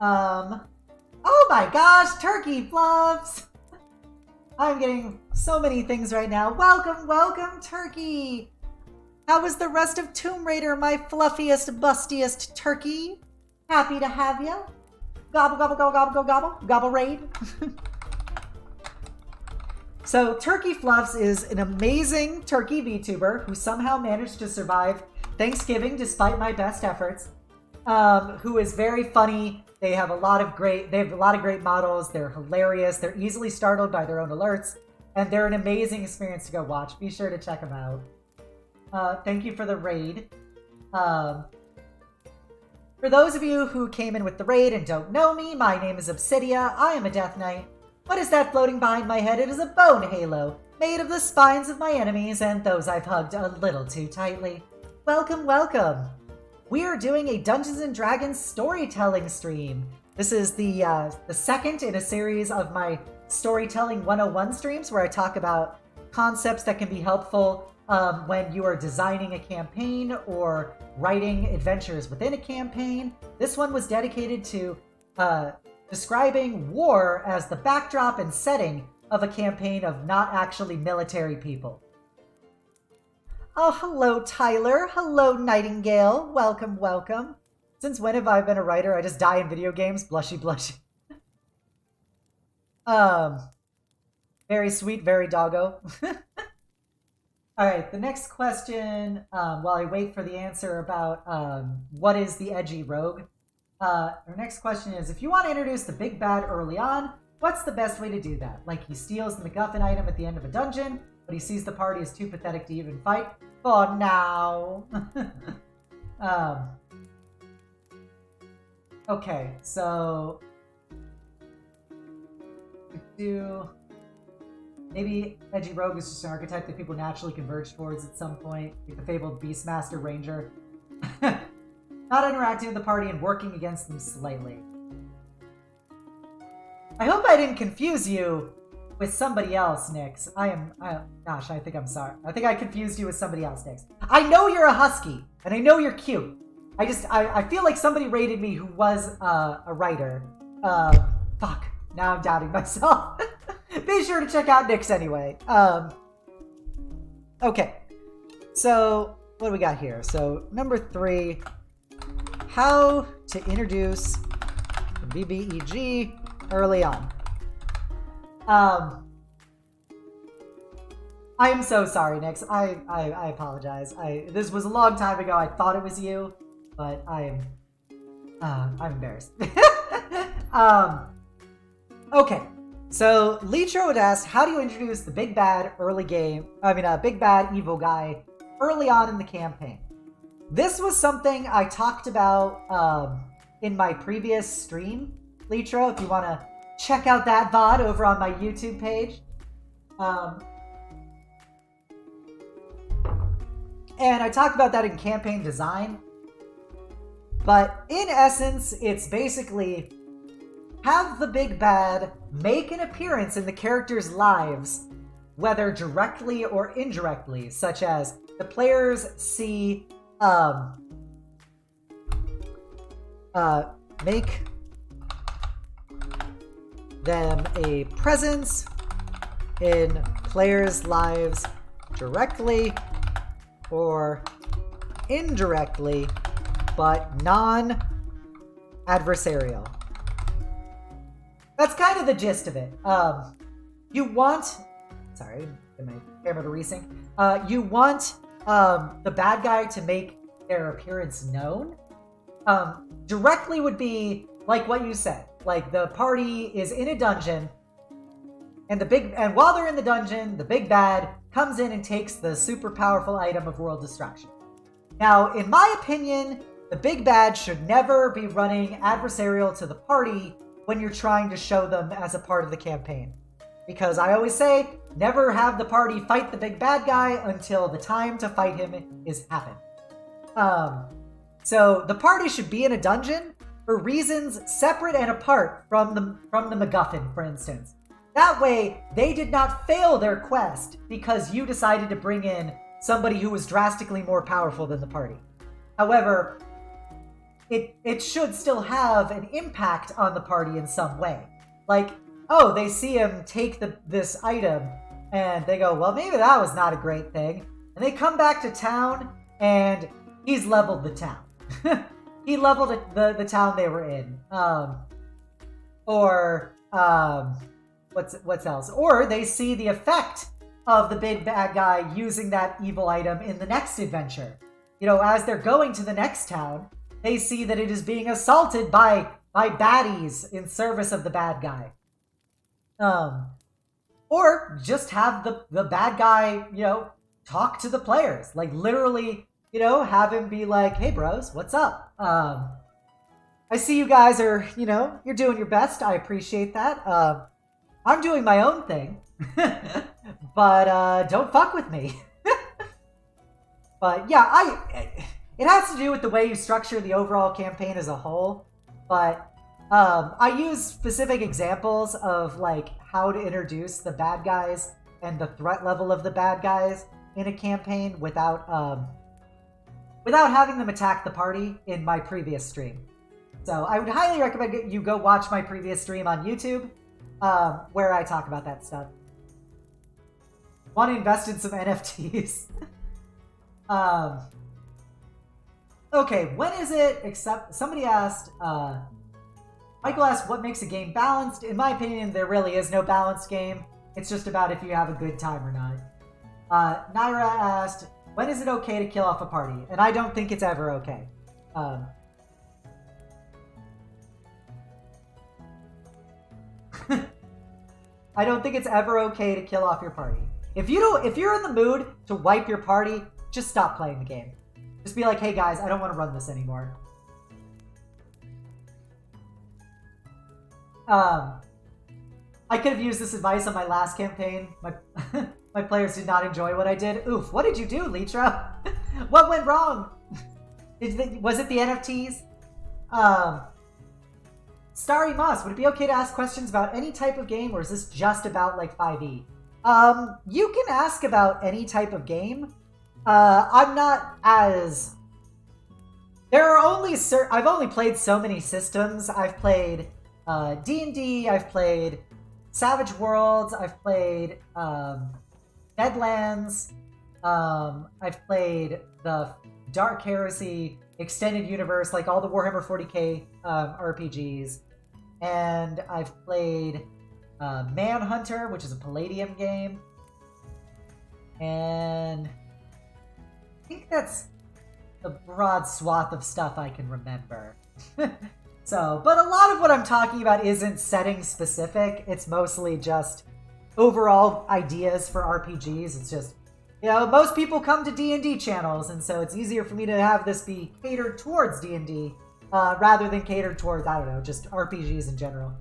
Oh my gosh, turkey fluffs! I'm getting so many things right now. Welcome, welcome, turkey! How was the rest of Tomb Raider, my fluffiest, bustiest turkey? Happy to have you. Gobble, gobble, gobble, gobble, gobble, gobble raid. So, Turkey Fluffs is an amazing turkey VTuber who somehow managed to survive Thanksgiving despite my best efforts. Who is very funny. They have a lot of great models. They're hilarious. They're easily startled by their own alerts, and they're an amazing experience to go watch. Be sure to check them out. Thank you for the raid. For those of you who came in with the raid and don't know me, my name is Obsidia. I am a Death Knight. What is that floating behind my head? It is a bone halo, made of the spines of my enemies and those I've hugged a little too tightly. Welcome, welcome. We are doing a Dungeons & Dragons storytelling stream. This is the second in a series of my Storytelling 101 streams where I talk about concepts that can be helpful when you are designing a campaign or writing adventures within a campaign. This one was dedicated to describing war as the backdrop and setting of a campaign of not actually military people. Oh, hello, Tyler. Hello, Nightingale. Welcome, welcome. Since when have I been a writer? I just die in video games. Blushy, blushy. Very sweet, very doggo. All right, the next question, while I wait for the answer about what is the edgy rogue, our next question is, if you want to introduce the big bad early on, what's the best way to do that? Like he steals the MacGuffin item at the end of a dungeon, but he sees the party is too pathetic to even fight? For now. Okay, so maybe Edgy Rogue is just an archetype that people naturally converge towards at some point, like the fabled Beastmaster Ranger. Not interacting with the party and working against them slightly. I hope I didn't confuse you with somebody else, Nyx. Gosh, I think I'm sorry. I think I confused you with somebody else, Nyx. I know you're a husky, and I know you're cute. I feel like somebody rated me who was a writer. Fuck. Now I'm doubting myself. Be sure to check out Nyx anyway. Okay. So, what do we got here? So, number 3. How to introduce the BBEG early on. I am so sorry, Nyx. I apologize. This was a long time ago. I thought it was you, but I'm embarrassed. Okay. So Leetro had asked, how do you introduce the big bad big bad evil guy early on in the campaign? This was something I talked about in my previous stream, Leetro, if you want to check out that VOD over on my YouTube page. And I talked about that in campaign design. But in essence, it's basically have the big bad make an appearance in the characters' lives, whether directly or indirectly, such as the players see make them a presence in players' lives directly or indirectly, but non-adversarial. That's kind of the gist of it. You want... Sorry, get my camera to resync. You want the bad guy to make their appearance known, directly would be like what you said. Like the party is in a dungeon, and while they're in the dungeon, the big bad comes in and takes the super powerful item of world destruction. Now, in my opinion, the big bad should never be running adversarial to the party when you're trying to show them as a part of the campaign. Because I always say, never have the party fight the big bad guy until the time to fight him is happened. So the party should be in a dungeon for reasons separate and apart from the MacGuffin, for instance. That way, they did not fail their quest because you decided to bring in somebody who was drastically more powerful than the party. However, it should still have an impact on the party in some way. Like, oh, they see him take this item, and they go, well, maybe that was not a great thing. And they come back to town, and he's leveled the town. He leveled the town they were in. What's else? Or they see the effect of the big bad guy using that evil item in the next adventure. You know, as they're going to the next town, they see that it is being assaulted by baddies in service of the bad guy. Or just have the bad guy, you know, talk to the players. Like literally, you know, have him be like, hey bros, what's up? I see you guys are, you know, you're doing your best. I appreciate that. I'm doing my own thing. But don't fuck with me. But yeah, it has to do with the way you structure the overall campaign as a whole. But I use specific examples of like how to introduce the bad guys and the threat level of the bad guys in a campaign without having them attack the party in my previous stream. So I would highly recommend you go watch my previous stream on YouTube, where I talk about that stuff. Want to invest in some NFTs? Okay, when is it? Except somebody asked. Michael asked, "What makes a game balanced?" In my opinion, there really is no balanced game. It's just about if you have a good time or not. Naira asked, "When is it okay to kill off a party?" And I don't think it's ever okay. I don't think it's ever okay to kill off your party. If you're in the mood to wipe your party, just stop playing the game. Just be like, hey guys, I don't want to run this anymore. I could have used this advice on my last campaign. My players did not enjoy what I did. Oof, what did you do, Litra? What went wrong? Was it the NFTs? Starry Moss, would it be okay to ask questions about any type of game, or is this just about like 5e? You can ask about any type of game. I'm not as... I've only played so many systems. I've played D&D, I've played Savage Worlds, I've played Deadlands, I've played the Dark Heresy Extended Universe, like all the Warhammer 40k RPGs, and I've played Manhunter, which is a Palladium game, and I think that's the broad swath of stuff I can remember. So, but a lot of what I'm talking about isn't setting specific. It's mostly just overall ideas for RPGs. It's just, you know, most people come to D&D channels, and so it's easier for me to have this be catered towards D&D rather than catered towards, I don't know, just RPGs in general.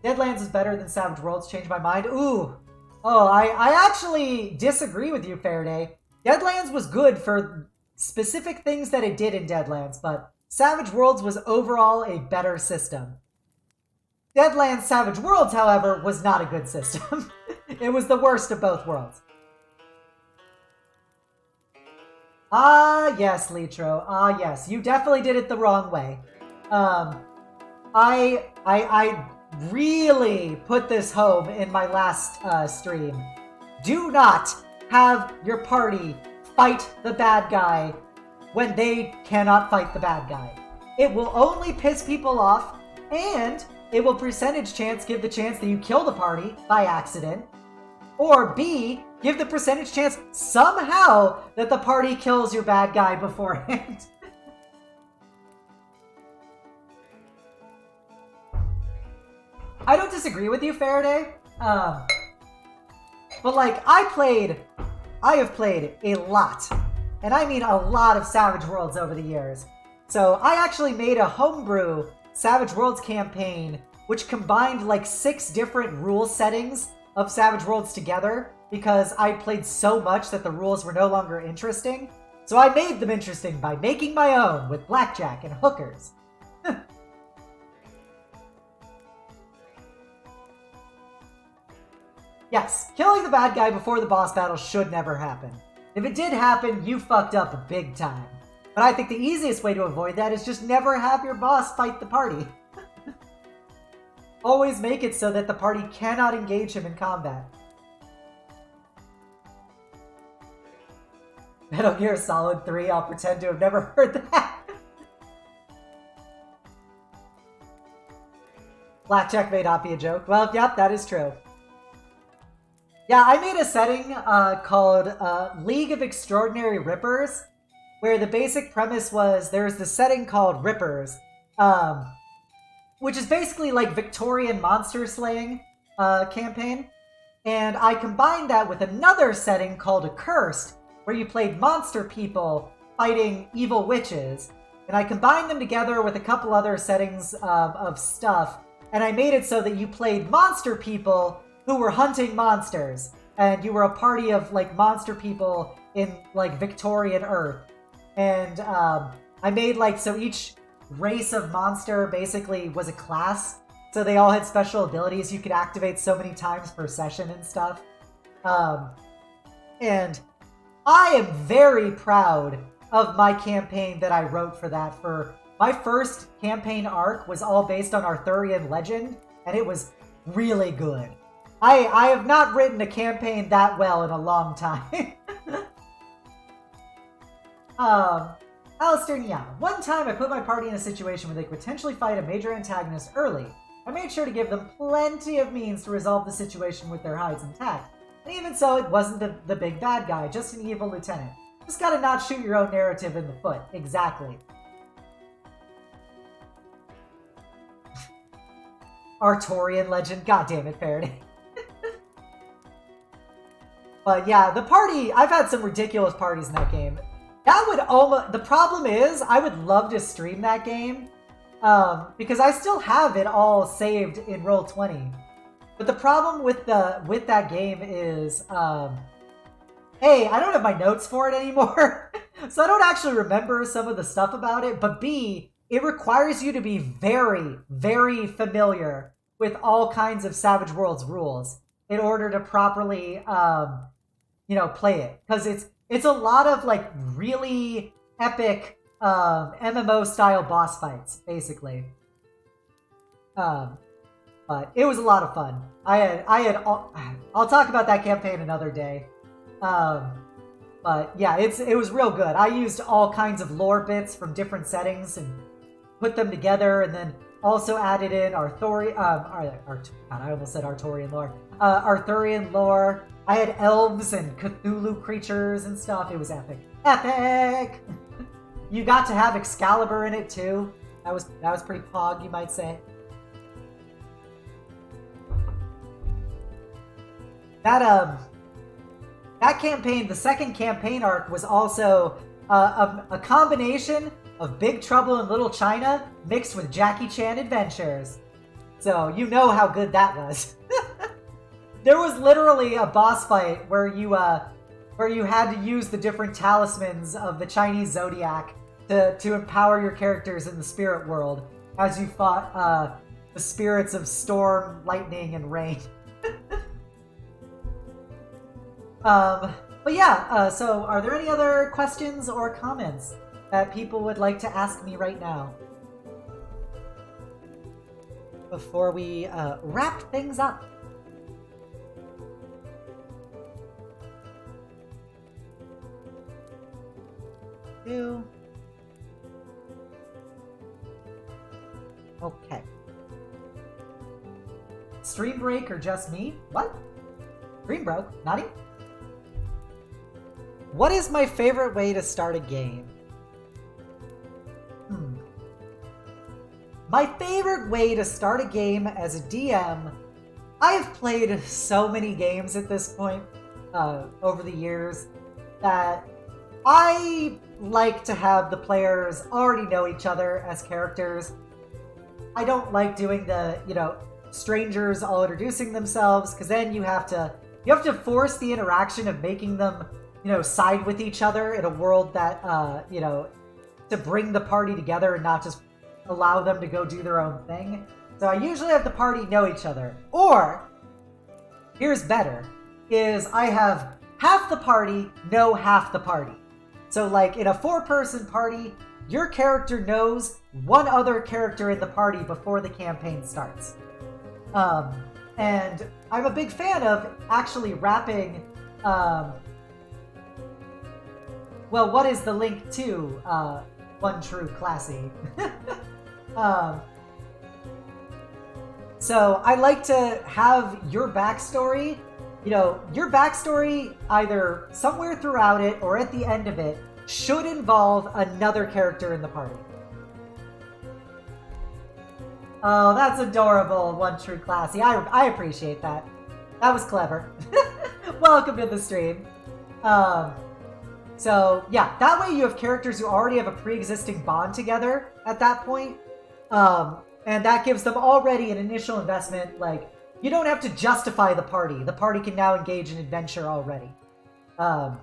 Deadlands is better than Savage Worlds. Changed my mind. Ooh. Oh, I actually disagree with you, Faraday. Deadlands was good for specific things that it did in Deadlands, but Savage Worlds was overall a better system. Deadlands Savage Worlds, however, was not a good system. It was the worst of both worlds. Ah, yes, Litro. Ah, yes. You definitely did it the wrong way. I really put this home in my last stream. Do not have your party fight the bad guy when they cannot fight the bad guy. It will only piss people off, and it will give the chance that you kill the party by accident, or B, give the percentage chance somehow that the party kills your bad guy beforehand. I don't disagree with you, Faraday. But like, I have played a lot, and I mean a lot of Savage Worlds over the years. So I actually made a homebrew Savage Worlds campaign, which combined like 6 different rule settings of Savage Worlds together, because I played so much that the rules were no longer interesting. So I made them interesting by making my own with blackjack and hookers. Yes, killing the bad guy before the boss battle should never happen. If it did happen, you fucked up big time. But I think the easiest way to avoid that is just never have your boss fight the party. Always make it so that the party cannot engage him in combat. Metal Gear Solid 3, I'll pretend to have never heard that. Blackjack may not be a joke. Well, yep, that is true. Yeah, I made a setting called League of Extraordinary Rippers, where the basic premise was there's this setting called Rippers, which is basically like Victorian monster slaying campaign. And I combined that with another setting called Accursed, where you played monster people fighting evil witches. And I combined them together with a couple other settings of stuff, and I made it so that you played monster people who were hunting monsters, and you were a party of like monster people in like Victorian Earth. And I made like, so each race of monster basically was a class, so they all had special abilities you could activate so many times per session and stuff. And I am very proud of my campaign that I wrote for that. For my first campaign arc was all based on Arthurian legend, and it was really good. I have not written a campaign that well in a long time. Alistair Nia. One time I put my party in a situation where they could potentially fight a major antagonist early. I made sure to give them plenty of means to resolve the situation with their hides intact. And even so, it wasn't the big bad guy, just an evil lieutenant. Just gotta not shoot your own narrative in the foot. Exactly. Arthurian legend. God damn it, Faraday. But yeah, the party, I've had some ridiculous parties in that game. That would almost, the problem is, I would love to stream that game, because I still have it all saved in Roll20. But the problem with that game is, A, I don't have my notes for it anymore, so I don't actually remember some of the stuff about it, but B, it requires you to be very, very familiar with all kinds of Savage Worlds rules in order to properly, play it. Because it's a lot of, like, really epic MMO-style boss fights, basically. But it was a lot of fun. I'll talk about that campaign another day. But yeah, it was real good. I used all kinds of lore bits from different settings and put them together, and then also added in I almost said Arthurian lore. Arthurian lore. I had elves and Cthulhu creatures and stuff. It was epic. Epic! You got to have Excalibur in it too. That was pretty pog, you might say. That campaign, the second campaign arc, was also a combination of Big Trouble in Little China mixed with Jackie Chan adventures. So you know how good that was. There was literally a boss fight where you had to use the different talismans of the Chinese zodiac to empower your characters in the spirit world as you fought the spirits of storm, lightning, and rain. But yeah, so are there any other questions or comments that people would like to ask me right now before we wrap things up? Okay. Stream break or just me? What? Stream broke? Nani? What is my favorite way to start a game? My favorite way to start a game as a DM, I've played so many games at this point over the years that I like to have the players already know each other as characters. I don't like doing the, strangers all introducing themselves, because then you have to force the interaction of making them, side with each other in a world that, to bring the party together and not just allow them to go do their own thing. So I usually have the party know each other. Or, here's better, is I have half the party know half the party. So like in a 4-person party, your character knows one other character in the party before the campaign starts. And I'm a big fan of actually wrapping, what is the link to One True Classy? So I like to have your backstory, your backstory either somewhere throughout it or at the end of it should involve another character in the party. Oh, that's adorable, One True Classy. I appreciate that. That was clever. Welcome to the stream. So, yeah, that way you have characters who already have a pre-existing bond together at that point. And that gives them already an initial investment. Like, you don't have to justify the party. The party can now engage in adventure already. And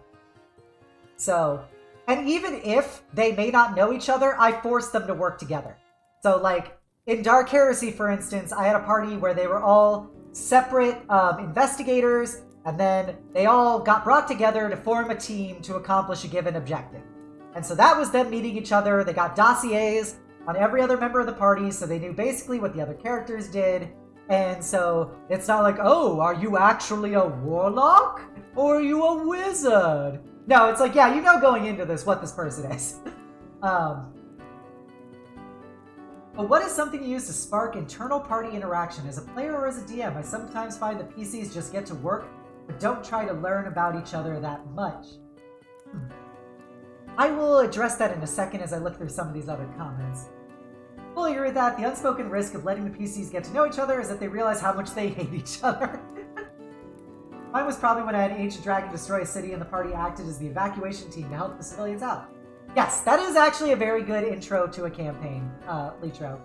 even if they may not know each other, I force them to work together. So, like, in Dark Heresy, for instance, I had a party where they were all separate investigators, and then they all got brought together to form a team to accomplish a given objective. And so that was them meeting each other. They got dossiers on every other member of the party, so they knew basically what the other characters did. And so it's not like, oh, are you actually a warlock? Or are you a wizard? No, it's like, yeah, you know going into this what this person is. But what is something you use to spark internal party interaction? As a player or as a DM, I sometimes find the PCs just get to work, but don't try to learn about each other that much. I will address that in a second as I look through some of these other comments. Fully agree with that. The unspoken risk of letting the PCs get to know each other is that they realize how much they hate each other. Mine was probably when I had Ancient Dragon destroy a city and the party acted as the evacuation team to help the civilians out. Yes, that is actually a very good intro to a campaign, Litro.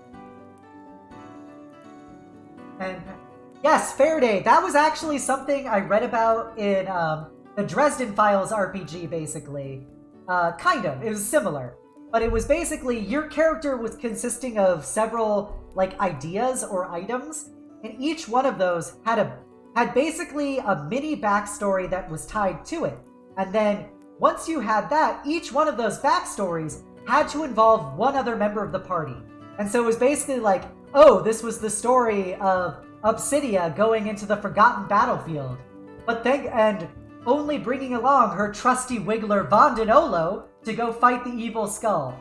And yes, Faraday, that was actually something I read about in the Dresden Files RPG, basically. Kind of, it was similar. But it was basically, your character was consisting of several, like, ideas or items, and each one of those had basically a mini backstory that was tied to it. And then, once you had that, each one of those backstories had to involve one other member of the party. And so it was basically like, oh, this was the story of Obsidia going into the Forgotten Battlefield. And only bringing along her trusty wiggler Vondanolo to go fight the evil skull.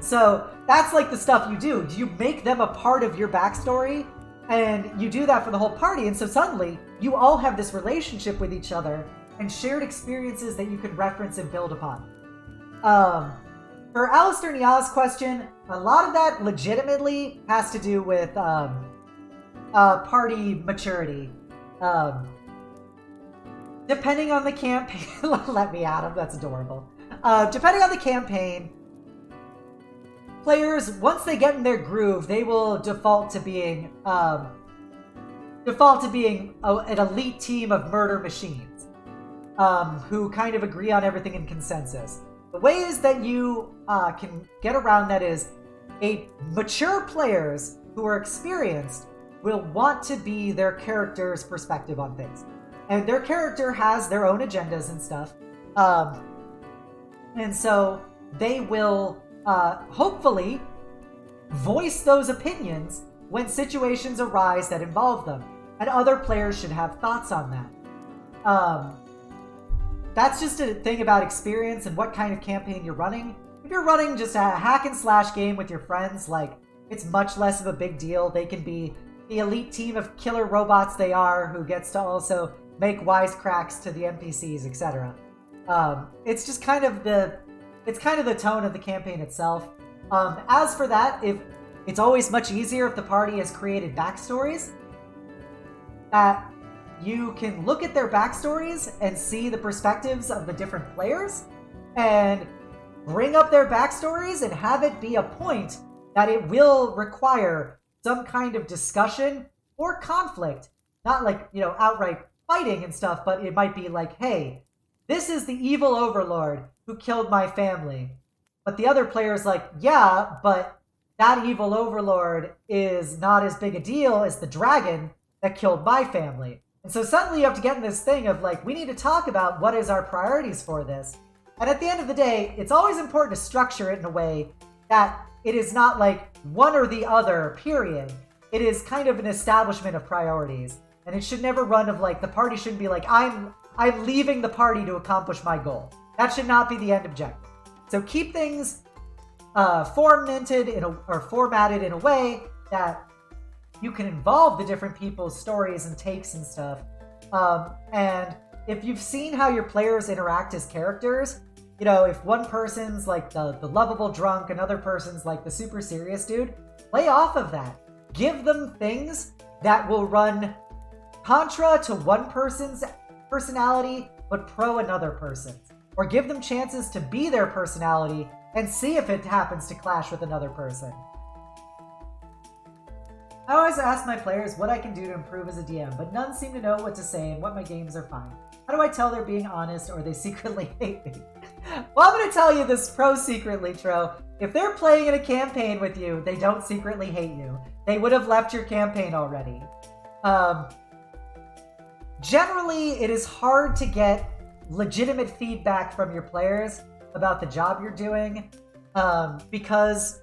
So that's like the stuff you do. You make them a part of your backstory, and you do that for the whole party, and so suddenly you all have this relationship with each other and shared experiences that you can reference and build upon. For Alistair Niala's question, a lot of that legitimately has to do with party maturity. Depending on the campaign, let me at him, that's adorable. Depending on the campaign, players, once they get in their groove, they will default to being an elite team of murder machines, who kind of agree on everything in consensus. The ways that you can get around that is mature players who are experienced will want to be their character's perspective on things. And their character has their own agendas and stuff. And so they will hopefully voice those opinions when situations arise that involve them. And other players should have thoughts on that. That's just a thing about experience and what kind of campaign you're running. If you're running just a hack and slash game with your friends, like, it's much less of a big deal. They can be the elite team of killer robots they are, who gets to also make wisecracks to the NPCs, etc. It's just kind of the tone of the campaign itself. As for that, if it's always much easier if the party has created backstories, that you can look at their backstories and see the perspectives of the different players and bring up their backstories and have it be a point that it will require some kind of discussion or conflict. Not like, outright fighting and stuff, but it might be like, hey, this is the evil overlord who killed my family. But the other player's like, yeah, but that evil overlord is not as big a deal as the dragon that killed my family. And so suddenly you have to get in this thing of like, we need to talk about what is our priorities for this. And at the end of the day, it's always important to structure it in a way that it is not like one or the other, period. It is kind of an establishment of priorities. And it should never run of like, the party shouldn't be like, I'm leaving the party to accomplish my goal. That should not be the end objective. So keep things formatted in a way that you can involve the different people's stories and takes and stuff. And if you've seen how your players interact as characters, if one person's like the lovable drunk, another person's like the super serious dude, play off of that. Give them things that will run contra to one person's personality, but pro another person's. Or give them chances to be their personality and see if it happens to clash with another person. I always ask my players what I can do to improve as a DM, but none seem to know what to say and what my games are fine. How do I tell they're being honest or they secretly hate me? Well, I'm going to tell you this pro-secretly, Tro. If they're playing in a campaign with you, they don't secretly hate you. They would have left your campaign already. Generally, it is hard to get legitimate feedback from your players about the job you're doing because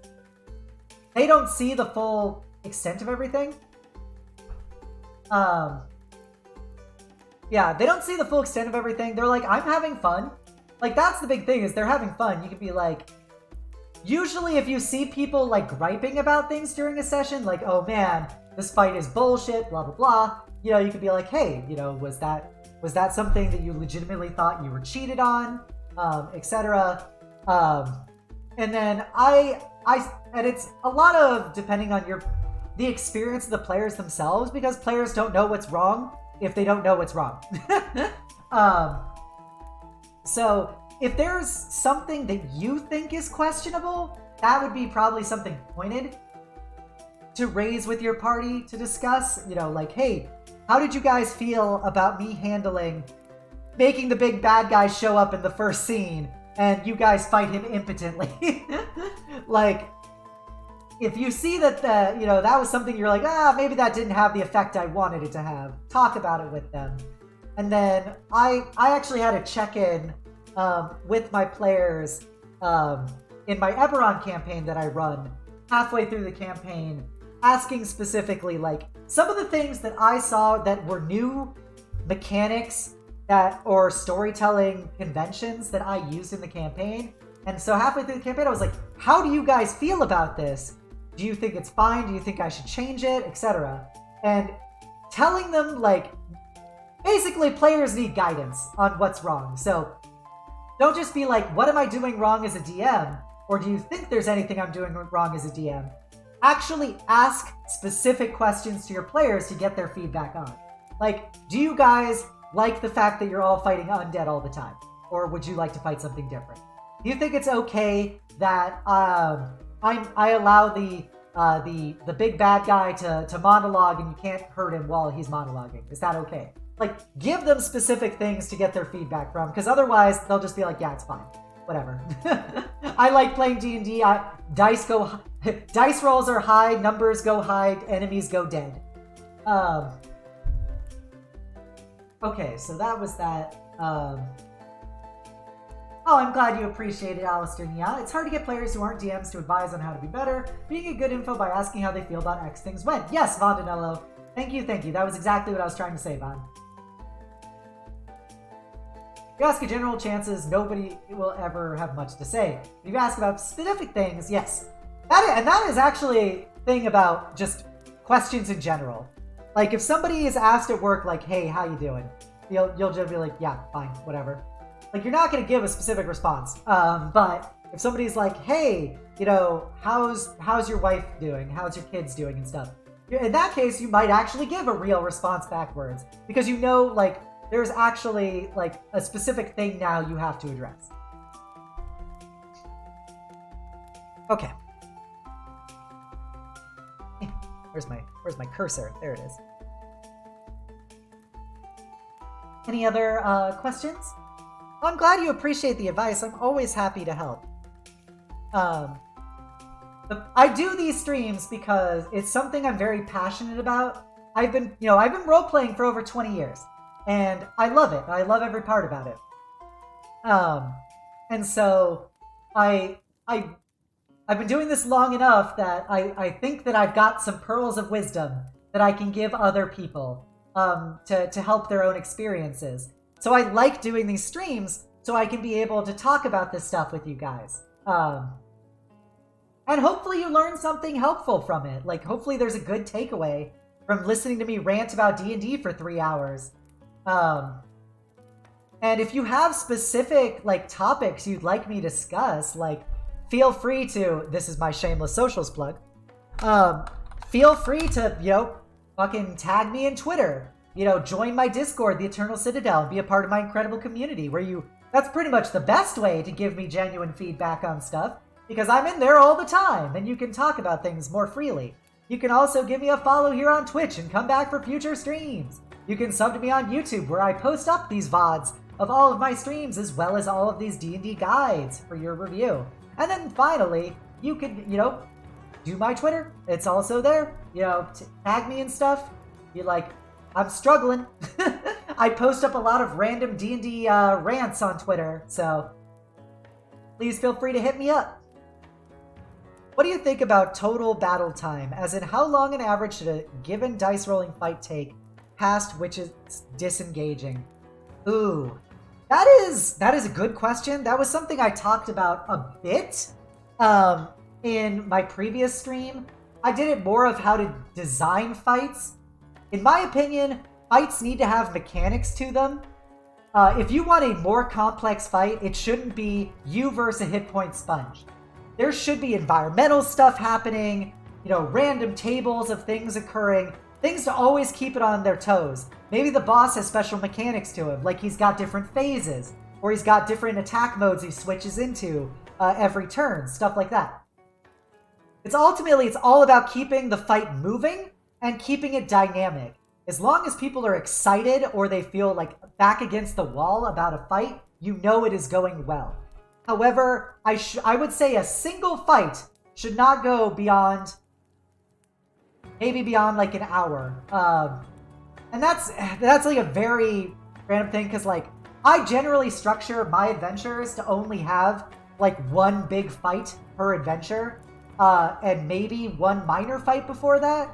they don't see the full extent of everything. Yeah, they don't see the full extent of everything. They're like, I'm having fun. Like, that's the big thing, is they're having fun. You could be like, usually if you see people like griping about things during a session, like, oh man, this fight is bullshit, blah, blah, blah. You could be like, hey, was that something that you legitimately thought you were cheated on, etc. And then and it's a lot of depending on the experience of the players themselves, because players don't know what's wrong if they don't know what's wrong. So if there's something that you think is questionable, that would be probably something pointed to raise with your party to discuss. Like, hey, how did you guys feel about me making the big bad guy show up in the first scene and you guys fight him impotently? Like, if you see that that was something you're like, maybe that didn't have the effect I wanted it to have, talk about it with them. And then I actually had a check-in with my players in my Eberron campaign that I run halfway through the campaign, asking specifically, like, some of the things that I saw that were new mechanics or storytelling conventions that I used in the campaign. And so halfway through the campaign, I was like, how do you guys feel about this? Do you think it's fine? Do you think I should change it? Etc. And telling them, like, basically players need guidance on what's wrong. So don't just be like, what am I doing wrong as a DM? Or do you think there's anything I'm doing wrong as a DM? Actually ask specific questions to your players to get their feedback on. Like, do you guys like the fact that you're all fighting undead all the time? Or would you like to fight something different? Do you think it's okay that I allow the big bad guy to monologue and you can't hurt him while he's monologuing? Is that okay? Like, give them specific things to get their feedback from, because otherwise they'll just be like, yeah, it's fine. Whatever. I like playing D&D. Dice rolls are high, numbers go high, enemies go dead. Okay, so that was that. Oh, I'm glad you appreciate it, Alistair Nia. It's hard to get players who aren't DMs to advise on how to be better. Being a good info by asking how they feel about X things went. Yes, Von Danello. Thank you. That was exactly what I was trying to say, Von. If you ask a general, chances nobody will ever have much to say. If you ask about specific things, yes. That is actually a thing about just questions in general. Like, if somebody is asked at work, like, hey, how you doing? You'll just be like, yeah, fine, whatever. Like, you're not going to give a specific response. But If somebody's like, hey, you know, how's your wife doing? How's your kids doing and stuff? In that case, you might actually give a real response backwards because you know, like, there's actually, like, a specific thing now you have to address. Okay. Where's my cursor? There it is. Any other questions? Well, I'm glad you appreciate the advice. I'm always happy to help. I do these streams because it's something I'm very passionate about. I've been role-playing for over 20 years, and I love it. I love every part about it. And so I've been doing this long enough that I think that I've got some pearls of wisdom that I can give other people to help their own experiences. So I like doing these streams so I can be able to talk about this stuff with you guys. And hopefully you learn something helpful from it. Like, hopefully there's a good takeaway from listening to me rant about D&D for 3 hours. And if you have specific, like, topics you'd like me to discuss, like, feel free to, this is my shameless socials plug, feel free to, you know, fucking tag me in Twitter. You know, join my Discord, the Eternal Citadel, and be a part of my incredible community where that's pretty much the best way to give me genuine feedback on stuff, because I'm in there all the time, and you can talk about things more freely. You can also give me a follow here on Twitch and come back for future streams. You can sub to me on YouTube, where I post up these VODs of all of my streams, as well as all of these D&D guides for your review. And then finally, you can, you know, do my Twitter. It's also there. You know, tag me and stuff. You like, I'm struggling. I post up a lot of random D&D rants on Twitter, so please feel free to hit me up. What do you think about total battle time? As in, how long an average should a given dice rolling fight take past which is disengaging? Ooh, that is a good question. That was something I talked about a bit in my previous stream. I did it more of how to design fights. In my opinion, fights need to have mechanics to them. If you want a more complex fight, it shouldn't be you versus a hit point sponge. There should be environmental stuff happening, you know, random tables of things occurring, things to always keep it on their toes. Maybe the boss has special mechanics to him, like he's got different phases, or he's got different attack modes he switches into every turn, stuff like that. It's all about keeping the fight moving and keeping it dynamic. As long as people are excited or they feel like back against the wall about a fight, you know it is going well. However, I would say a single fight should not go beyond like an hour. And that's like a very random thing, because like I generally structure my adventures to only have like one big fight per adventure, and maybe one minor fight before that.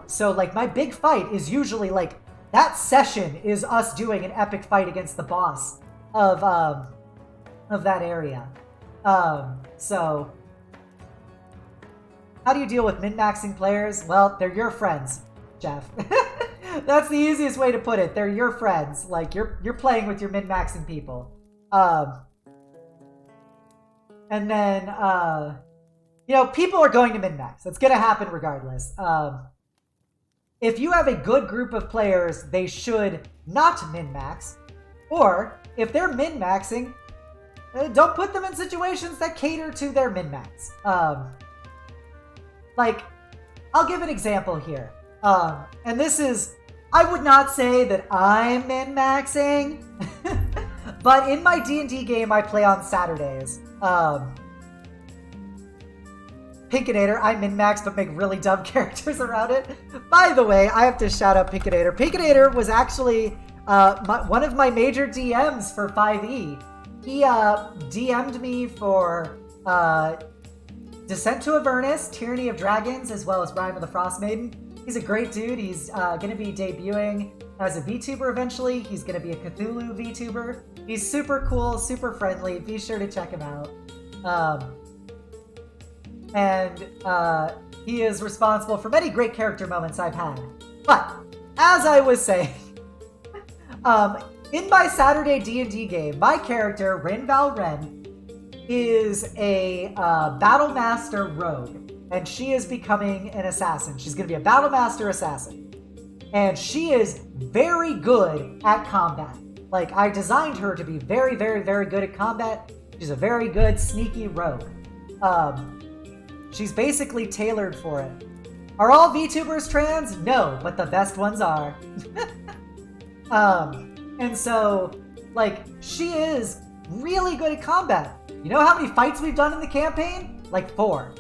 So like my big fight is usually like that session is us doing an epic fight against the boss of that area. So how do you deal with min-maxing players? Well, they're your friends, Jeff. That's the easiest way to put it. They're your friends. Like you're playing with your min-maxing people. And then you know, people are going to min-max. It's going to happen regardless. If you have a good group of players, they should not min-max. Or if they're min-maxing, don't put them in situations that cater to their min-max. Like, I'll give an example here. And this is, I would not say that I'm min-maxing, but in my D&D game I play on Saturdays, Pinkinator, I min-max but make really dumb characters around it. By the way, I have to shout out Pinkinator. Pinkinator was actually one of my major DMs for 5e. He DM'd me for Descent to Avernus, Tyranny of Dragons, as well as Rime of the Frost Maiden. He's a great dude. He's going to be debuting as a VTuber eventually. He's going to be a Cthulhu VTuber. He's super cool, super friendly. Be sure to check him out. And he is responsible for many great character moments I've had. But, as I was saying, in my Saturday D&D game, my character, Rin Val Ren, is a Battle Master rogue, and she is becoming an assassin. She's going to be a Battle Master assassin. And she is very good at combat. Like, I designed her to be very, very, very good at combat. She's a very good, sneaky rogue. She's basically tailored for it. Are all VTubers trans? No, but the best ones are. And so, like, she is really good at combat. You know how many fights we've done in the campaign? Like 4.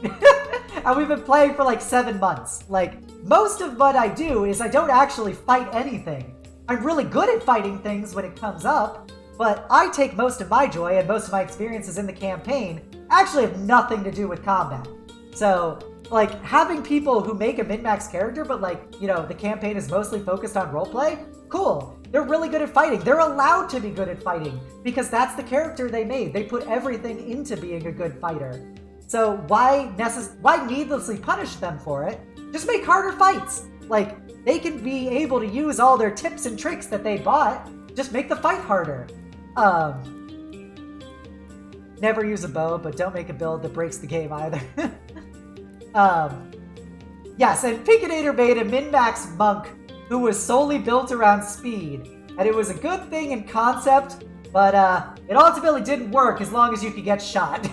And we've been playing for like 7 months. Like, most of what I do is I don't actually fight anything. I'm really good at fighting things when it comes up, but I take most of my joy and most of my experiences in the campaign actually have nothing to do with combat. So, like, having people who make a min-max character, but like, you know, the campaign is mostly focused on roleplay, cool. They're really good at fighting. They're allowed to be good at fighting because that's the character they made. They put everything into being a good fighter. So why needlessly punish them for it? Just make harder fights. Like, they can be able to use all their tips and tricks that they bought. Just make the fight harder. Never use a bow, but don't make a build that breaks the game either. Yes, and Pinkinator made a min-max monk who was solely built around speed. And it was a good thing in concept, but it ultimately didn't work as long as you could get shot.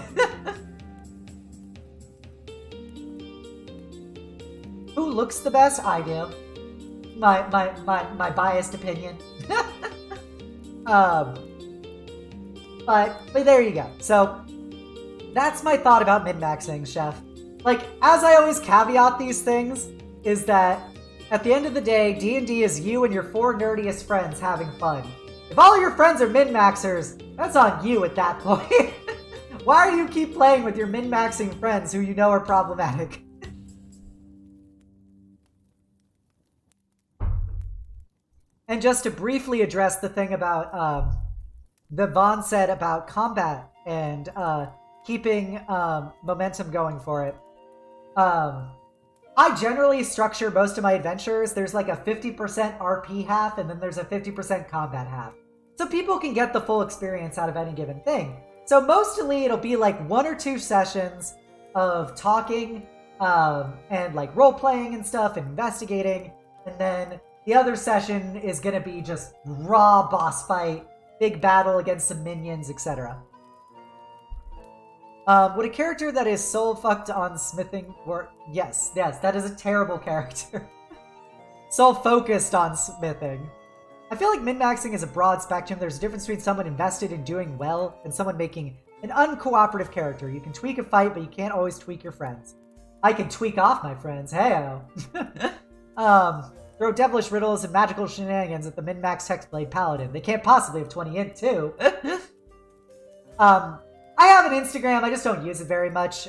Who looks the best? I do. My biased opinion. But there you go. So that's my thought about min-maxing, Chef. Like, as I always caveat these things, is that at the end of the day, D&D is you and your 4 nerdiest friends having fun. If all your friends are min-maxers, that's on you at that point. Why do you keep playing with your min-maxing friends who you know are problematic? And just to briefly address the thing about that Vaughn said about combat and keeping momentum going for it. I generally structure most of my adventures. There's like a 50% RP half, and then there's a 50% combat half. So people can get the full experience out of any given thing. So mostly it'll be like 1 or 2 sessions of talking and like role-playing and stuff and investigating. And then the other session is going to be just raw boss fight, big battle against some minions, etc. Would a character that is soul fucked on smithing work? Yes, that is a terrible character. Soul focused on smithing. I feel like min-maxing is a broad spectrum. There's a difference between someone invested in doing well and someone making an uncooperative character. You can tweak a fight, but you can't always tweak your friends. I can tweak off my friends. Hey-o. Throw devilish riddles and magical shenanigans at the min-max Hexblade Paladin. They can't possibly have 20 int, too. I have an Instagram, I just don't use it very much,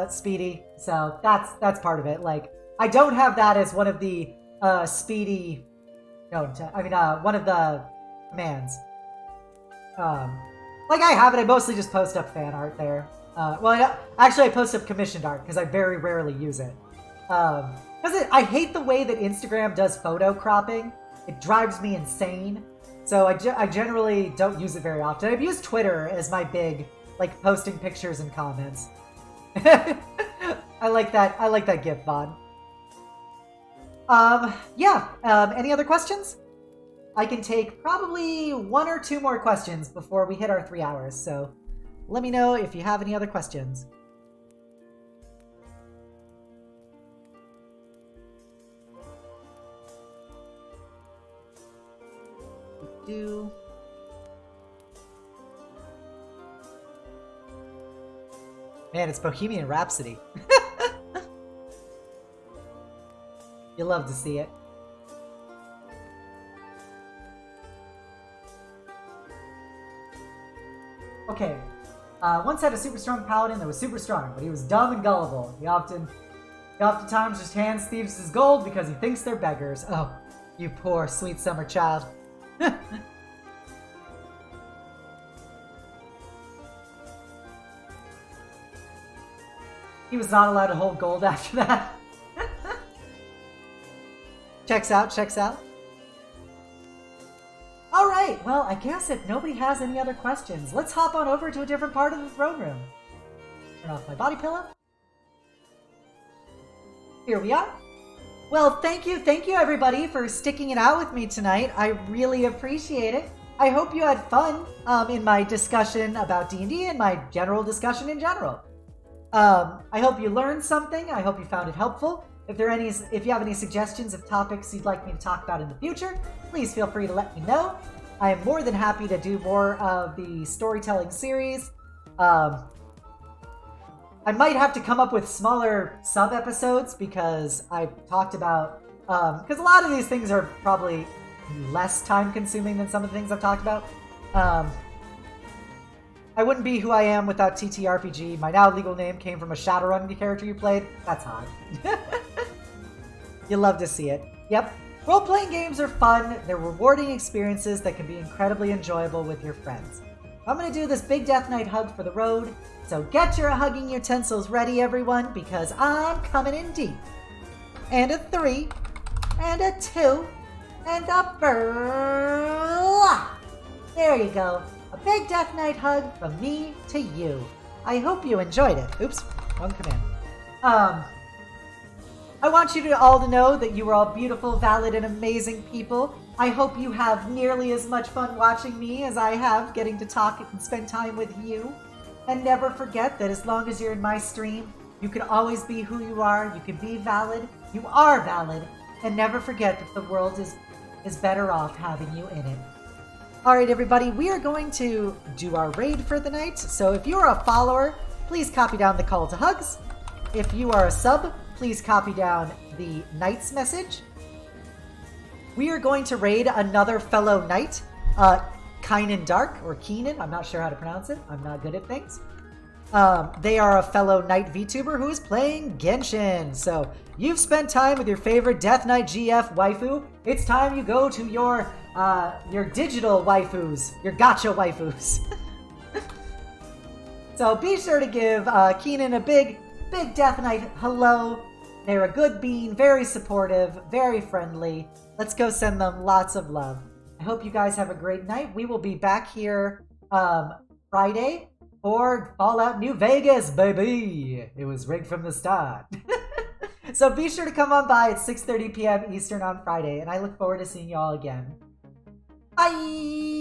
Speedy, so that's part of it. Like, I don't have that as one of the, Speedy, one of the commands. Like, I have it, I mostly just post up fan art there. Actually, I post up commissioned art, because I very rarely use it. Because I hate the way that Instagram does photo cropping. It drives me insane. So I generally don't use it very often. I've used Twitter as my big, like, posting pictures and comments. I like that GIF, Vaughn. Any other questions? I can take probably 1 or 2 more questions before we hit our 3 hours, so let me know if you have any other questions. Man, it's Bohemian Rhapsody. You love to see it. Okay. Once had a super strong paladin that was super strong, but he was dumb and gullible. He oftentimes just hands thieves his gold because he thinks they're beggars. Oh, you poor sweet summer child. He was not allowed to hold gold after that. Checks out. Alright, well, I guess if nobody has any other questions, let's hop on over to a different part of the throne room. Turn off my body pillow. Here we are. Well, thank you everybody for sticking it out with me tonight. I really appreciate it. I hope you had fun in my discussion about D&D and my general discussion in general. I hope you learned something. I hope you found it helpful. If you have any suggestions of topics you'd like me to talk about in the future, please feel free to let me know. I am more than happy to do more of the storytelling series. I might have to come up with smaller sub-episodes because I've talked about... because a lot of these things are probably less time-consuming than some of the things I've talked about. I wouldn't be who I am without TTRPG. My now legal name came from a Shadowrun character you played. That's hot. You love to see it. Yep. Role-playing games are fun. They're rewarding experiences that can be incredibly enjoyable with your friends. I'm going to do this big Death Knight hug for the road. So get your hugging utensils ready, everyone, because I'm coming in deep. And a 3, and a 2, and a burla. There you go. A big Death Knight hug from me to you. I hope you enjoyed it. Oops, wrong command. I want you all to know that you are all beautiful, valid, and amazing people. I hope you have nearly as much fun watching me as I have getting to talk and spend time with you. And never forget that as long as you're in my stream, you can always be who you are. You can be valid. You are valid. And never forget that the world is better off having you in it. All right, everybody, we are going to do our raid for the night. So if you're a follower, please copy down the call to hugs. If you are a sub, please copy down the knight's message. We are going to raid another fellow knight, Keenan Dark, or Keenan. I'm not sure how to pronounce it. I'm not good at things. They are a fellow knight VTuber who is playing Genshin. So you've spent time with your favorite Death Knight GF waifu. It's time you go to your digital waifus, your gacha waifus. So be sure to give Keenan a big Death Knight hello. They're a good bean, very supportive, very friendly. Let's go send them lots of love. I hope you guys have a great night. We will be back here Friday for Fallout New Vegas, baby. It was rigged from the start. So be sure to come on by at 6:30 p.m. Eastern on Friday, and I look forward to seeing you all again. Bye!